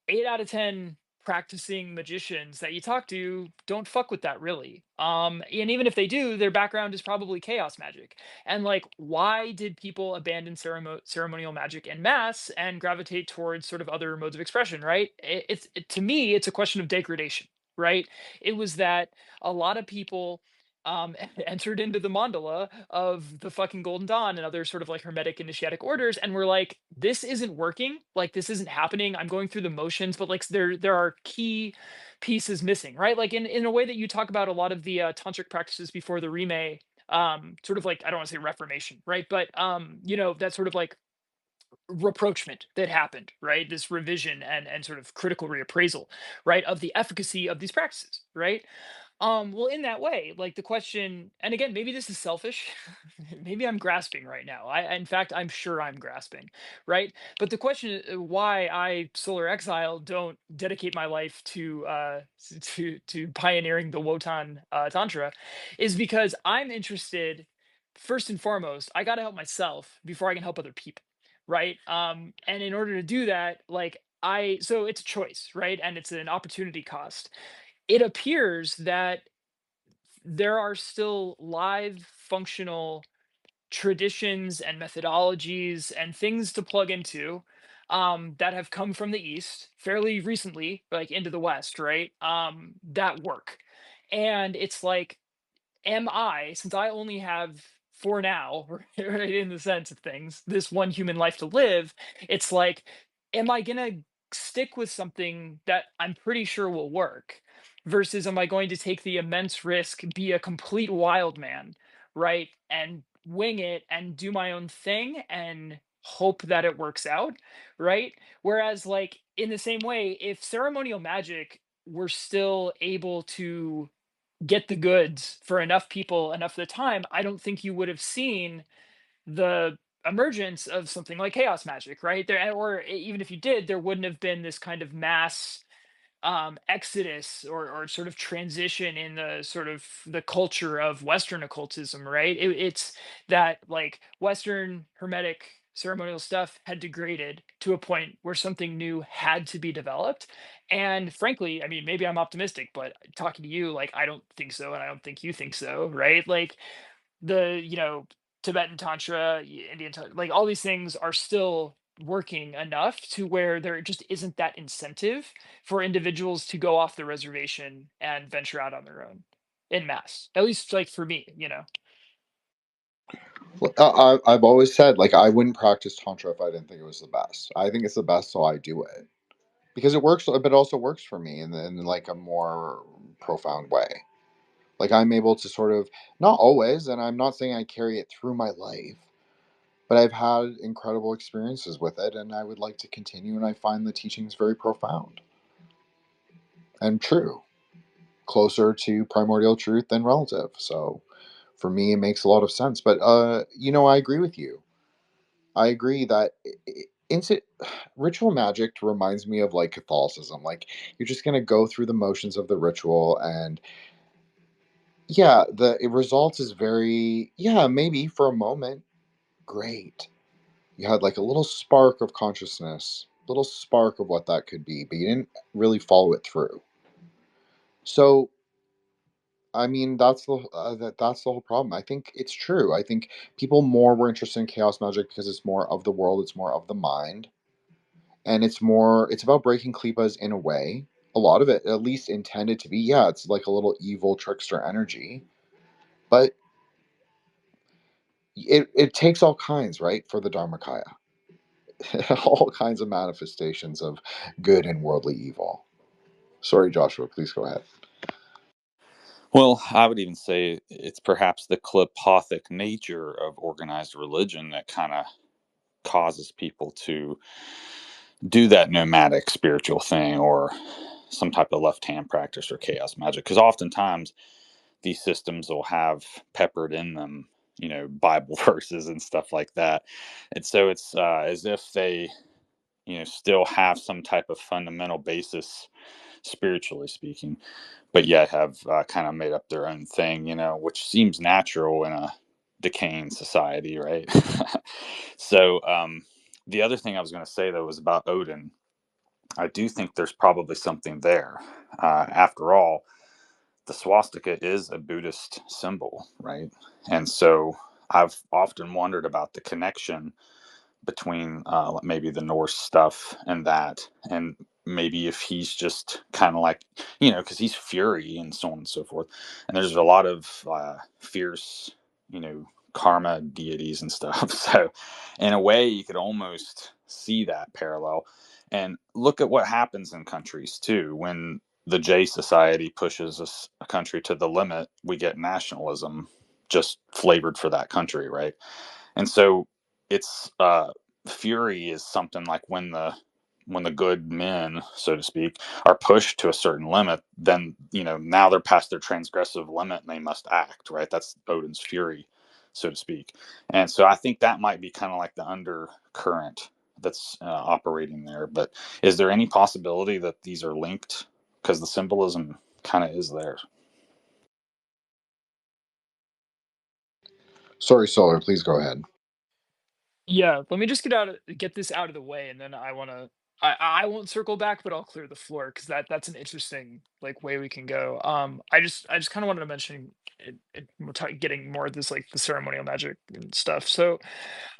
8 out of 10 practicing magicians that you talk to don't fuck with that really. And even if they do, their background is probably chaos magic. And like, why did people abandon ceremonial magic en masse and gravitate towards sort of other modes of expression, right? To me, it's a question of degradation, right? It was that a lot of people entered into the mandala of the fucking Golden Dawn and other sort of like hermetic initiatic orders, and we're like, this isn't working, like this isn't happening. I'm going through the motions, but like there are key pieces missing, right? Like in a way that you talk about a lot of the tantric practices before the Rime, sort of like, I don't want to say reformation, right? But that sort of like rapprochement that happened, right? This revision and sort of critical reappraisal, right, of the efficacy of these practices, right? Well, in that way, like the question, and again, maybe this is selfish. Maybe I'm grasping right now. In fact, I'm sure I'm grasping, right? But the question is why I, Solar Exile, don't dedicate my life to to pioneering the Wotan Tantra, is because I'm interested. First and foremost, I got to help myself before I can help other people, right? And in order to do that, like so it's a choice, right? And it's an opportunity cost. It appears that there are still live functional traditions and methodologies and things to plug into that have come from the east fairly recently, like into the west, right? That work. And it's like, am I, since I only have for now, right, in the sense of things, this one human life to live, it's like, am I gonna stick with something that I'm pretty sure will work versus am I going to take the immense risk, be a complete wild man, right? And wing it and do my own thing and hope that it works out, right? Whereas, like, in the same way, if ceremonial magic were still able to get the goods for enough people enough of the time, I don't think you would have seen the emergence of something like chaos magic, right? There, or even if you did, there wouldn't have been this kind of mass exodus or sort of transition in the sort of the culture of Western occultism, right? It's that like Western hermetic ceremonial stuff had degraded to a point where something new had to be developed. And frankly, I mean, maybe I'm optimistic, but talking to you, like, I don't think so, and I don't think you think so, right? Like the Tibetan tantra, Indian tantra, like all these things are still working enough to where there just isn't that incentive for individuals to go off the reservation and venture out on their own in mass, at least like for me. I've always said, like, I wouldn't practice Tantra if I didn't think it was the best. I think it's the best, so I do it. Because it works, but it also works for me in like a more profound way. Like, I'm able to sort of, not always, and I'm not saying I carry it through my life, but I've had incredible experiences with it, and I would like to continue, and I find the teachings very profound and true, closer to primordial truth than relative. So for me, it makes a lot of sense. But, I agree with you. I agree that inci- ritual magic reminds me of like Catholicism. Like, you're just going to go through the motions of the ritual, and yeah, the results is very, yeah, maybe for a moment, great. You had like a little spark of consciousness, little spark of what that could be, but you didn't really follow it through. So, I mean, that's the whole problem. I think it's true. I think people more were interested in chaos magic because it's more of the world, it's more of the mind, and it's about breaking klipas in a way. A lot of it, at least intended to be, yeah, it's like a little evil trickster energy, but it takes all kinds, right, for the Dharmakaya. all kinds of manifestations of good and worldly evil. Sorry, Joshua, please go ahead. Well, I would even say it's perhaps the Klipothic nature of organized religion that kind of causes people to do that nomadic spiritual thing or some type of left hand practice or chaos magic. Because oftentimes these systems will have peppered in them, Bible verses and stuff like that. And so it's as if they, still have some type of fundamental basis, spiritually speaking, but yet have kind of made up their own thing, which seems natural in a decaying society, right? So the other thing I was going to say, though, was about Odin. I do think there's probably something there. After all, the swastika is a Buddhist symbol, right? And so I've often wondered about the connection between maybe the Norse stuff and that, and maybe if he's just kind of like, because he's fury and so on and so forth. And there's a lot of fierce, karma deities and stuff. So in a way, you could almost see that parallel. And look at what happens in countries too. When the J Society pushes a country to the limit, we get nationalism just flavored for that country, right? And so it's fury is something like when the good men, so to speak, are pushed to a certain limit, then now they're past their transgressive limit and they must act, right? That's Odin's fury, so to speak. And so I think that might be kind of like the undercurrent that's operating there. But is there any possibility that these are linked? Because the symbolism kind of is there. Sorry, Solar, please go ahead. Yeah, let me just get this out of the way, and then I won't circle back, but I'll clear the floor because that's an interesting way we can go. I just kind of wanted to mention we're getting more of this the ceremonial magic and stuff. So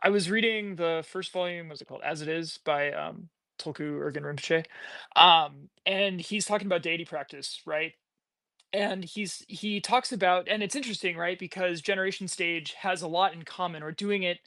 I was reading the first volume, what's it called, As It Is by Tulku Urgyen Rinpoche, and he's talking about deity practice, right? And he talks about, and it's interesting, right? Because Generation Stage has a lot in common, or doing it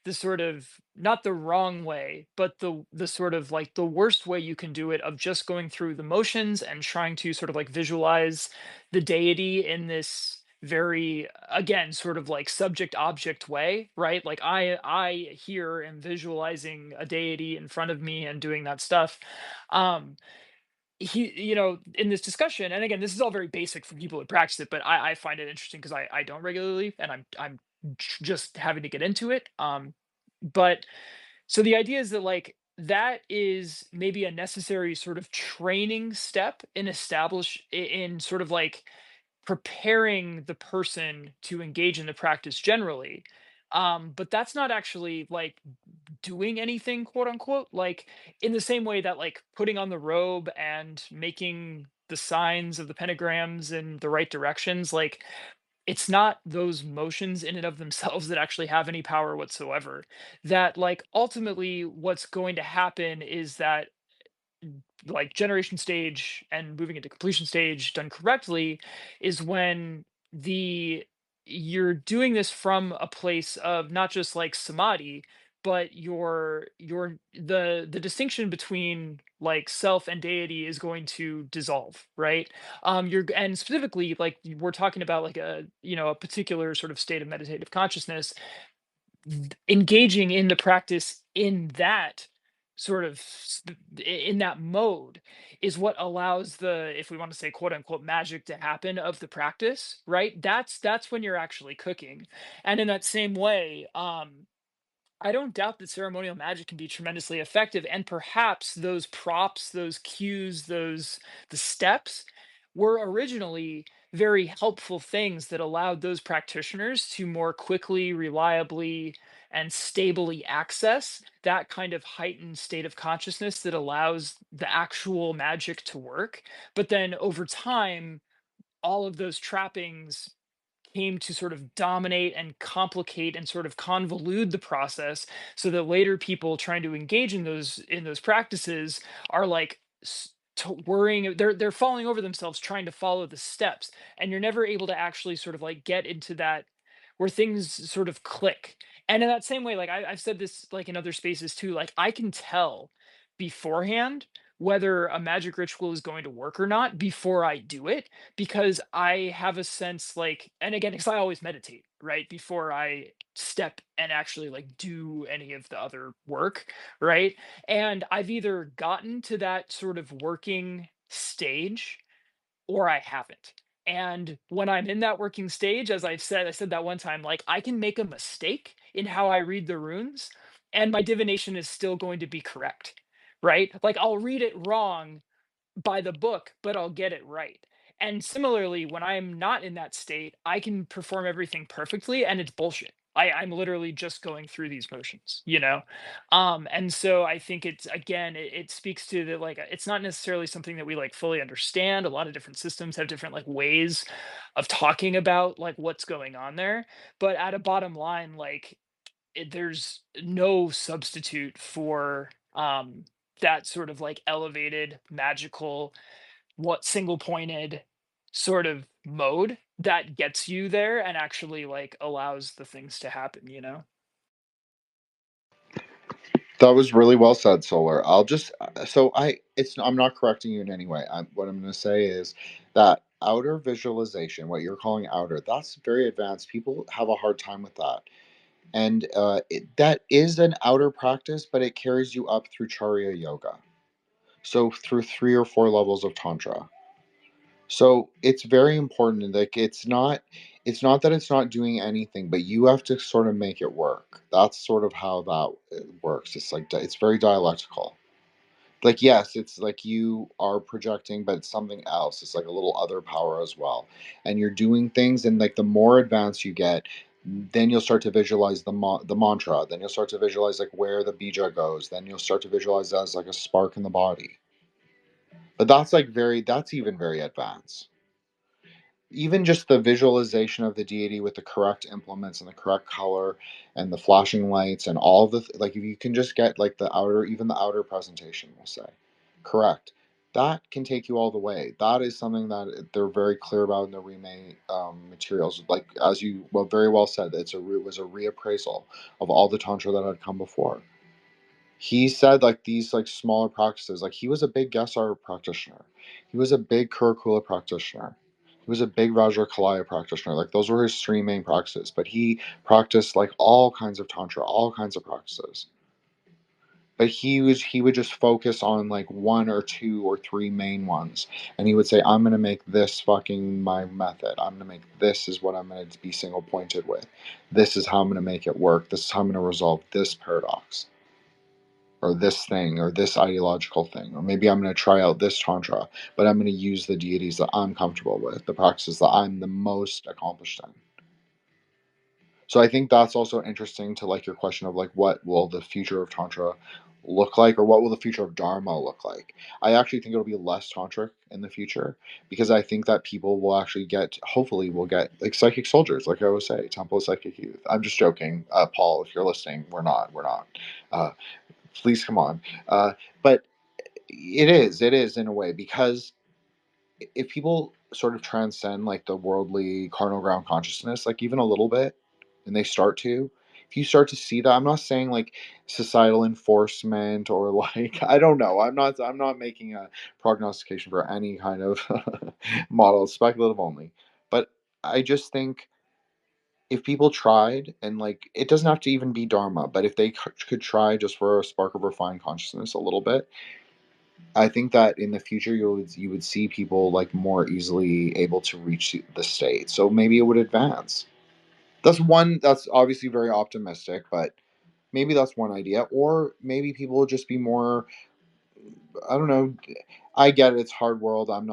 the sort of not the wrong way, but the sort of the worst way you can do it, of just going through the motions and trying to sort of visualize the deity in this very, again, sort of subject object way, right? I here am visualizing a deity in front of me and doing that stuff. He in this discussion, and again, this is all very basic for people who practice it, but I find it interesting because I don't regularly, and I'm just having to get into it. But so the idea is that that is maybe a necessary sort of training step in in sort of preparing the person to engage in the practice generally. But that's not actually doing anything, quote unquote, in the same way that putting on the robe and making the signs of the pentagrams in the right directions, it's not those motions in and of themselves that actually have any power whatsoever. That ultimately what's going to happen is that Generation Stage and moving into completion stage done correctly is when the you're doing this from a place of not just samadhi, but the distinction between self and deity is going to dissolve, right? You're and specifically we're talking about a a particular sort of state of meditative consciousness. Engaging in the practice in that sort of in that mode is what allows the, if we want to say, quote unquote, magic to happen of the practice, right? That's when you're actually cooking. And in that same way, I don't doubt that ceremonial magic can be tremendously effective, and perhaps those props, those cues, the steps were originally very helpful things that allowed those practitioners to more quickly, reliably, and stably access that kind of heightened state of consciousness that allows the actual magic to work. But then over time, all of those trappings came to sort of dominate and complicate and sort of convolute the process, so that later people trying to engage in those practices are worrying, they're falling over themselves trying to follow the steps, and you're never able to actually sort of get into that where things sort of click And in that same way, like I've said this like in other spaces too, like I can tell beforehand whether a magic ritual is going to work or not before I do it, because I have a sense like, and again, because I always meditate, right? Before I step and actually like do any of the other work, right? And I've either gotten to that sort of working stage or I haven't. And when I'm in that working stage, as I said that one time, like I can make a mistake in how I read the runes, and my divination is still going to be correct, right? Like I'll read it wrong by the book, but I'll get it right. And similarly, when I'm not in that state, I can perform everything perfectly and it's bullshit. I'm literally just going through these motions, you know? And so I think it's again, it speaks to that like it's not necessarily something that we like fully understand. A lot of different systems have different like ways of talking about like what's going on there. But at a bottom line, like there's no substitute for that sort of like elevated magical what single pointed sort of mode that gets you there and actually like allows the things to happen, you know? That was really well said, Solar. I'll just I'm not correcting you in any way. What I'm going to say is that outer visualization, what you're calling outer, that's very advanced. People have a hard time with that, and that is an outer practice, but it carries you up through Charya Yoga, so through 3 or 4 levels of Tantra. So it's very important. Like it's not that it's not doing anything, but you have to sort of make it work. That's sort of how that works. It's like it's very dialectical. Like yes, it's like you are projecting, but it's something else. It's like a little other power as well, and you're doing things. And like the more advanced you get, then you'll start to visualize the mantra. Then you'll start to visualize like where the bija goes. Then you'll start to visualize that as like a spark in the body. But that's even very advanced. Even just the visualization of the deity with the correct implements and the correct color and the flashing lights and all the like, if you can just get like even the outer presentation, we'll say correct, that can take you all the way. That is something that they're very clear about in the remake materials. Like as you very well said, it was a reappraisal of all the tantra that had come before. He said like these like smaller practices, like he was a big Gesar practitioner, he was a big Kurukula practitioner, he was a big Vajrakalaya practitioner. Like those were his 3 main practices, but he practiced like all kinds of tantra, all kinds of practices. But he would just focus on like 1 or 2 or 3 main ones, and he would say, I'm gonna make this fucking my method. I'm gonna make this is what I'm gonna be single pointed with. This is how I'm gonna make it work. This is how I'm gonna resolve this paradox or this thing or this ideological thing, or maybe I'm going to try out this tantra, but I'm going to use the deities that I'm comfortable with, the practices that I'm the most accomplished in. So I think that's also interesting to like your question of like what will the future of tantra look like, or what will the future of dharma look like. I actually think it'll be less tantric in the future, because I think that people will actually hopefully will get like psychic soldiers, like I always say, temple of psychic youth. I'm just joking, Paul, if you're listening, we're not uh, please come on. But it is in a way, because if people sort of transcend like the worldly carnal ground consciousness, like even a little bit, and they start to, if you start to see that, I'm not saying like societal enforcement or like I don't know, I'm not making a prognostication for any kind of model. It's speculative only, but I just think if people tried, and like it doesn't have to even be dharma, but if they could try just for a spark of refined consciousness a little bit, I think that in the future you would see people like more easily able to reach the state. So maybe it would advance. That's obviously very optimistic, but maybe that's one idea. Or maybe people would just be more, I don't know. I get it. It's hard world. I'm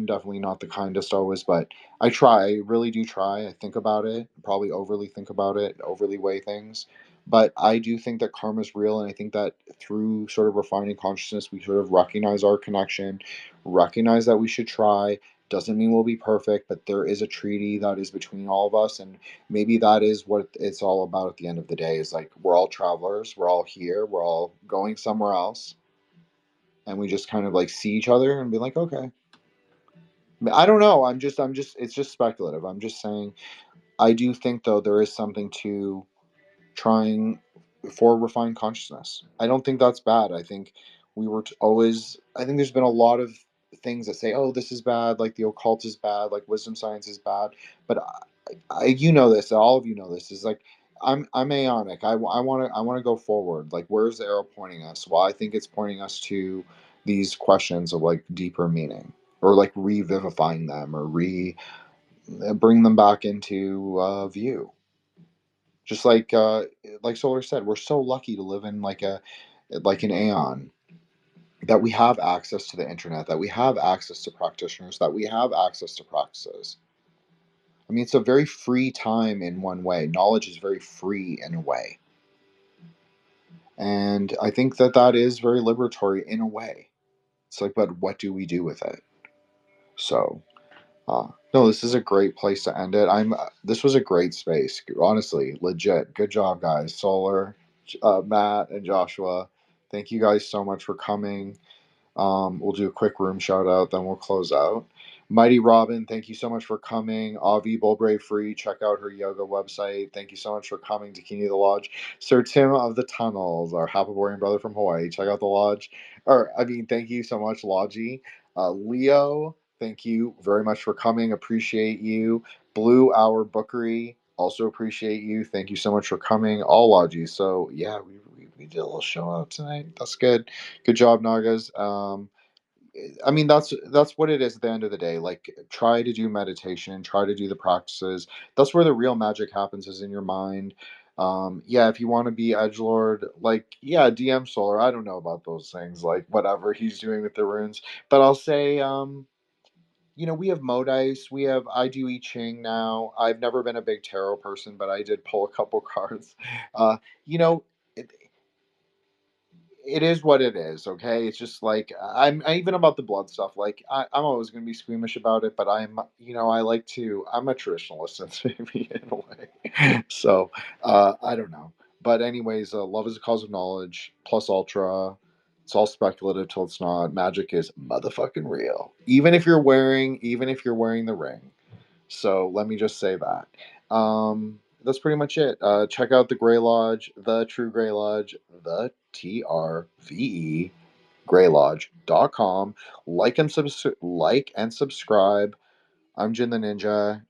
definitely not the kindest always, but I try. I really do try. I think about it, probably overly think about it, overly weigh things. But I do think that karma is real. And I think that through sort of refining consciousness, we sort of recognize our connection, recognize that we should try. Doesn't mean we'll be perfect, but there is a treaty that is between all of us. And maybe that is what it's all about at the end of the day, is like we're all travelers. We're all here. We're all going somewhere else, and we just kind of like see each other and be like, okay. I don't know. It's just speculative. I'm just saying, I do think though there is something to trying for refined consciousness. I don't think that's bad. I think I think there's been a lot of things that say, oh, this is bad, like the occult is bad, like wisdom science is bad. But you know this, all of you know this, is like, I'm aeonic. I want to go forward. Like, where's the arrow pointing us? Well, I think it's pointing us to these questions of like deeper meaning, or like revivifying them, or bring them back into view. Just like Solar said, we're so lucky to live in like an aeon, that we have access to the internet, that we have access to practitioners, that we have access to practices. I mean, it's a very free time in one way. Knowledge is very free in a way. And I think that is very liberatory in a way. It's like, but what do we do with it? So, no, this is a great place to end it. This was a great space, honestly, legit. Good job, guys. Solar, Matt, and Joshua. Thank you guys so much for coming. We'll do a quick room shout out, then we'll close out. Mighty Robin, thank you so much for coming. Avi Bulbrave Free, check out her yoga website. Thank you so much for coming to Kini the Lodge. Sir Tim of the Tunnels, our Hapaborean brother from Hawaii, check out the lodge. Thank you so much, Logi. Leo, thank you very much for coming. Appreciate you. Blue Hour Bookery, also appreciate you. Thank you so much for coming. All Lodgies. So yeah, we did a little show out tonight. That's good. Good job, Nagas. I mean, that's what it is at the end of the day. Like, try to do meditation, try to do the practices. That's where the real magic happens, is in your mind. Yeah, if you want to be edgelord, like, yeah, DM Solar. I don't know about those things, like whatever he's doing with the runes. But I'll say, we have Modice. I do I Ching now. I've never been a big tarot person, but I did pull a couple cards. You know, it is what it is, okay? It's just like, even about the blood stuff, like I'm always going to be squeamish about it, but I'm a traditionalist maybe in a way. So I don't know, but anyways, love is a cause of knowledge plus ultra. It's all speculative till it's not. Magic is motherfucking real, even if you're wearing the ring. So let me just say that. That's pretty much it. Check out the Grey Lodge, the True Grey Lodge, the TRVE GreyLodge.com. Like and subscribe. I'm Jin the Ninja.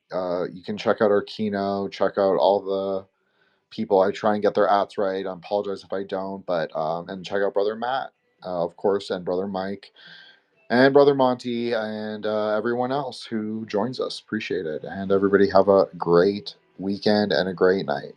You can check out our keynote, check out all the people. I try and get their ads right. I apologize if I don't, but and check out Brother Matt, of course, and Brother Mike, and Brother Monty, and everyone else who joins us. Appreciate it. And everybody have a great weekend and a great night.